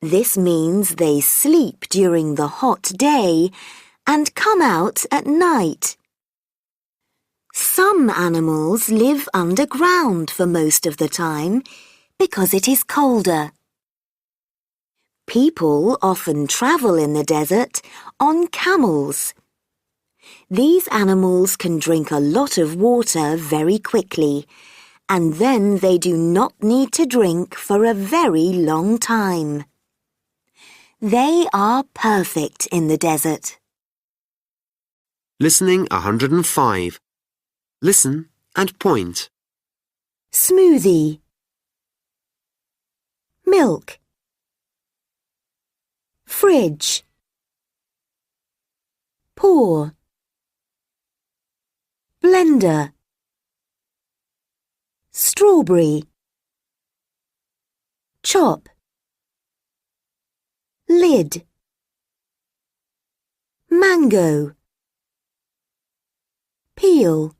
F: This means they sleep during the hot day and come out at night. Some animals live underground for most of the time because it is colder. People often travel in the desert on camels. These animals can drink a lot of water very quickly, and then they do not need to drink for a very long time. They are perfect in the desert.
K: Listening 105. Listen and point.
F: Smoothie. Milk. Fridge. Pour. Blender. Strawberry. Chop. Lid. Mango. Peel.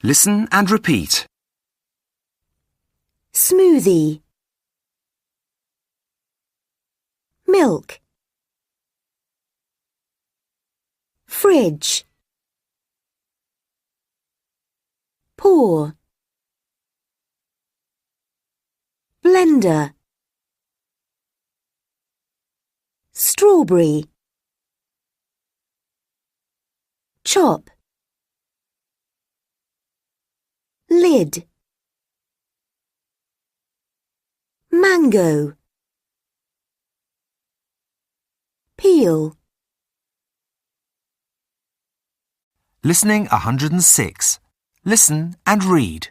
O: Listen and repeat.
F: Smoothie. Milk. Fridge. Pour. Blender. Strawberry. Chop. Lid. Mango. Peel.
O: Listening 106. Listen and read.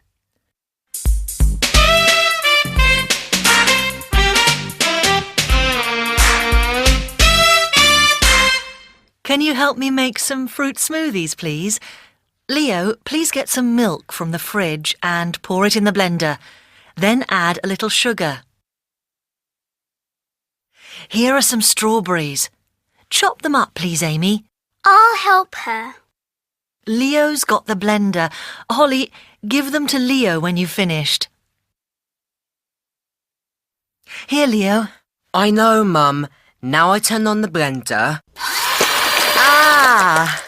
C: Can you help me make some fruit smoothies, please? Leo, please get some milk from the fridge and pour it in the blender. Then add a little sugar. Here are some strawberries. Chop them up, please, Amy.
G: I'll help her.
C: Leo's got the blender. Holly, give them to Leo when you've finished. Here, Leo.
D: I know, Mum. Now I turn on the blender.
C: Ah!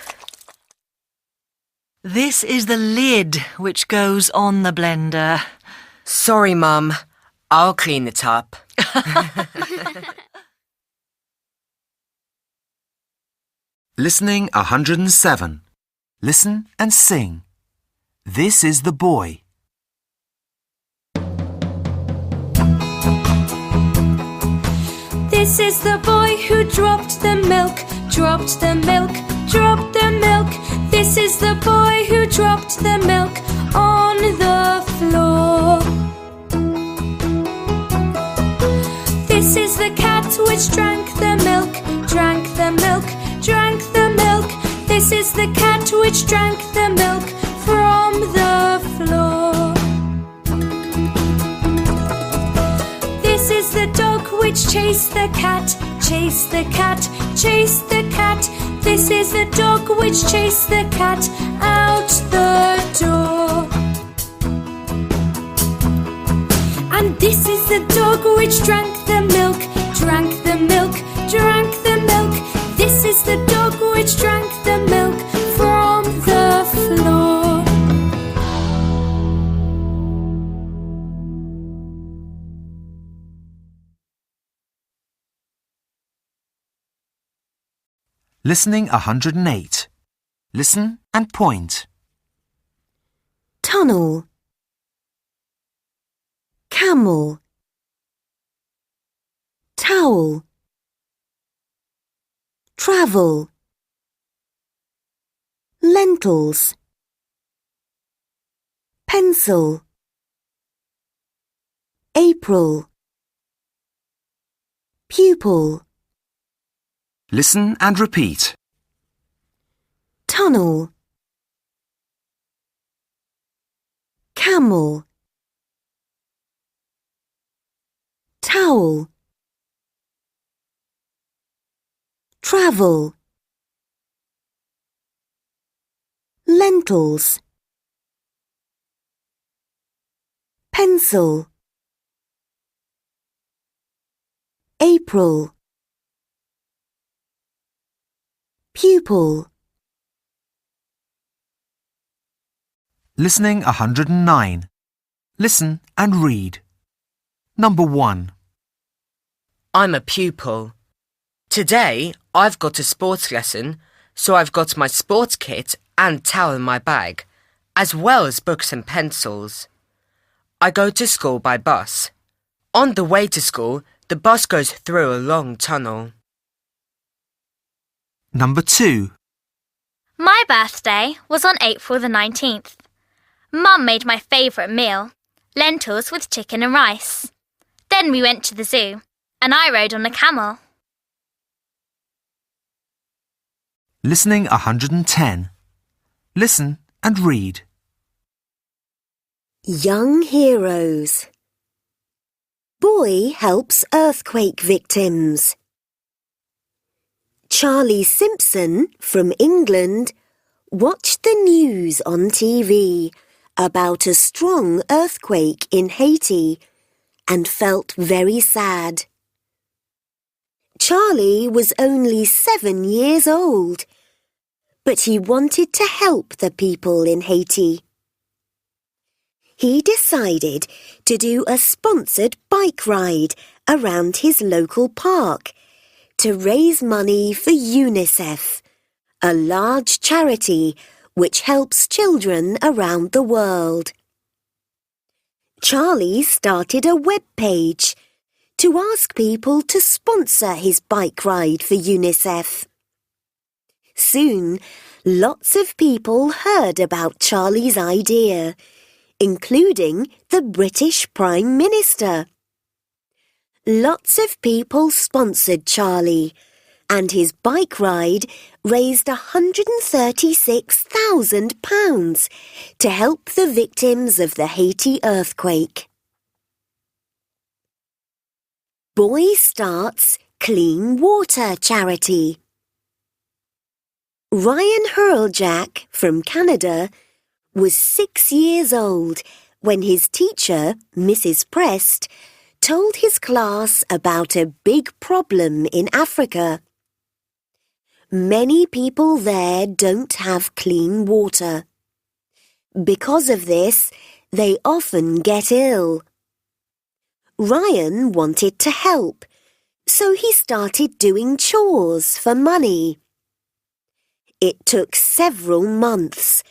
C: This is the lid which goes on the blender.
D: Sorry, Mum. I'll clean it up.
O: Listening 107. Listen and sing. This is the boy.
T: This is the boy who dropped the milk, dropped the milk, dropped the milk. This is the boy who dropped the milk on the floor. This is the cat which drank the milk, drank the milk, drank the milk. This is the cat which drank the milk from the floor. This is the dog which chased the cat, chased the cat, chased the cat. This is the dog which chased the cat out the door. And this is the dog which drank the milk, drank the milk, drank the milk. This is the dog which drank the milk from the floor.
O: Listening 108. Listen and point.
F: Tunnel. Camel. Towel. Travel. Lentils. Pencil. April. Pupil.
O: Listen and repeat.
F: Tunnel. Camel. Towel. Travel. Lentils. Pencil. April. Pupil.
O: Listening 109. Listen and read. Number 1.
D: I'm a pupil. Today, I've got a sports lesson, so I've got my sports kit and towel in my bag, as well as books and pencils. I go to school by bus. On the way to school, the bus goes through a long tunnel.
O: Number 2.
M: My birthday was on April the 19th. Mum made my favourite meal, lentils with chicken and rice. Then we went to the zoo, and I rode on a camel.
O: Listening 110. Listen and read.
F: Young heroes. Boy helps earthquake victims. Charlie Simpson from England watched the news on TV about a strong earthquake in Haiti and felt very sad. Charlie was only 7 years old, but he wanted to help the people in Haiti. He decided to do a sponsored bike ride around his local park to raise money for UNICEF, a large charity which helps children around the world. Charlie started a web page to ask people to sponsor his bike ride for UNICEF. Soon, lots of people heard about Charlie's idea, including the British Prime Minister. Lots of people sponsored Charlie, and his bike ride raised £136,000 to help the victims of the Haiti earthquake. Boy starts Clean Water Charity. Ryan Hurljack from Canada was 6 years old when his teacher, Mrs. Prest, told his class about a big problem in Africa. Many people there don't have clean water. Because of this, they often get ill. Ryan wanted to help, so he started doing chores for money. It took several months,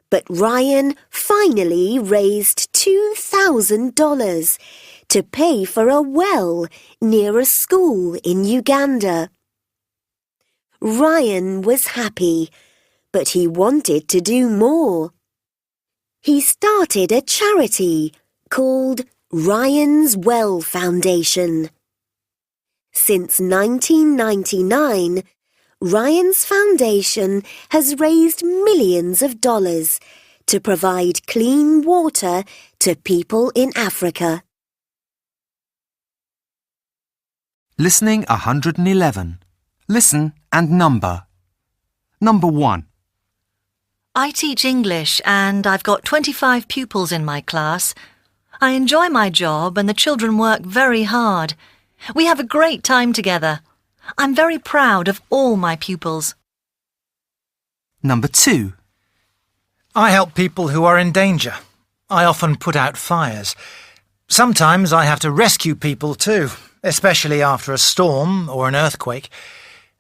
F: but Ryan finally raised $2,000 to pay for a well near a school in Uganda. Ryan was happy, but he wanted to do more. He started a charity called Ryan's Well Foundation. Since 1999, Ryan's foundation has raised millions of dollars to provide clean water to people in Africa.
O: Listening 111. Listen and number. Number 1.
C: I teach English and I've got 25 pupils in my class. I enjoy my job and the children work very hard. We have a great time together. I'm very proud of all my pupils.
O: Number 2.
H: I help people who are in danger. I often put out fires. Sometimes I have to rescue people too, especially after a storm or an earthquake.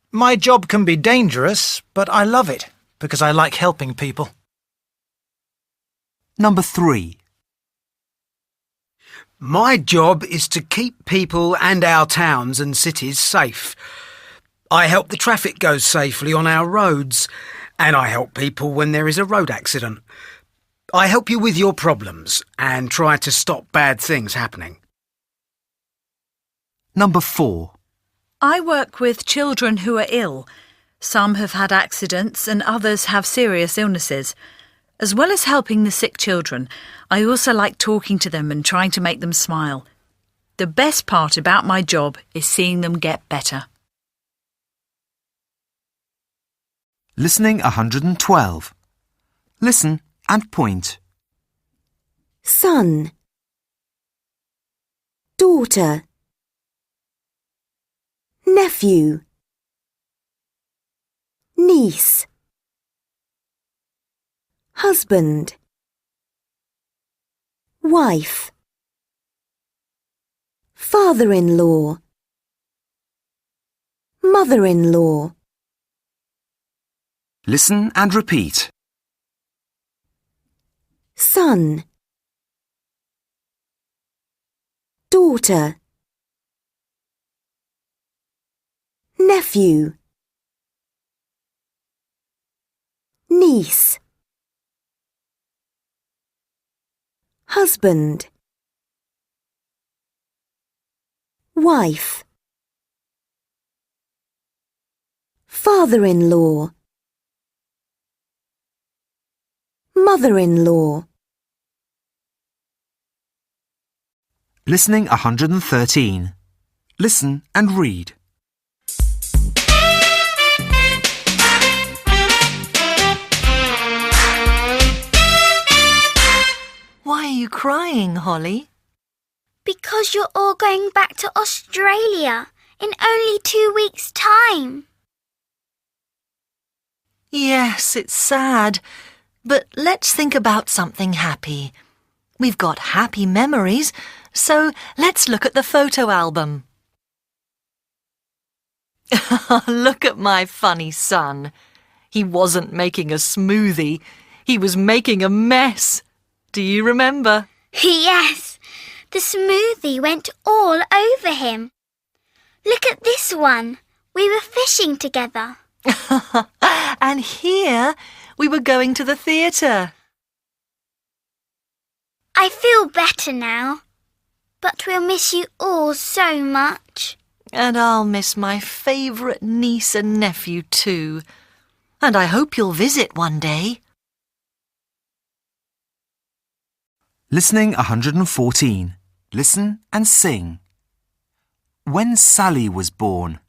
H: My job can be dangerous, but I love it because I like helping people.
O: Number 3.
P: My job is to keep people and our towns and cities safe. I help the traffic go safely on our roads, and I help people when there is a road accident. I help you with your problems and try to stop bad things happening.
O: Number 4.
B: I work with children who are ill. Some have had accidents and others have serious illnesses. As well as helping the sick children, I also like talking to them and trying to make them smile. The best part about my job is seeing them get better.
O: Listening 112. Listen and point.
F: Son. Daughter. Nephew. Niece. Husband. wife, father-in-law, mother-in-law.
O: Listen and repeat.
F: Son, daughter, nephew, niece, husband, wife, father-in-law, mother-in-law.
O: Listening 113. Listen and read.
C: Why are you crying, Holly?
G: Because you're all going back to Australia in only 2 weeks' time.
C: Yes, it's sad. But let's think about something happy. We've got happy memories, so let's look at the photo album. Look at my funny son. He wasn't making a smoothie. He was making a mess. Do you remember?
G: Yes, the smoothie went all over him. Look at this one. We were fishing together.
C: And here we were going to the theatre.
G: I feel better now, but we'll miss you all so much.
C: And I'll miss my favourite niece and nephew too. And I hope you'll visit one day.
O: Listening 114. Listen and sing. When Sally was born.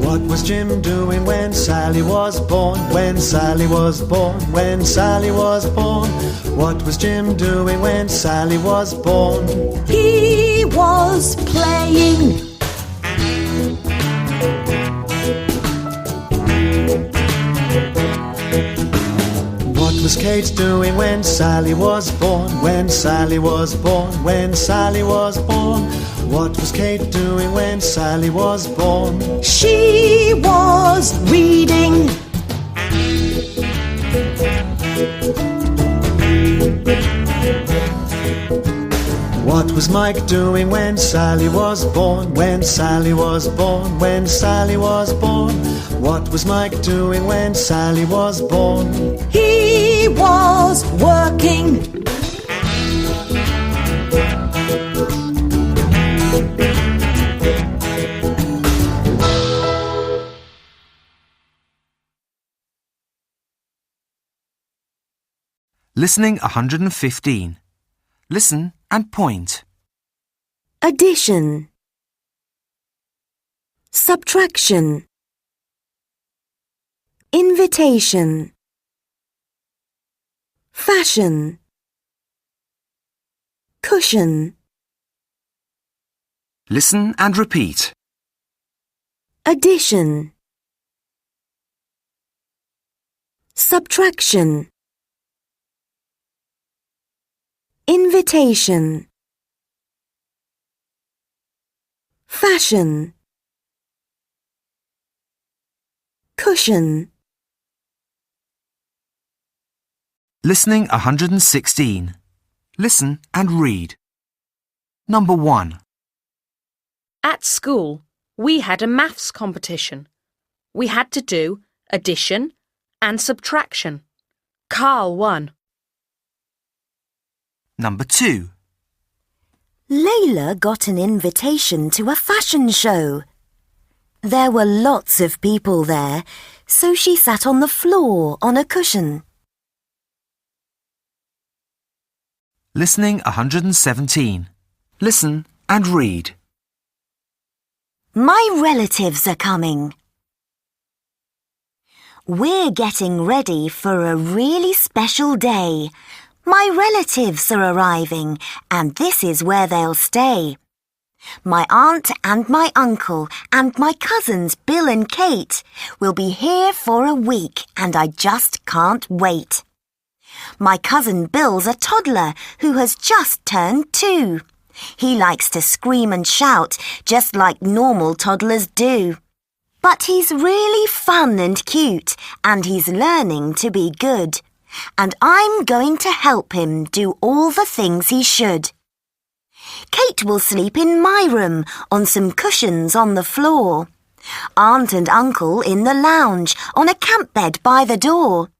S: What was Jim doing when Sally was born? When Sally was born, when Sally was born. What was Jim doing when Sally was born?
T: He was playing.
S: What was Kate doing when Sally was born? When Sally was born, when Sally was born. What was Kate doing when Sally was born?
T: She was reading.
S: What was Mike doing when Sally was born? When Sally was born, when Sally was born. What was Mike doing when Sally was born?
T: He was working.
O: Listening 115. Listen and point.
F: Addition, subtraction, invitation, fashion, cushion.
O: Listen and repeat.
F: Addition, subtraction, invitation, fashion, cushion.
O: Listening 116. Listen and read. Number 1.
L: At school, we had a maths competition. We had to do addition and subtraction. Carl won.
O: Number 2.
F: Layla got an invitation to a fashion show. There were lots of people there, so she sat on the floor on a cushion.
O: Listening 117. Listen and read.
F: My relatives are coming. We're getting ready for a really special day. My relatives are arriving, and this is where they'll stay. My aunt and my uncle and my cousins Bill and Kate will be here for a week and I just can't wait. My cousin Bill's a toddler who has just turned 2. He likes to scream and shout just like normal toddlers do. But he's really fun and cute and he's learning to be good. And I'm going to help him do all the things he should. Kate will sleep in my room on some cushions on the floor. Aunt and Uncle in the lounge on a camp bed by the door.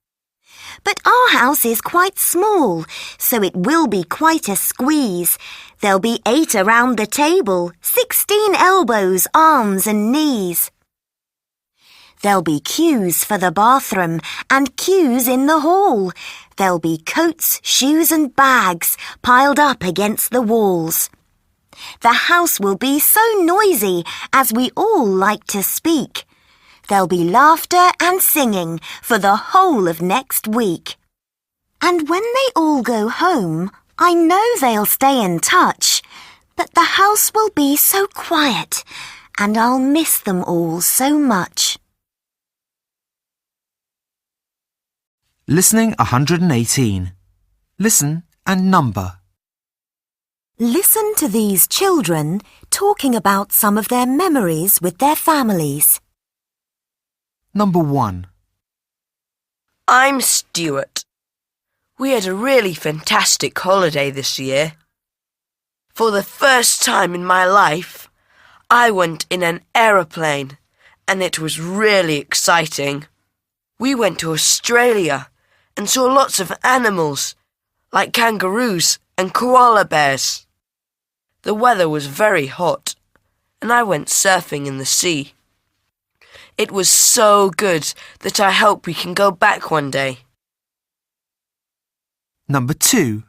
F: But our house is quite small, so it will be quite a squeeze. There'll be 8 around the table, 16 elbows, arms and knees. There'll be queues for the bathroom and queues in the hall. There'll be coats, shoes and bags piled up against the walls. The house will be so noisy as we all like to speak. There'll be laughter and singing for the whole of next week. And when they all go home, I know they'll stay in touch. But the house will be so quiet and I'll miss them all so much.
O: Listening 118. Listen and number.
F: Listen to these children talking about some of their memories with their families.
O: Number 1.
D: I'm Stuart. We had a really fantastic holiday this year. For the first time in my life, I went in an aeroplane and it was really exciting. We went to Australia and saw lots of animals like kangaroos and koala bears. The weather was very hot and I went surfing in the sea. It was so good that I hope we can go back one day.
O: Number 2.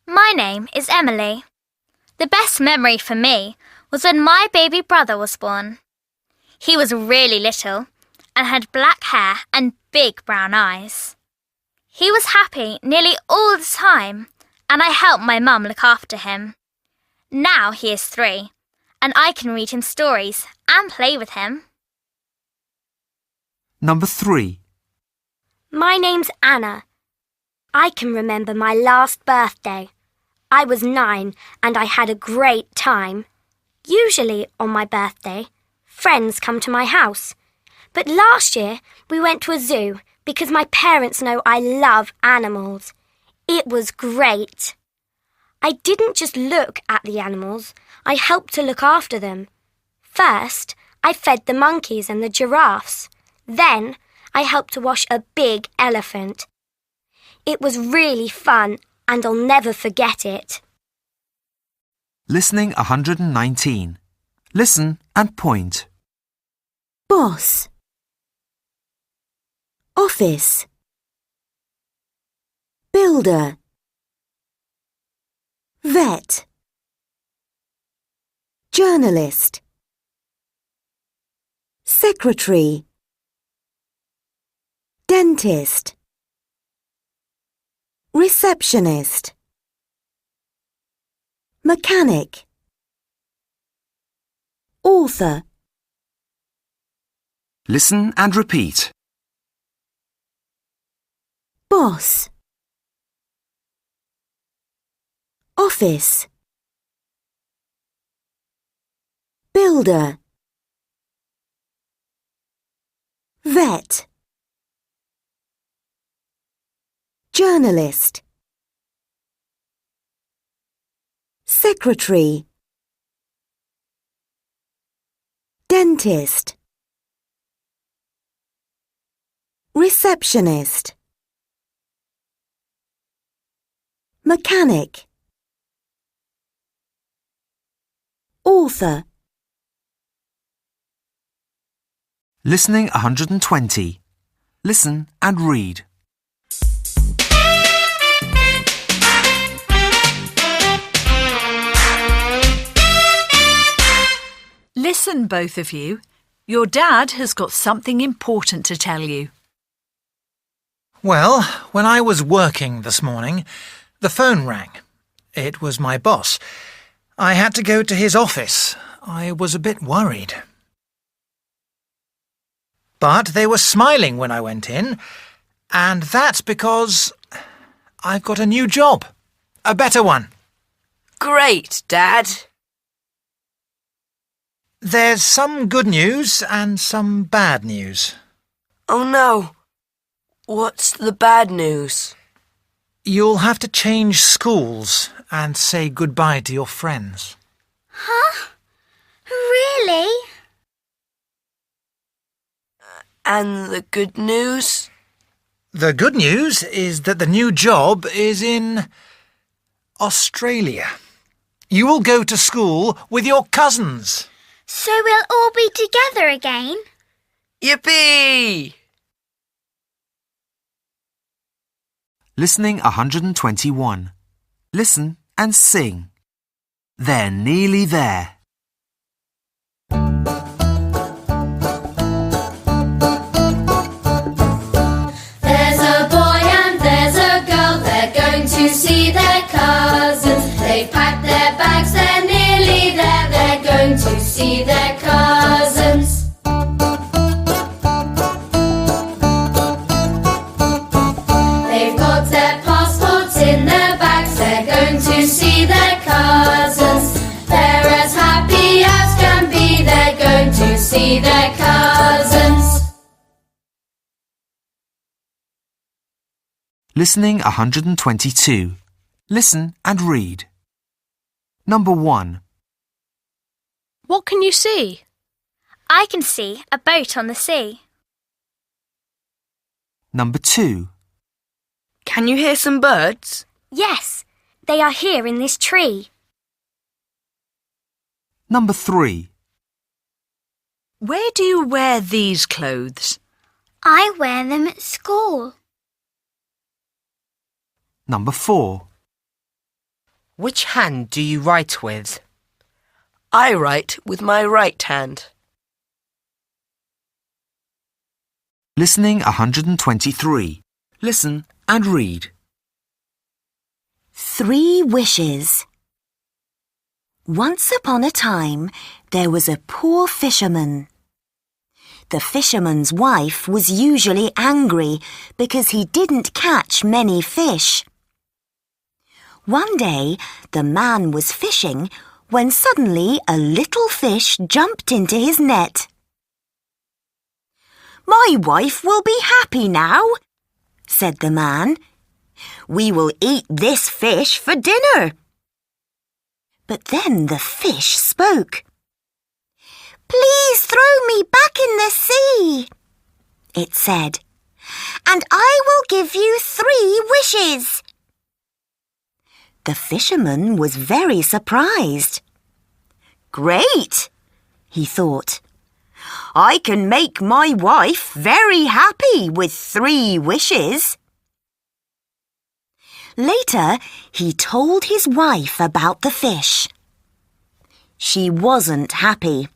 M: My name is Emily. The best memory for me was when my baby brother was born. He was really little and had black hair and big brown eyes. He was happy nearly all the time and I helped my mum look after him. Now he is 3 and I can read him stories and play with him.
O: Number 3.
N: My name's Anna. I can remember my last birthday. I was 9 and I had a great time. Usually on my birthday, friends come to my house. But last year we went to a zoo because my parents know I love animals. It was great. I didn't just look at the animals, I helped to look after them. First, I fed the monkeys and the giraffes. Then, I helped to wash a big elephant. It was really fun and I'll never forget it.
O: Listening 119. Listen and point.
F: Boss. Office. Builder. Vet. Journalist. Secretary. Dentist. Receptionist. Mechanic. Author.
O: Listen and repeat.
F: Boss. Office. Builder. Vet. Journalist. Secretary. Dentist. Receptionist. Mechanic. Author.
O: Listening 120. Listen and read.
B: Listen, both of you. Your dad has got something important to tell you.
H: Well, when I was working this morning, the phone rang. It was my boss. I had to go to his office. I was a bit worried. But they were smiling when I went in, and that's because I've got a new job. A better one.
D: Great, Dad.
H: There's some good news and some bad news.
D: Oh no. What's the bad news?
H: You'll have to change schools and say goodbye to your friends.
G: Huh? Really?
D: And the good news?
H: The good news is that the new job is in Australia. You will go to school with your cousins.
G: So we'll all be together again?
D: Yippee!
O: Listening 121. Listen and sing. They're nearly there.
T: There's a boy and there's a girl, they're going to see their cousins. They've packed their bags, they're nearly there, they're going to see their cousins. They've got their passports in their bags, they're going to see their cousins. They're as happy as can be, they're going to see their cousins.
O: Listening 122. Listen and read. Number 1.
J: What can you see?
M: I can see a boat on the sea.
O: Number 2.
D: Can you hear some birds?
N: Yes, they are here in this tree.
O: Number 3.
B: Where do you wear these clothes?
G: I wear them at school.
O: Number 4.
A: Which hand do you write with?
D: I write with my right hand.
O: Listening 123. Listen and read.
F: 3 wishes. Once upon a time, there was a poor fisherman. The fisherman's wife was usually angry because he didn't catch many fish. One day, the man was fishing when suddenly a little fish jumped into his net. "My wife will be happy now," said the man. "We will eat this fish for dinner." But then the fish spoke. "Please throw me back in the sea," it said, "and I will give you 3 wishes." The fisherman was very surprised. "Great," he thought. "I can make my wife very happy with 3 wishes." Later, he told his wife about the fish. She wasn't happy.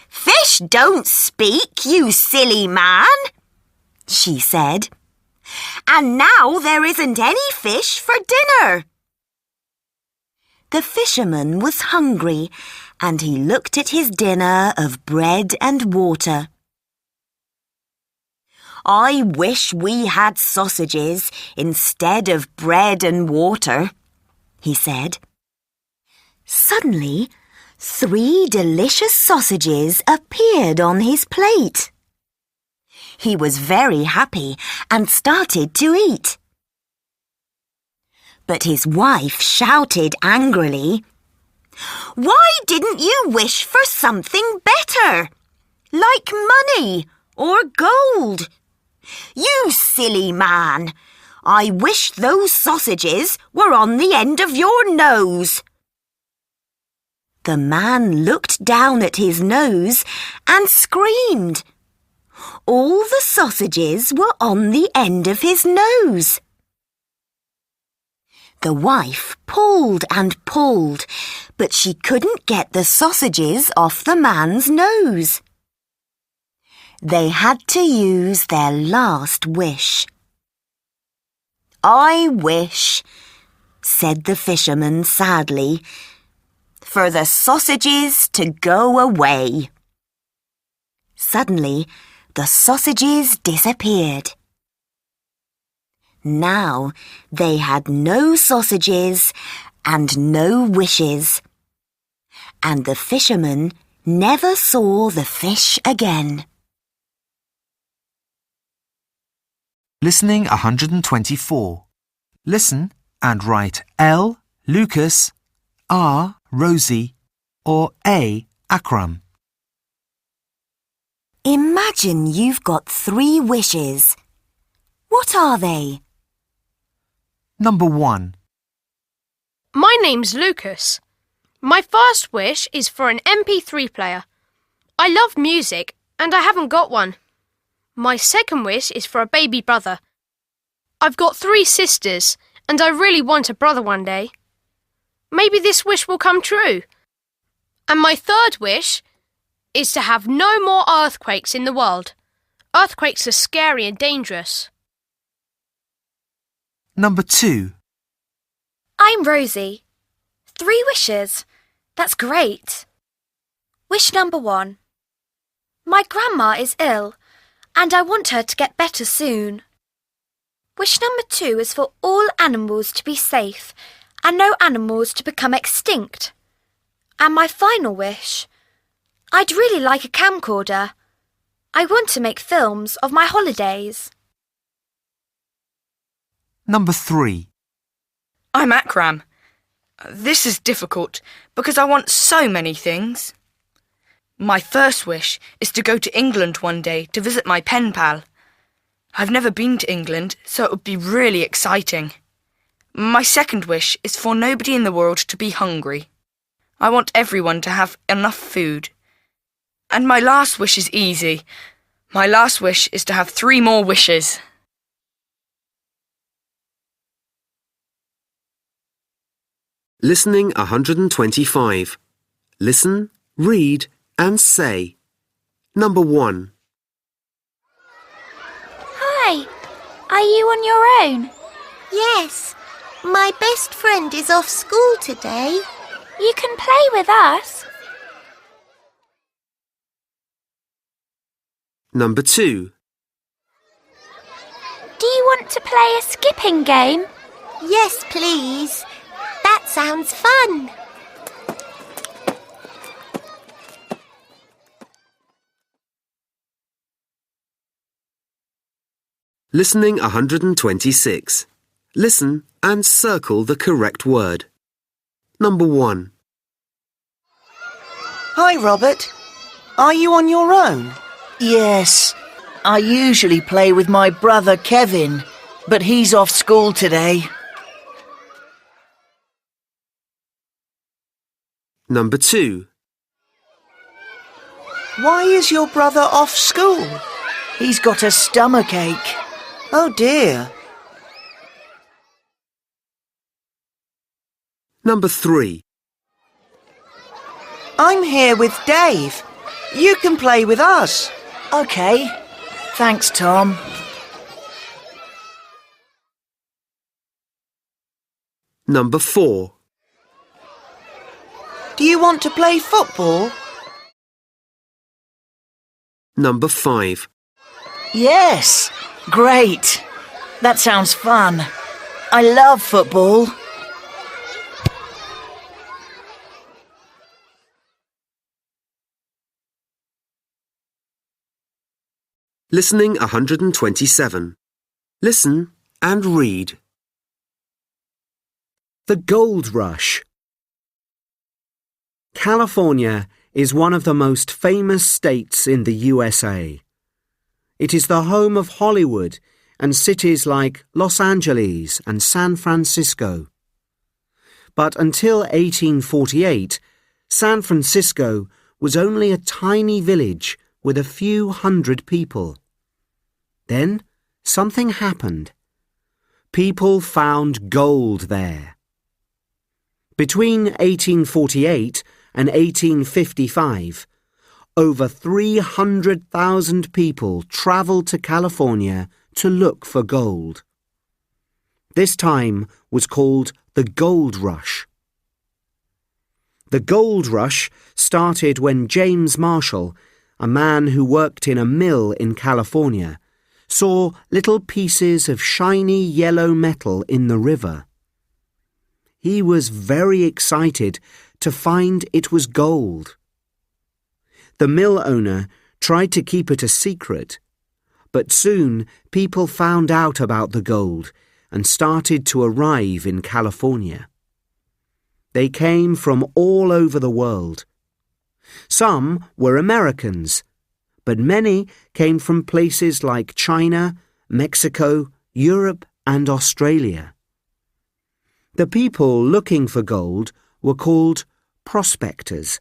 F: "Fish don't speak, you silly man," she said. "And now there isn't any fish for dinner." The fisherman was hungry, and he looked at his dinner of bread and water. "I wish we had sausages instead of bread and water," he said. Suddenly, 3 delicious sausages appeared on his plate. He was very happy and started to eat. But his wife shouted angrily, "Why didn't you wish for something better, like money or gold? You silly man! I wish those sausages were on the end of your nose." The man looked down at his nose and screamed. All the sausages were on the end of his nose. The wife pulled and pulled, but she couldn't get the sausages off the man's nose. They had to use their last wish. "I wish," said the fisherman sadly, for the sausages to go away. Suddenly, the sausages disappeared. Now they had no sausages and no wishes, and the fisherman never saw the fish again.
O: Listening 124. Listen and write L, Lucas, R, Rosie, or A, Akram.
F: Imagine you've got 3 wishes. What are they?
O: Number 1.
J: My name's Lucas. My first wish is for an MP3 player. I love music and I haven't got one. My second wish is for a baby brother. I've got 3 sisters and I really want a brother one day. Maybe this wish will come true. And my third wish is to have no more earthquakes in the world. Earthquakes are scary and dangerous.
O: Number 2.
I: I'm Rosie. 3 wishes. That's great. Wish number 1. My grandma is ill, and I want her to get better soon. Wish number 2 is for all animals to be safe, and no animals to become extinct. And my final wish, I'd really like a camcorder. I want to make films of my holidays.
O: Number 3.
R: I'm Akram. This is difficult because I want so many things. My first wish is to go to England one day to visit my pen pal. I've never been to England, so it would be really exciting. My second wish is for nobody in the world to be hungry. I want everyone to have enough food. And my last wish is easy. My last wish is to have 3 more wishes.
K: Listening 125. Listen, read and say. Number 1.
E: Hi, are you on your own?
U: Yes, my best friend is off school today.
E: You can play with us.
K: Number 2.
E: Do you want to play a skipping game?
U: Yes, please. That sounds fun.
K: Listening 126. Listen and circle the correct word. Number 1.
Q: Hi, Robert. Are you on your own? Yes. I usually play with my brother Kevin, but he's off school today.
K: Number 2.
Q: Why is your brother off school? He's got a stomachache. Oh dear.
K: Number 3.
Q: I'm here with Dave. You can play with us. OK. Thanks, Tom.
K: Number 4.
Q: Do you want to play football?
K: Number 5.
Q: Yes. Great. That sounds fun. I love football.
K: Listening 127. Listen and read.
W: The Gold Rush. California is one of the most famous states in the USA. It is the home of Hollywood and cities like Los Angeles and San Francisco. But until 1848, San Francisco was only a tiny village with a few hundred people. Then something happened. People found gold there. Between 1848 and 1855, over 300,000 people travelled to California to look for gold. This time was called the Gold Rush. The Gold Rush started when James Marshall, a man who worked in a mill in California, saw little pieces of shiny yellow metal in the river. He was very excited to find it was gold. The mill owner tried to keep it a secret, but soon people found out about the gold and started to arrive in California. They came from all over the world. Some were Americans, but many came from places like China, Mexico, Europe, and Australia. The people looking for gold were called prospectors.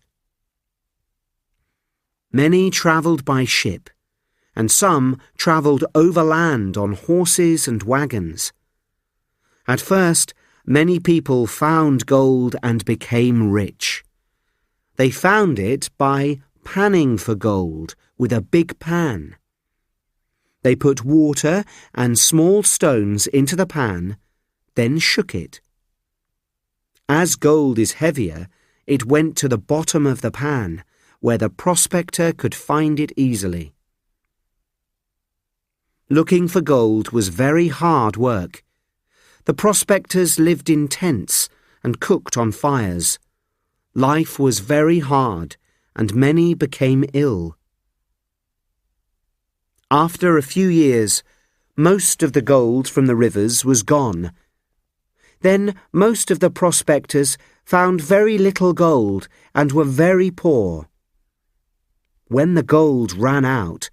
W: Many travelled by ship, and some travelled overland on horses and wagons. At first, many people found gold and became rich. They found it by panning for gold with a big pan. They put water and small stones into the pan, then shook it. As gold is heavier, it went to the bottom of the pan, where the prospector could find it easily. Looking for gold was very hard work. The prospectors lived in tents and cooked on fires. Life was very hard, and many became ill. After a few years, most of the gold from the rivers was gone. Then most of the prospectors found very little gold and were very poor. When the gold ran out,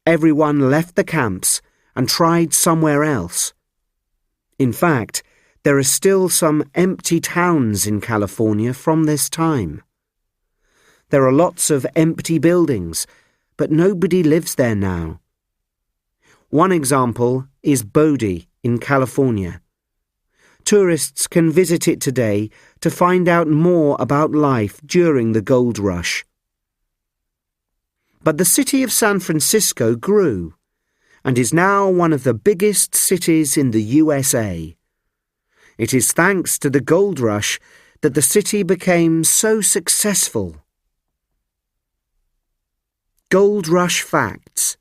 W: everyone left the camps and tried somewhere else. In fact, there are still some empty towns in California from this time. There are lots of empty buildings, but nobody lives there now. One example is Bodie in California. Tourists can visit it today to find out more about life during the gold rush. But the city of San Francisco grew and is now one of the biggest cities in the USA. It is thanks to the gold rush that the city became so successful. Gold Rush facts.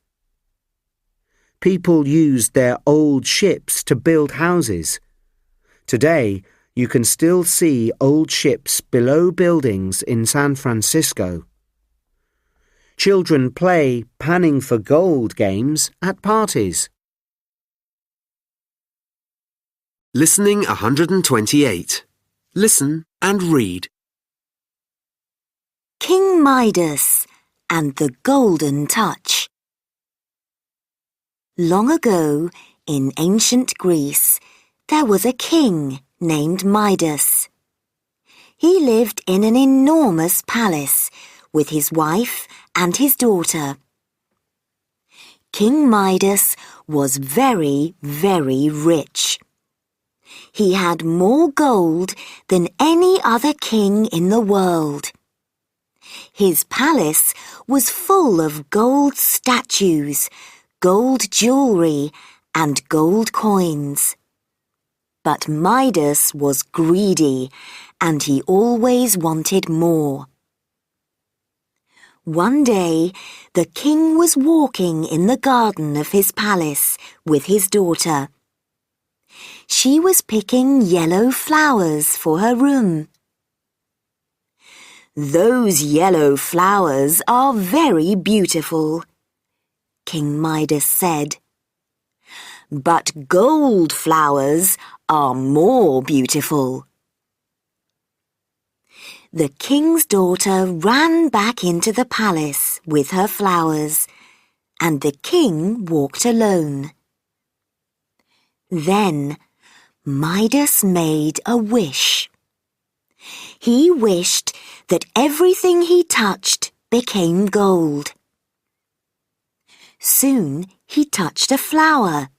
W: People used their old ships to build houses. Today, you can still see old ships below buildings in San Francisco. Children play panning for gold games at parties.
K: Listening 128. Listen and read.
F: King Midas and the Golden Touch. Long ago, in ancient Greece, there was a king named Midas. He lived in an enormous palace with his wife and his daughter. King Midas was very, very rich. He had more gold than any other king in the world. His palace was full of gold statues, gold jewellery, and gold coins. But Midas was greedy, and he always wanted more. One day, the king was walking in the garden of his palace with his daughter. She was picking yellow flowers for her room. "Those yellow flowers are very beautiful," King Midas said. "But gold flowers are more beautiful." The king's daughter ran back into the palace with her flowers, and the king walked alone. Then Midas made a wish. He wished that everything he touched became gold. Soon he touched a flower.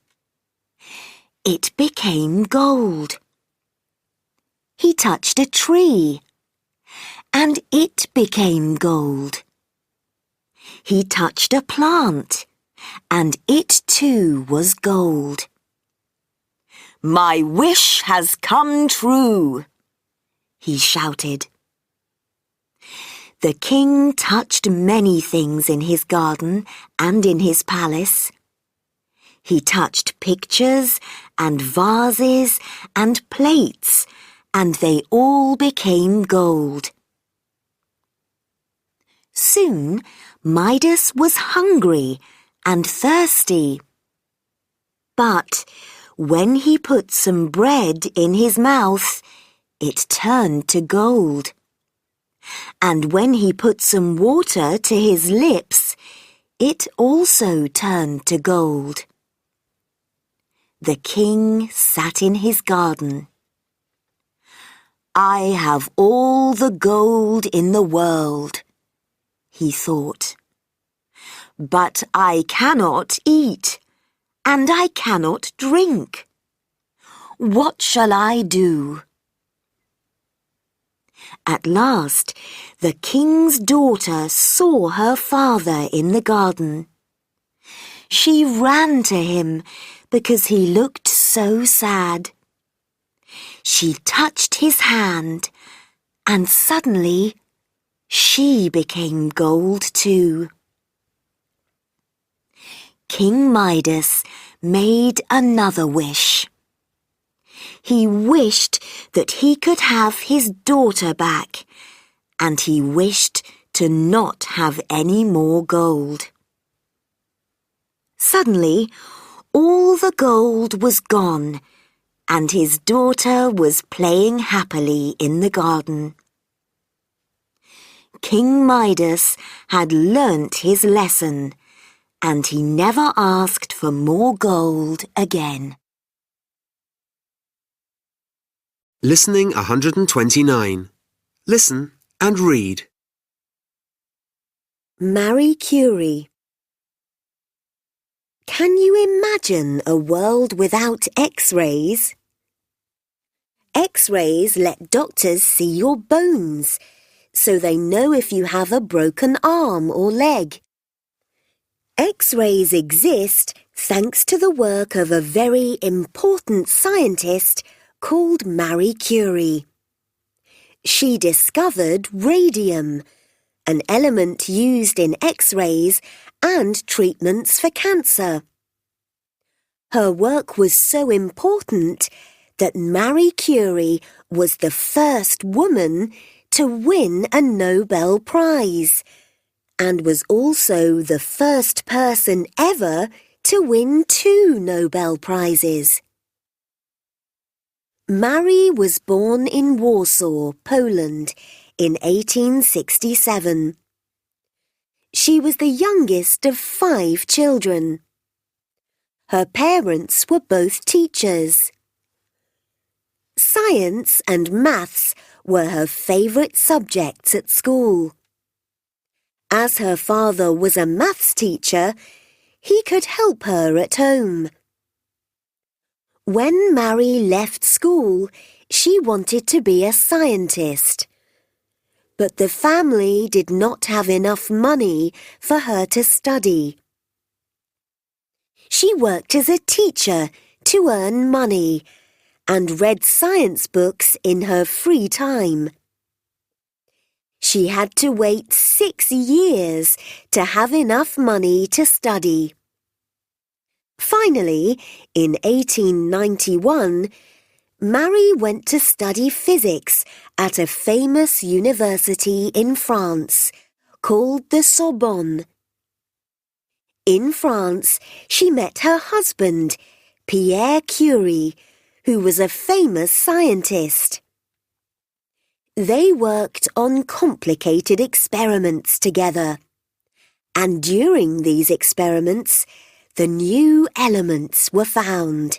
F: It became gold. He touched a tree, and it became gold. He touched a plant, and it too was gold. My wish has come true, he shouted. The king touched many things in his garden and in his palace. He touched pictures and vases and plates, and they all became gold. Soon Midas was hungry and thirsty. But when he put some bread in his mouth, it turned to gold. And when he put some water to his lips, it also turned to gold. The king sat in his garden. I have all the gold in the world, he thought. But I cannot eat, and I cannot drink. What shall I do? At last, the king's daughter saw her father in the garden. She ran to him because he looked so sad. She touched his hand, and suddenly she became gold too. King Midas made another wish. He wished that he could have his daughter back, and he wished to not have any more gold. Suddenly, all the gold was gone, and his daughter was playing happily in the garden. King Midas had learnt his lesson, and he never asked for more gold again.
K: Listening 129. Listen and read.
F: Marie Curie. Can you imagine a world without X-rays? X-rays let doctors see your bones, so they know if you have a broken arm or leg. X-rays exist thanks to the work of a very important scientist called Marie Curie. She discovered radium, an element used in X-rays and treatments for cancer. Her work was so important that Marie Curie was the first woman to win a Nobel Prize, and was also the first person ever to win 2 Nobel Prizes. Marie was born in Warsaw, Poland, in 1867. She was the youngest of 5 children. Her parents were both teachers. Science and maths were her favourite subjects at school. As her father was a maths teacher, he could help her at home. When Marie left school, she wanted to be a scientist. But the family did not have enough money for her to study. She worked as a teacher to earn money and read science books in her free time. She had to wait 6 years to have enough money to study. Finally, in 1891, Marie went to study physics at a famous university in France called the Sorbonne. In France, she met her husband, Pierre Curie, who was a famous scientist. They worked on complicated experiments together, and during these experiments, the new elements were found.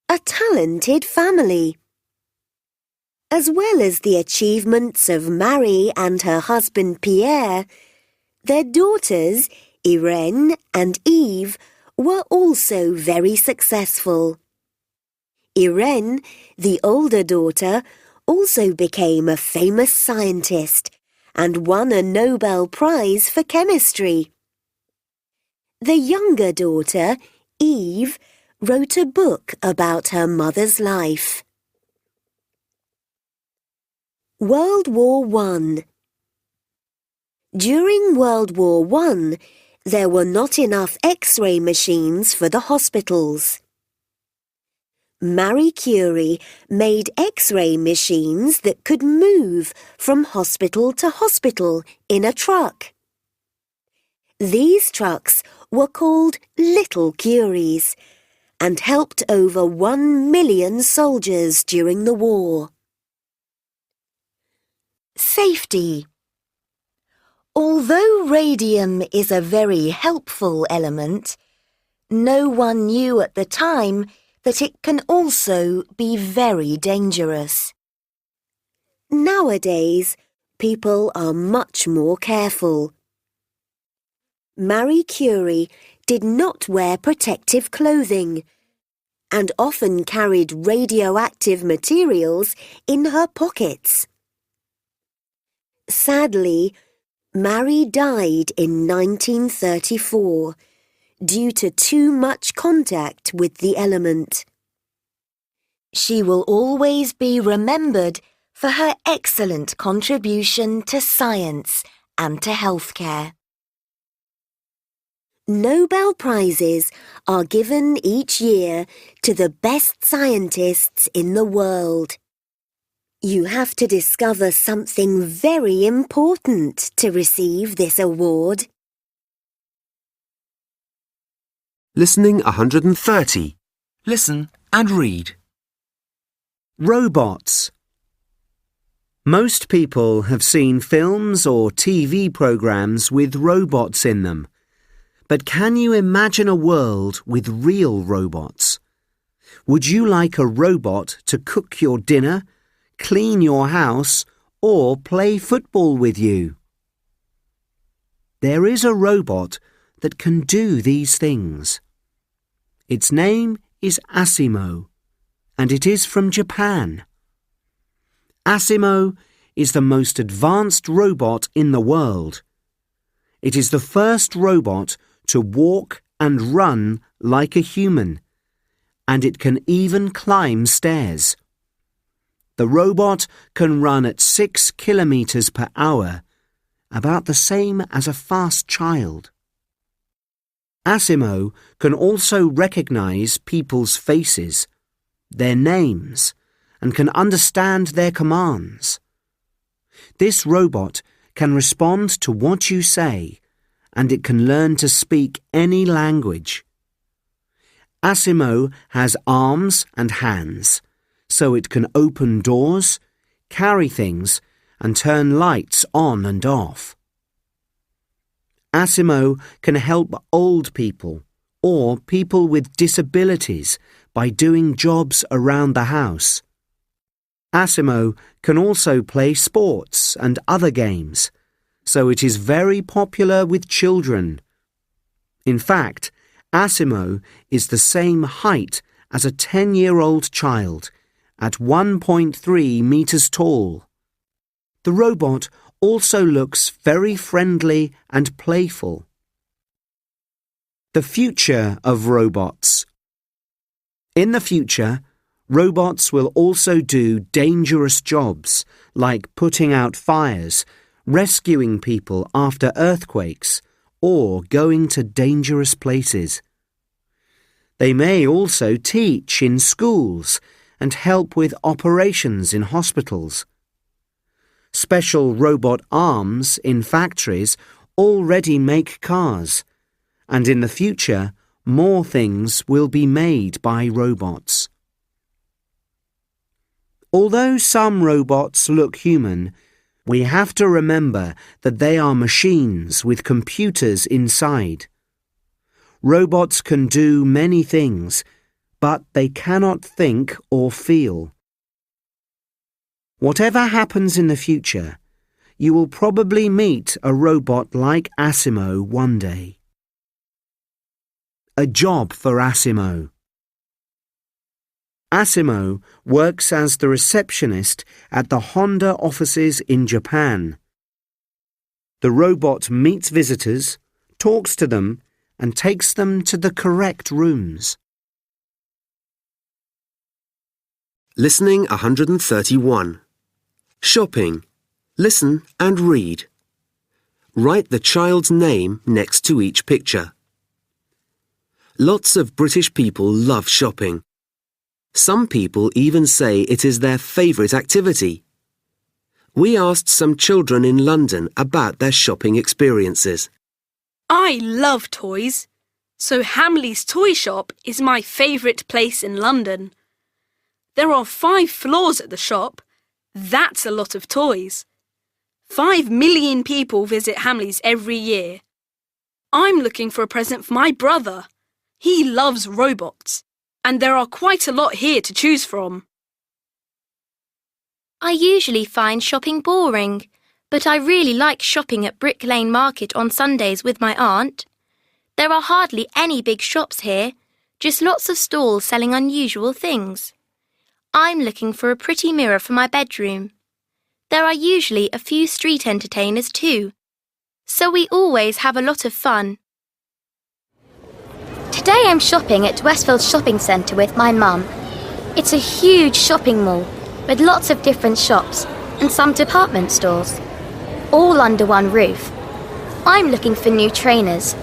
F: A talented family. As well as the achievements of Marie and her husband Pierre, their daughters, Irene and Eve, were also very successful. Irene, the older daughter, also became a famous scientist and won a Nobel Prize for chemistry. The younger daughter, Eve, wrote a book about her mother's life. World War I. During World War I, there were not enough X-ray machines for the hospitals. Marie Curie made X-ray machines that could move from hospital to hospital in a truck. These trucks were called Little Curies and helped over 1 million soldiers during the war. Safety. Although radium is a very helpful element, no one knew at the time that it can also be very dangerous. Nowadays, people are much more careful. Marie Curie did not wear protective clothing and often carried radioactive materials in her pockets. Sadly, Marie died in 1934 due to too much contact with the element. She will always be remembered for her excellent contribution to science and to healthcare. Nobel Prizes are given each year to the best scientists in the world. You have to discover something very important to receive this award.
O: Listening 130. Listen and read.
W: Robots. Most people have seen films or TV programs with robots in them. But can you imagine a world with real robots? Would you like a robot to cook your dinner, clean your house, or play football with you? There is a robot that can do these things. Its name is Asimo, and it is from Japan. Asimo is the most advanced robot in the world. It is the first robot to walk and run like a human, and it can even climb stairs. The robot can run at 6 kilometers per hour, about the same as a fast child. Asimo can also recognize people's faces, their names, and can understand their commands. This robot can respond to what you say, and it can learn to speak any language. Asimo has arms and hands, so it can open doors, carry things, and turn lights on and off. Asimo can help old people or people with disabilities by doing jobs around the house. Asimo can also play sports and other games, so it is very popular with children. In fact, Asimo is the same height as a 10-year-old child, at 1.3 meters tall. The robot also looks very friendly and playful. The future of robots. In the future, robots will also do dangerous jobs like putting out fires, rescuing people after earthquakes, or going to dangerous places. They may also teach in schools and help with operations in hospitals. Special robot arms in factories already make cars, and in the future, more things will be made by robots. Although some robots look human, we have to remember that they are machines with computers inside. Robots can do many things, but they cannot think or feel. Whatever happens in the future, you will probably meet a robot like Asimo one day. A job for Asimo. Asimo works as the receptionist at the Honda offices in Japan. The robot meets visitors, talks to them, and takes them to the correct rooms.
K: Listening 131. Shopping. Listen and read. Write the child's name next to each picture. Lots of British people love shopping. Some people even say it is their favourite activity. We asked some children in London about their shopping experiences.
C: I love toys, so Hamley's toy shop is my favourite place in London. There are 5 floors at the shop. That's a lot of toys. 5 million people visit Hamley's every year. I'm looking for a present for my brother. He loves robots, and there are quite a lot here to choose from.
I: I usually find shopping boring, but I really like shopping at Brick Lane Market on Sundays with my aunt. There are hardly any big shops here, just lots of stalls selling unusual things. I'm looking for a pretty mirror for my bedroom. There are usually a few street entertainers too, so we always have a lot of fun.
M: Today I'm shopping at Westfield Shopping Centre with my mum. It's a huge shopping mall with lots of different shops and some department stores, all under one roof. I'm looking for new trainers,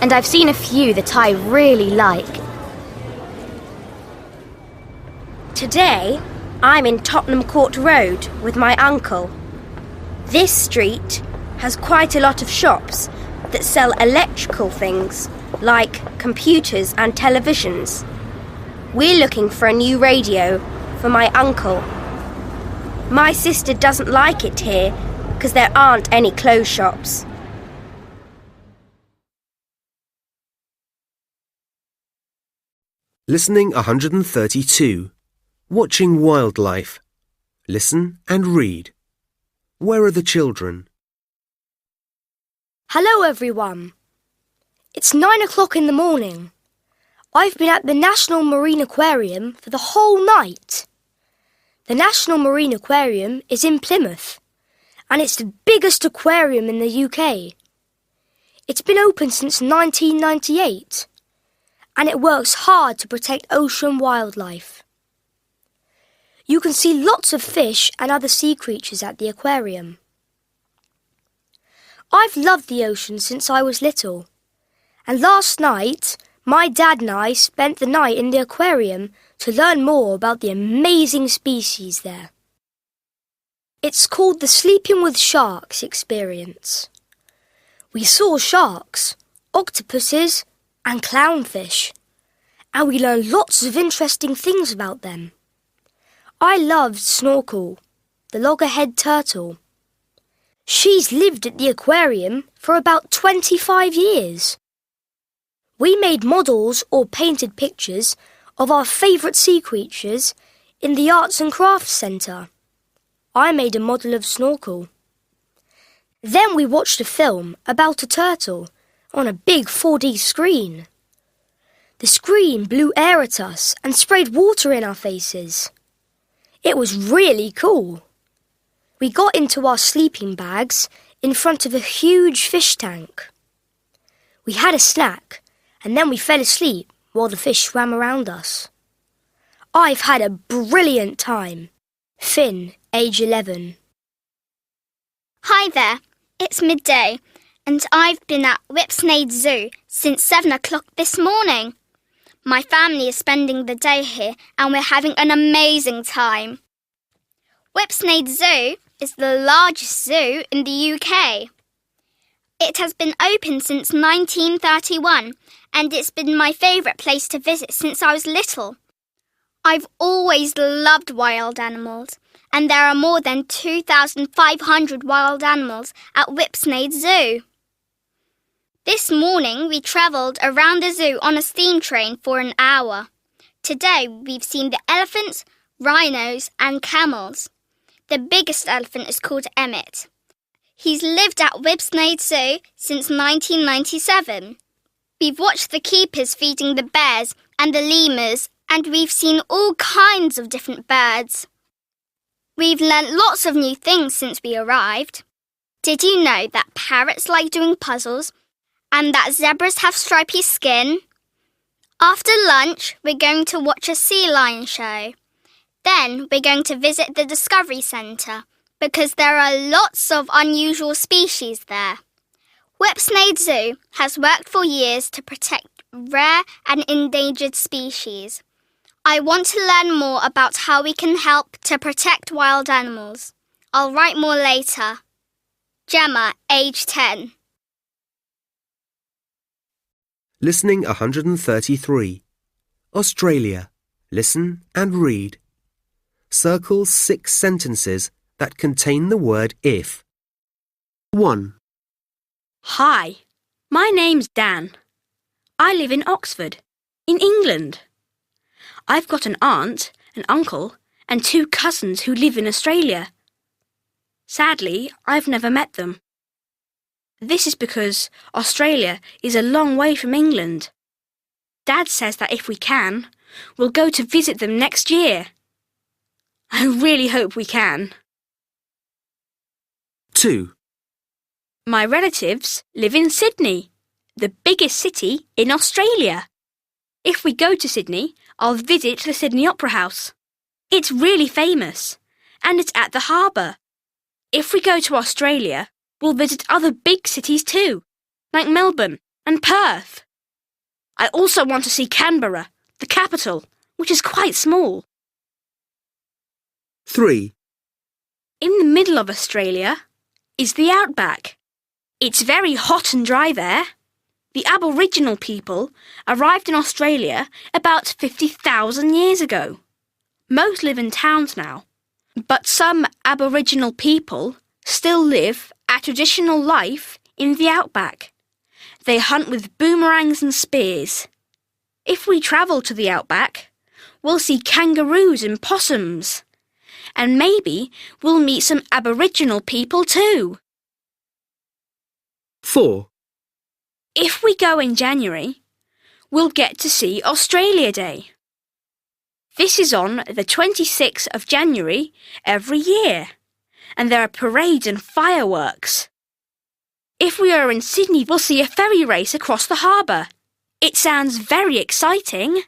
M: and I've seen a few that I really like.
N: Today, I'm in Tottenham Court Road with my uncle. This street has quite a lot of shops that sell electrical things like computers and televisions. We're looking for a new radio for my uncle. My sister doesn't like it here because there aren't any clothes shops.
K: Listening 132. Watching wildlife. Listen and read. Where are the children?
N: Hello everyone. It's 9 o'clock in the morning. I've been at the National Marine Aquarium for the whole night. The National Marine Aquarium is in Plymouth, and it's the biggest aquarium in the UK. It's been open since 1998, and it works hard to protect ocean wildlife. You can see lots of fish and other sea creatures at the aquarium. I've loved the ocean since I was little, and last night my dad and I spent the night in the aquarium to learn more about the amazing species there. It's called the Sleeping with Sharks experience. We saw sharks, octopuses and clownfish, and we learned lots of interesting things about them. I loved Snorkel, the loggerhead turtle. She's lived at the aquarium for about 25 years. We made models or painted pictures of our favourite sea creatures in the Arts and Crafts Centre. I made a model of Snorkel. Then we watched a film about a turtle on a big 4D screen. The screen blew air at us and sprayed water in our faces. It was really cool. We got into our sleeping bags in front of a huge fish tank. We had a snack, and then we fell asleep while the fish swam around us. I've had a brilliant time. Finn, age 11.
G: Hi there, it's midday, and I've been at Whipsnade Zoo since 7 o'clock this morning. My family is spending the day here, and we're having an amazing time. Whipsnade Zoo is the largest zoo in the UK. It has been open since 1931, and it's been my favourite place to visit since I was little. I've always loved wild animals, and there are more than 2,500 wild animals at Whipsnade Zoo. This morning we travelled around the zoo on a steam train for an hour. Today we've seen the elephants, rhinos and camels. The biggest elephant is called Emmett. He's lived at Whipsnade Zoo since 1997. We've watched the keepers feeding the bears and the lemurs, and we've seen all kinds of different birds. We've learnt lots of new things since we arrived. Did you know that parrots like doing puzzles and that zebras have stripy skin? After lunch, we're going to watch a sea lion show. Then we're going to visit the Discovery Centre because there are lots of unusual species there. Whipsnade Zoo has worked for years to protect rare and endangered species. I want to learn more about how we can help to protect wild animals. I'll write more later. Gemma, age 10.
K: Listening 133. Australia. Listen and read. Circle 6 sentences that contain the word if. 1.
N: Hi, my name's Dan. I live in Oxford, in England. I've got an aunt, an uncle, and 2 cousins who live in Australia. Sadly, I've never met them. This is because Australia is a long way from England. Dad says that if we can, we'll go to visit them next year. I really hope we can.
K: 2.
N: My relatives live in Sydney, the biggest city in Australia. If we go to Sydney, I'll visit the Sydney Opera House. It's really famous, and it's at the harbour. If we go to Australia, we'll visit other big cities too, like Melbourne and Perth. I also want to see Canberra, the capital, which is quite small.
K: 3.
N: In the middle of Australia is the outback. It's very hot and dry there. The Aboriginal people arrived in Australia about 50,000 years ago. Most live in towns now, but some Aboriginal people still live a traditional life in the outback. They hunt with boomerangs and spears. If we travel to the outback, we'll see kangaroos and possums. And maybe we'll meet some Aboriginal people too.
K: 4.
N: If we go in January, we'll get to see Australia Day. This is on the 26th of January every year, and there are parades and fireworks. If we are in Sydney, we'll see a ferry race across the harbour. It sounds very exciting.